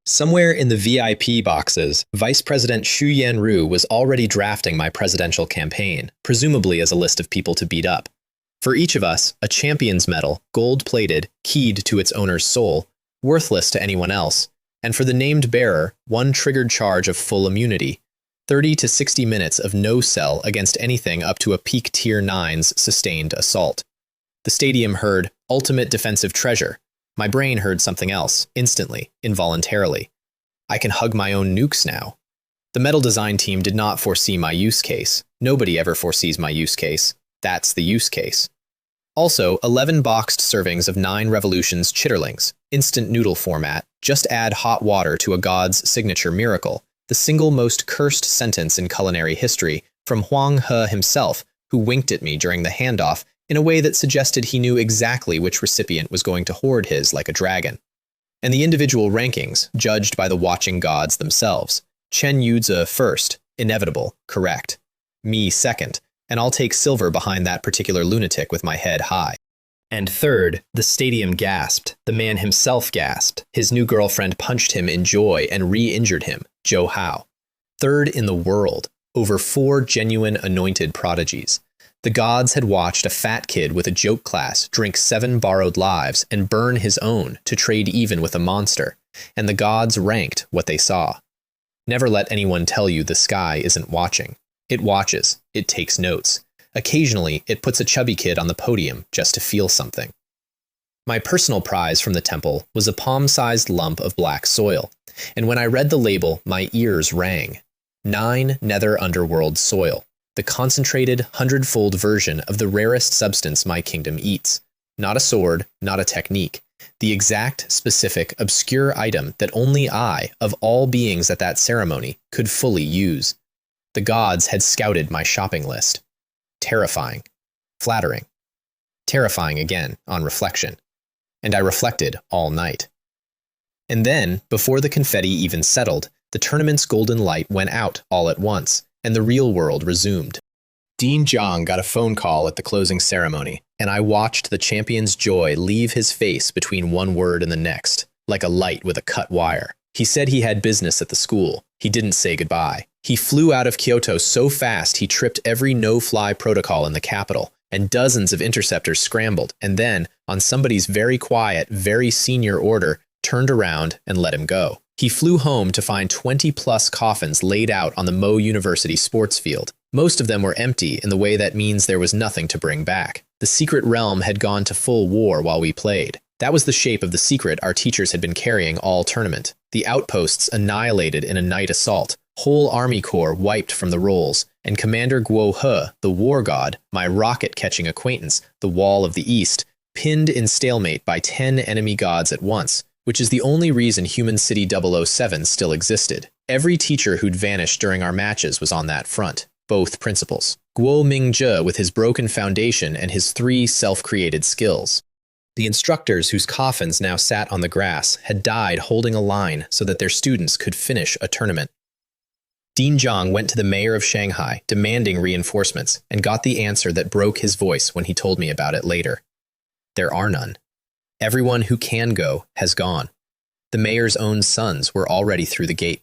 Somewhere in the VIP boxes, Vice President Xu Yanru was already drafting my presidential campaign, presumably as a list of people to beat up. For each of us, a champion's medal, gold-plated, keyed to its owner's soul, worthless to anyone else, and for the named bearer, one triggered charge of full immunity, 30 to 60 minutes of no-sell against anything up to a peak Tier 9's sustained assault. The stadium heard, ultimate defensive treasure. My brain heard something else, instantly, involuntarily. I can hug my own nukes now. The medal design team did not foresee my use case. Nobody ever foresees my use case. That's the use case. Also, 11 boxed servings of 9 Revolutions chitterlings, instant noodle format, just add hot water to a god's signature miracle, the single most cursed sentence in culinary history, from Huang He himself, who winked at me during the handoff in a way that suggested he knew exactly which recipient was going to hoard his like a dragon. And the individual rankings, judged by the watching gods themselves. Chen Yuzi first, inevitable, correct. Me second, and I'll take silver behind that particular lunatic with my head high. And third, the stadium gasped. The man himself gasped. His new girlfriend punched him in joy and re-injured him, Zhou Hao. Third in the world, over 4 genuine anointed prodigies. The gods had watched a fat kid with a joke class drink 7 borrowed lives and burn his own to trade even with a monster, and the gods ranked what they saw. Never let anyone tell you the sky isn't watching. It watches, it takes notes. Occasionally, it puts a chubby kid on the podium just to feel something. My personal prize from the temple was a palm-sized lump of black soil, and when I read the label, my ears rang. 9 nether underworld soil. The concentrated, 100-fold version of the rarest substance my kingdom eats. Not a sword, not a technique. The exact, specific, obscure item that only I, of all beings at that ceremony, could fully use. The gods had scouted my shopping list. Terrifying. Flattering. Terrifying again, on reflection. And I reflected all night. And then, before the confetti even settled, the tournament's golden light went out all at once, and the real world resumed. Dean Zhang got a phone call at the closing ceremony, and I watched the champion's joy leave his face between one word and the next, like a light with a cut wire. He said he had business at the school. He didn't say goodbye. He flew out of Kyoto so fast he tripped every no-fly protocol in the capital, and dozens of interceptors scrambled, and then, on somebody's very quiet, very senior order, turned around and let him go. He flew home to find 20-plus coffins laid out on the Mo University sports field. Most of them were empty in the way that means there was nothing to bring back. The secret realm had gone to full war while we played. That was the shape of the secret our teachers had been carrying all tournament. The outposts annihilated in a night assault, whole army corps wiped from the rolls, and Commander Guo He, the war god, my rocket-catching acquaintance, the Wall of the East, pinned in stalemate by 10 enemy gods at once, which is the only reason Human City 007 still existed. Every teacher who'd vanished during our matches was on that front, both principals. Guo Mingzhe with his broken foundation and his 3 self-created skills. The instructors whose coffins now sat on the grass had died holding a line so that their students could finish a tournament. Dean Zhang went to the mayor of Shanghai demanding reinforcements and got the answer that broke his voice when he told me about it later. There are none. Everyone who can go has gone. The mayor's own sons were already through the gate.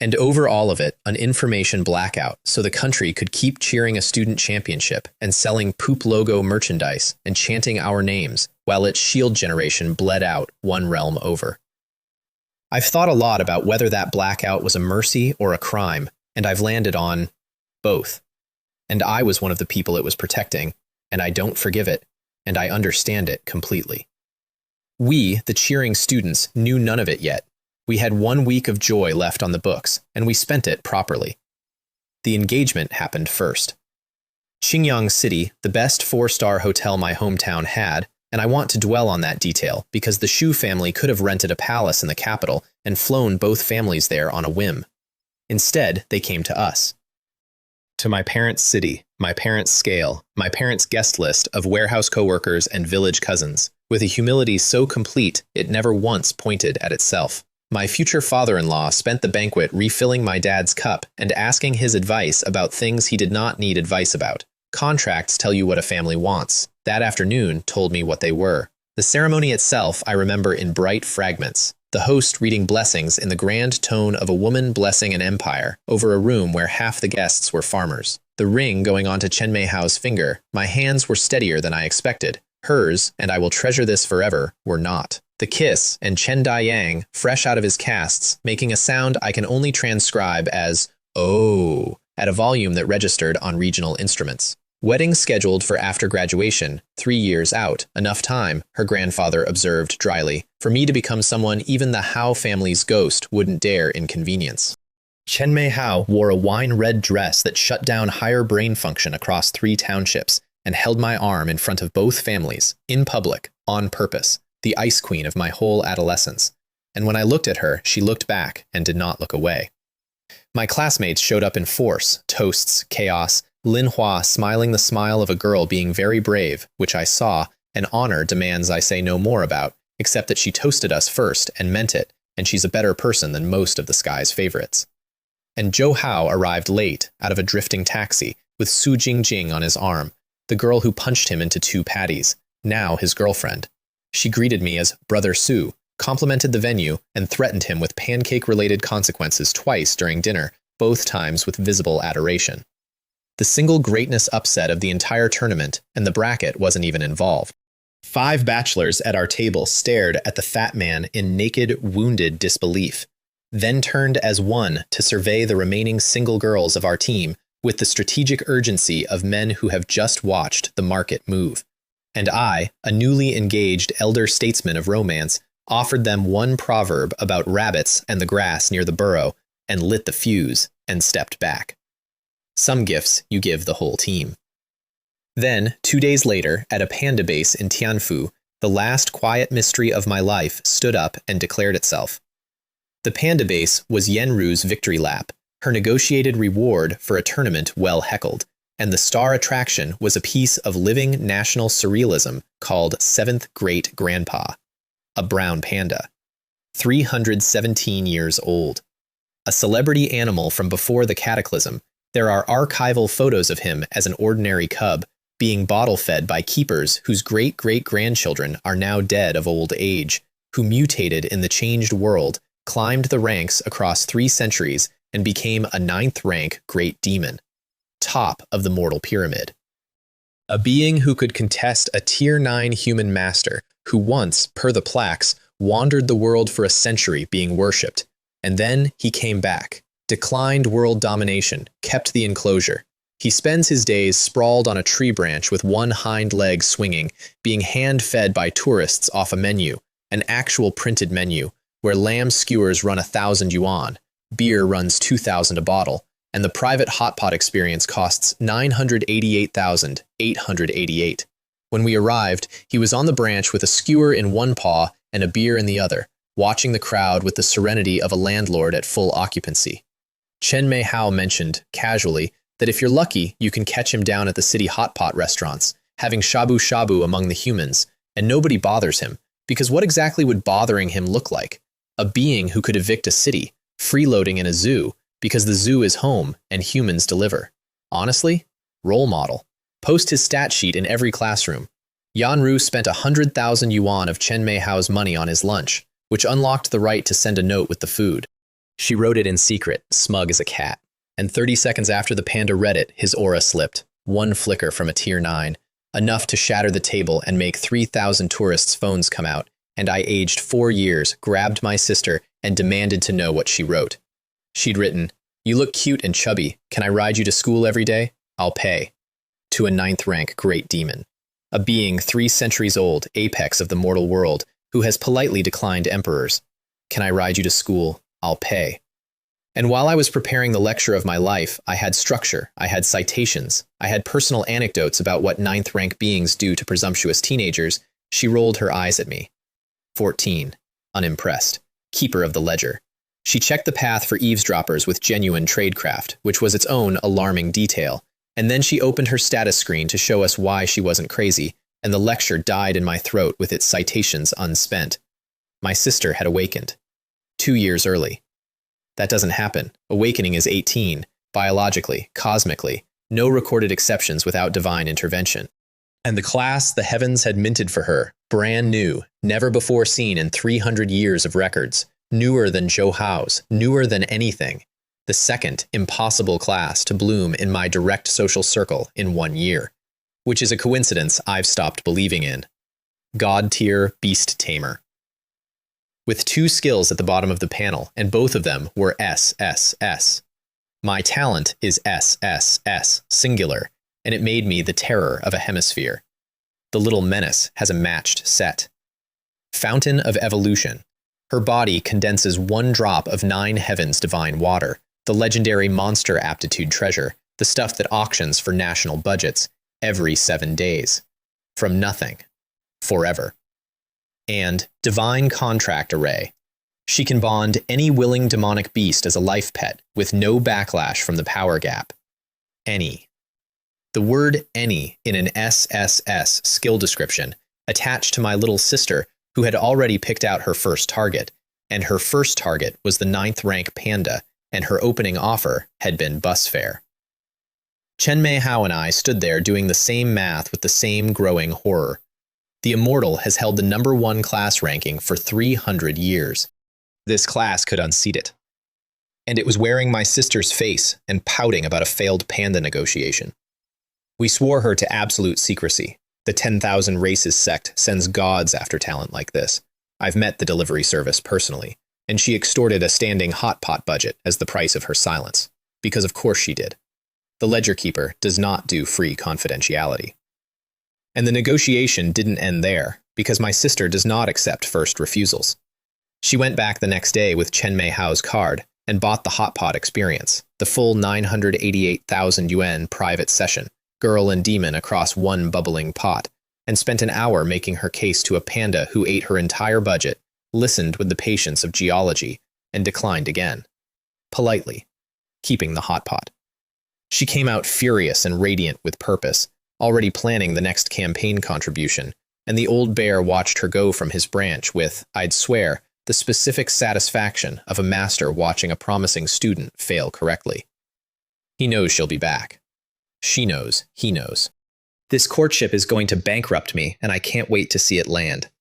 And over all of it, an information blackout so the country could keep cheering a student championship and selling poop logo merchandise and chanting our names while its shield generation bled out one realm over. I've thought a lot about whether that blackout was a mercy or a crime, and I've landed on both. And I was one of the people it was protecting, and I don't forgive it, and I understand it completely. We, the cheering students, knew none of it yet. We had 1 week of joy left on the books, and we spent it properly. The engagement happened first. Qingyang City, the best 4-star hotel my hometown had, And I want to dwell on that detail because the Shu family could have rented a palace in the capital and flown both families there on a whim. Instead, they came to us. To my parents' city, my parents' scale, my parents' guest list of warehouse coworkers and village cousins, with a humility so complete it never once pointed at itself. My future father-in-law spent the banquet refilling my dad's cup and asking his advice about things he did not need advice about. Contracts tell you what a family wants. That afternoon told me what they were. The ceremony itself I remember in bright fragments. The host reading blessings in the grand tone of a woman blessing an empire over a room where half the guests were farmers. The ring going onto Chen Mei Hao's finger, my hands were steadier than I expected. Hers, and I will treasure this forever, were not. The kiss, and Chen Daiyang, fresh out of his casts, making a sound I can only transcribe as "oh" at a volume that registered on regional instruments. Wedding scheduled for after graduation, 3 years out, enough time, her grandfather observed dryly, for me to become someone even the Hao family's ghost wouldn't dare inconvenience. Chen Mei Hao wore a wine-red dress that shut down higher brain function across 3 townships and held my arm in front of both families, in public, on purpose, the ice queen of my whole adolescence. And when I looked at her, she looked back and did not look away. My classmates showed up in force, toasts, chaos, Manhwa smiling the smile of a girl being very brave, which I saw, and honor demands I say no more about, except that she toasted us first and meant it, and she's a better person than most of the sky's favorites. And Zhou Hao arrived late, out of a drifting taxi, with Su Jingjing on his arm, the girl who punched him into 2 patties, now his girlfriend. She greeted me as Brother Su, complimented the venue, and threatened him with pancake-related consequences twice during dinner, both times with visible adoration. The single greatness upset of the entire tournament, and the bracket wasn't even involved. 5 bachelors at our table stared at the fat man in naked, wounded disbelief, then turned as one to survey the remaining single girls of our team with the strategic urgency of men who have just watched the market move. And I, a newly engaged elder statesman of romance, offered them one proverb about rabbits and the grass near the burrow, and lit the fuse, and stepped back. Some gifts you give the whole team. Then, 2 days later, at a panda base in Tianfu, the last quiet mystery of my life stood up and declared itself. The panda base was Yenru's victory lap, her negotiated reward for a tournament well heckled, and the star attraction was a piece of living national surrealism called 7th Great Grandpa, a brown panda, 317 years old. A celebrity animal from before the cataclysm, there are archival photos of him as an ordinary cub, being bottle-fed by keepers whose great-great-grandchildren are now dead of old age, who mutated in the changed world, climbed the ranks across 3 centuries, and became a 9th-rank great demon, top of the mortal pyramid. A being who could contest a Tier 9 human master, who once, per the plaques, wandered the world for a century being worshipped, and then he came back. Declined world domination, kept the enclosure. He spends his days sprawled on a tree branch with one hind leg swinging, being hand-fed by tourists off a menu, an actual printed menu, where lamb skewers run 1,000 yuan, beer runs 2,000 a bottle, and the private hot pot experience costs 988,888. When we arrived, he was on the branch with a skewer in one paw and a beer in the other, watching the crowd with the serenity of a landlord at full occupancy. Chen Mei Hao mentioned, casually, that if you're lucky, you can catch him down at the city hot pot restaurants, having shabu-shabu among the humans, and nobody bothers him, because what exactly would bothering him look like? A being who could evict a city, freeloading in a zoo, because the zoo is home and humans deliver. Honestly? Role model. Post his stat sheet in every classroom. Yanru spent 100,000 yuan of Chen Mei Hao's money on his lunch, which unlocked the right to send a note with the food. She wrote it in secret, smug as a cat. And 30 seconds after the panda read it, his aura slipped. One flicker from a Tier 9. Enough to shatter the table and make 3,000 tourists' phones come out. And I, aged 4 years, grabbed my sister and demanded to know what she wrote. She'd written, "You look cute and chubby. Can I ride you to school every day? I'll pay." To a 9th-rank great demon. A being 3 centuries old, apex of the mortal world, who has politely declined emperors. Can I ride you to school? I'll pay. And while I was preparing the lecture of my life, I had structure, I had citations, I had personal anecdotes about what 9th-rank beings do to presumptuous teenagers, She rolled her eyes at me. 14. Unimpressed. Keeper of the ledger. She checked the path for eavesdroppers with genuine tradecraft, which was its own alarming detail, and then she opened her status screen to show us why she wasn't crazy, and the lecture died in my throat with its citations unspent. My sister had awakened. 2 years early. That doesn't happen. Awakening is 18, biologically, cosmically, no recorded exceptions without divine intervention. And the class the heavens had minted for her, brand new, never before seen in 300 years of records, newer than Joe Howe's, newer than anything. The second impossible class to bloom in my direct social circle in 1 year, which is a coincidence I've stopped believing in. God tier beast tamer. With 2 skills at the bottom of the panel, and both of them were SSS. My talent is SSS, singular, and it made me the terror of a hemisphere. The little menace has a matched set. Fountain of Evolution. Her body condenses 1 drop of 9 heavens divine water, the legendary monster aptitude treasure, the stuff that auctions for national budgets every 7 days. From nothing. Forever. And Divine Contract Array. She can bond any willing demonic beast as a life pet with no backlash from the power gap. Any. The word any in an SSS skill description attached to my little sister who had already picked out her first target, and her first target was the 9th rank panda, and her opening offer had been bus fare. Chen Mei Hao and I stood there doing the same math with the same growing horror. The Immortal has held the #1 class ranking for 300 years. This class could unseat it. And it was wearing my sister's face and pouting about a failed panda negotiation. We swore her to absolute secrecy. The 10,000 races sect sends gods after talent like this. I've met the delivery service personally, and she extorted a standing hot pot budget as the price of her silence, because of course she did. The ledger keeper does not do free confidentiality. And the negotiation didn't end there, because my sister does not accept first refusals. She went back the next day with Chen Mei Hao's card and bought the hot pot experience, the full 988,000 yuan private session, girl and demon across 1 bubbling pot, and spent an hour making her case to a panda who ate her entire budget, listened with the patience of geology, and declined again. Politely, keeping the hot pot. She came out furious and radiant with purpose, already planning the next campaign contribution, and the old bear watched her go from his branch with, I'd swear, the specific satisfaction of a master watching a promising student fail correctly. He knows she'll be back. She knows, he knows. This courtship is going to bankrupt me, and I can't wait to see it land.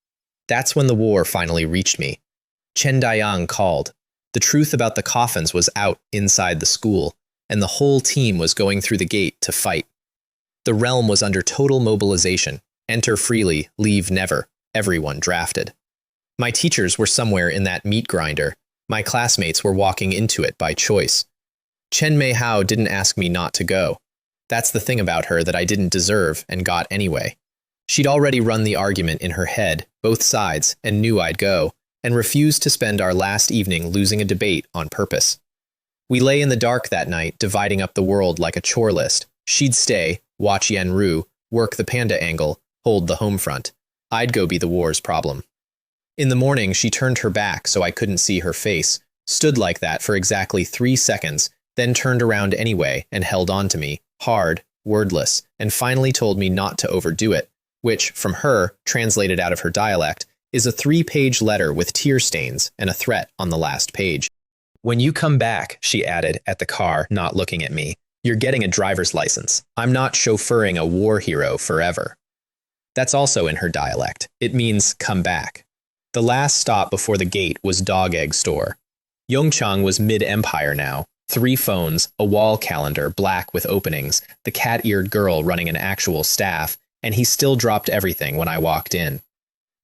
That's when the war finally reached me. Chen Dayang called. The truth about the coffins was out inside the school, and the whole team was going through the gate to fight. The realm was under total mobilization. Enter freely, leave never. Everyone drafted. My teachers were somewhere in that meat grinder. My classmates were walking into it by choice. Chen Mei Hao didn't ask me not to go. That's the thing about her that I didn't deserve and got anyway. She'd already run the argument in her head, both sides, and knew I'd go, and refused to spend our last evening losing a debate on purpose. We lay in the dark that night, dividing up the world like a chore list. She'd stay, watch Yen Ru, work the panda angle, hold the home front. I'd go be the war's problem. In the morning, she turned her back so I couldn't see her face, stood like that for exactly 3 seconds, then turned around anyway and held on to me, hard, wordless, and finally told me not to overdo it, which, from her, translated out of her dialect, is a 3-page letter with tear stains and a threat on the last page. When you come back, she added at the car, not looking at me, you're getting a driver's license. I'm not chauffeuring a war hero forever. That's also in her dialect. It means come back. The last stop before the gate was Dog Egg Store. Yongchang was mid-empire now. 3 phones, a wall calendar black with openings, the cat-eared girl running an actual staff, and he still dropped everything when I walked in.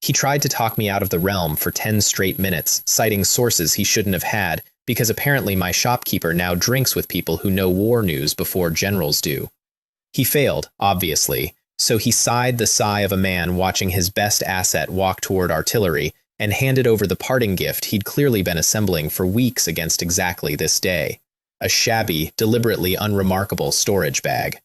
He tried to talk me out of the realm for 10 straight minutes, citing sources he shouldn't have had, because apparently my shopkeeper now drinks with people who know war news before generals do. He failed, obviously, so he sighed the sigh of a man watching his best asset walk toward artillery and handed over the parting gift he'd clearly been assembling for weeks against exactly this day. A shabby, deliberately unremarkable storage bag.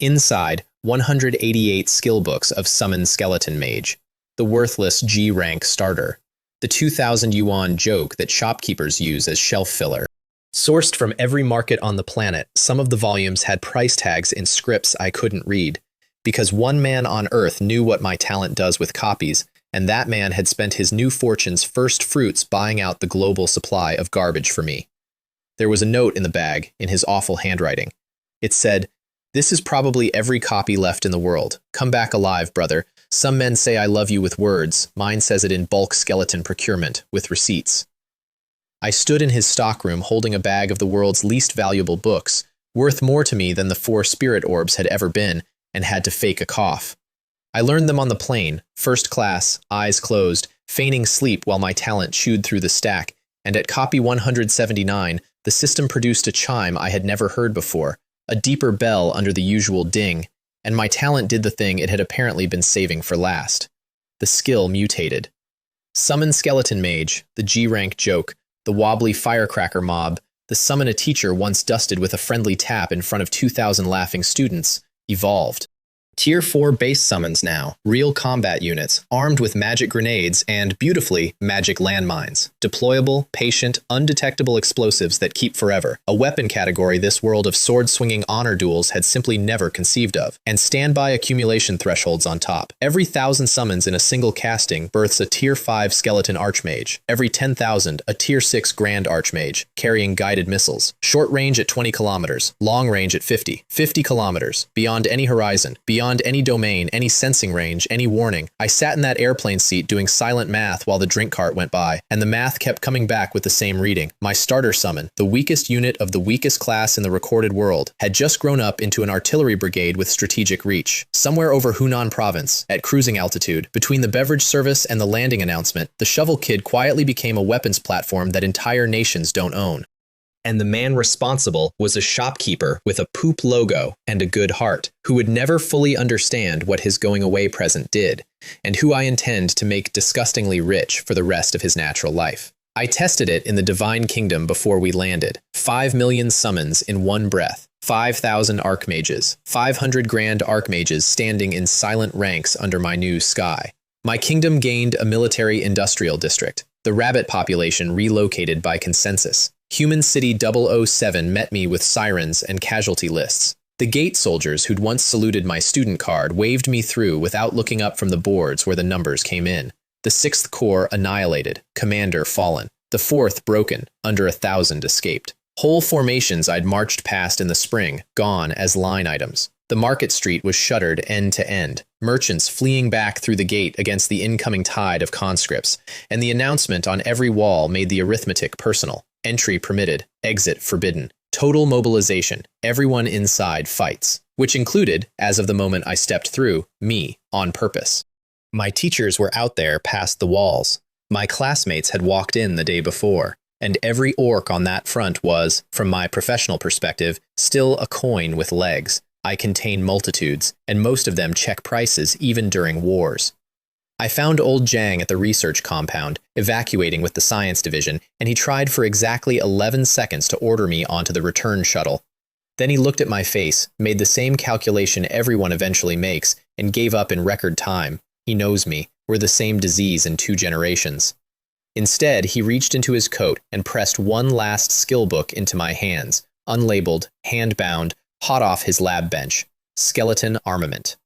Inside, 188 skill books of Summon Skeleton Mage. the worthless G-rank starter, the 2,000 yuan joke that shopkeepers use as shelf filler. Sourced from every market on the planet, some of the volumes had price tags in scripts I couldn't read, because one man on Earth knew what my talent does with copies, and that man had spent his new fortune's first fruits buying out the global supply of garbage for me. There was a note in the bag, in his awful handwriting. It said, "This is probably every copy left in the world. Come back alive, brother. Some men say I love you with words. Mine says it in bulk skeleton procurement, with receipts." I stood in his stockroom holding a bag of the world's least valuable books, worth more to me than the 4 spirit orbs had ever been, and had to fake a cough. I learned them on the plane, first class, eyes closed, feigning sleep while my talent chewed through the stack, and at copy 179, the system produced a chime I had never heard before, a deeper bell under the usual ding, and my talent did the thing it had apparently been saving for last. The skill mutated. Summon Skeleton Mage, the G-rank joke, the wobbly firecracker mob, the summon a teacher once dusted with a friendly tap in front of 2,000 laughing students, evolved. Tier 4 base summons now, real combat units, armed with magic grenades and, beautifully, magic landmines. Deployable, patient, undetectable explosives that keep forever. A weapon category this world of sword-swinging honor duels had simply never conceived of. And standby accumulation thresholds on top. Every 1,000 summons in a single casting births a Tier 5 skeleton archmage. Every 10,000, a Tier 6 grand archmage, carrying guided missiles. Short range at 20 kilometers, long range at 50. 50 kilometers, beyond any horizon, beyond any domain, any sensing range, any warning. I sat in that airplane seat doing silent math while the drink cart went by, and the math kept coming back with the same reading. My starter summon, the weakest unit of the weakest class in the recorded world, had just grown up into an artillery brigade with strategic reach. Somewhere over Hunan province, at cruising altitude, between the beverage service and the landing announcement, the shovel kid quietly became a weapons platform that entire nations don't own. And the man responsible was a shopkeeper with a poop logo and a good heart, who would never fully understand what his going away present did, and who I intend to make disgustingly rich for the rest of his natural life. I tested it in the Divine Kingdom before we landed. 5 million summons in one breath. 5,000 archmages. 500 grand archmages standing in silent ranks under my new sky. My kingdom gained a military-industrial district. The rabbit population relocated by consensus. Human City 007 met me with sirens and casualty lists. The gate soldiers who'd once saluted my student card waved me through without looking up from the boards where the numbers came in. The 6th Corps annihilated, commander fallen. The 4th broken, under 1,000 escaped. Whole formations I'd marched past in the spring, gone as line items. The market street was shuttered end to end, merchants fleeing back through the gate against the incoming tide of conscripts, and the announcement on every wall made the arithmetic personal. Entry permitted, exit forbidden. Total mobilization, everyone inside fights, which included, as of the moment I stepped through, me, on purpose. My teachers were out there past the walls. My classmates had walked in the day before, and every orc on that front was, from my professional perspective, still a coin with legs. I contain multitudes, and most of them check prices even during wars. I found old Jang at the research compound, evacuating with the science division, and he tried for exactly 11 seconds to order me onto the return shuttle. Then he looked at my face, made the same calculation everyone eventually makes, and gave up in record time. He knows me. We're the same disease in 2 generations. Instead, he reached into his coat and pressed one last skill book into my hands, unlabeled, hand-bound, hot off his lab bench. Skeleton Armament.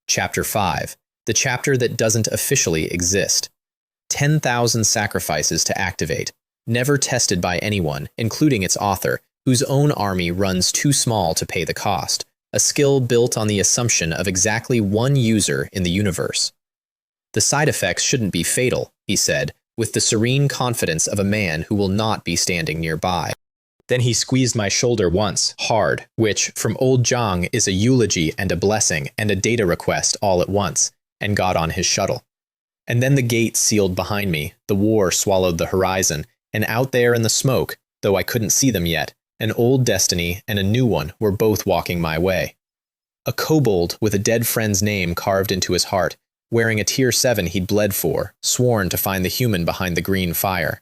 Chapter 5. The chapter that doesn't officially exist. 10,000 sacrifices to activate. Never tested by anyone, including its author, whose own army runs too small to pay the cost. A skill built on the assumption of exactly one user in the universe. The side effects shouldn't be fatal, he said, with the serene confidence of a man who will not be standing nearby. Then he squeezed my shoulder once, hard, which, from old Zhang, is a eulogy and a blessing and a data request all at once, and got on his shuttle. And then the gate sealed behind me, the war swallowed the horizon, and out there in the smoke, though I couldn't see them yet, an old destiny and a new one were both walking my way. A kobold with a dead friend's name carved into his heart, wearing a Tier 7 he'd bled for, sworn to find the human behind the green fire.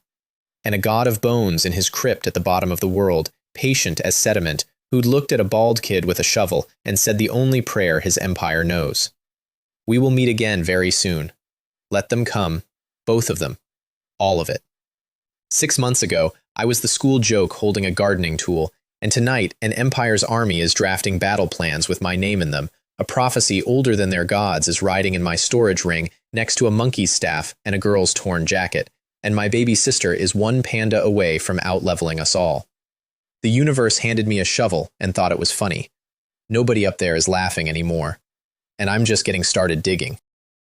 And a god of bones in his crypt at the bottom of the world, patient as sediment, who'd looked at a bald kid with a shovel and said the only prayer his empire knows. We will meet again very soon. Let them come. Both of them. All of it. 6 months ago, I was the school joke holding a gardening tool, and tonight an empire's army is drafting battle plans with my name in them. A prophecy older than their gods is riding in my storage ring next to a monkey's staff and a girl's torn jacket, and my baby sister is one panda away from out-leveling us all. The universe handed me a shovel and thought it was funny. Nobody up there is laughing anymore, and I'm just getting started digging.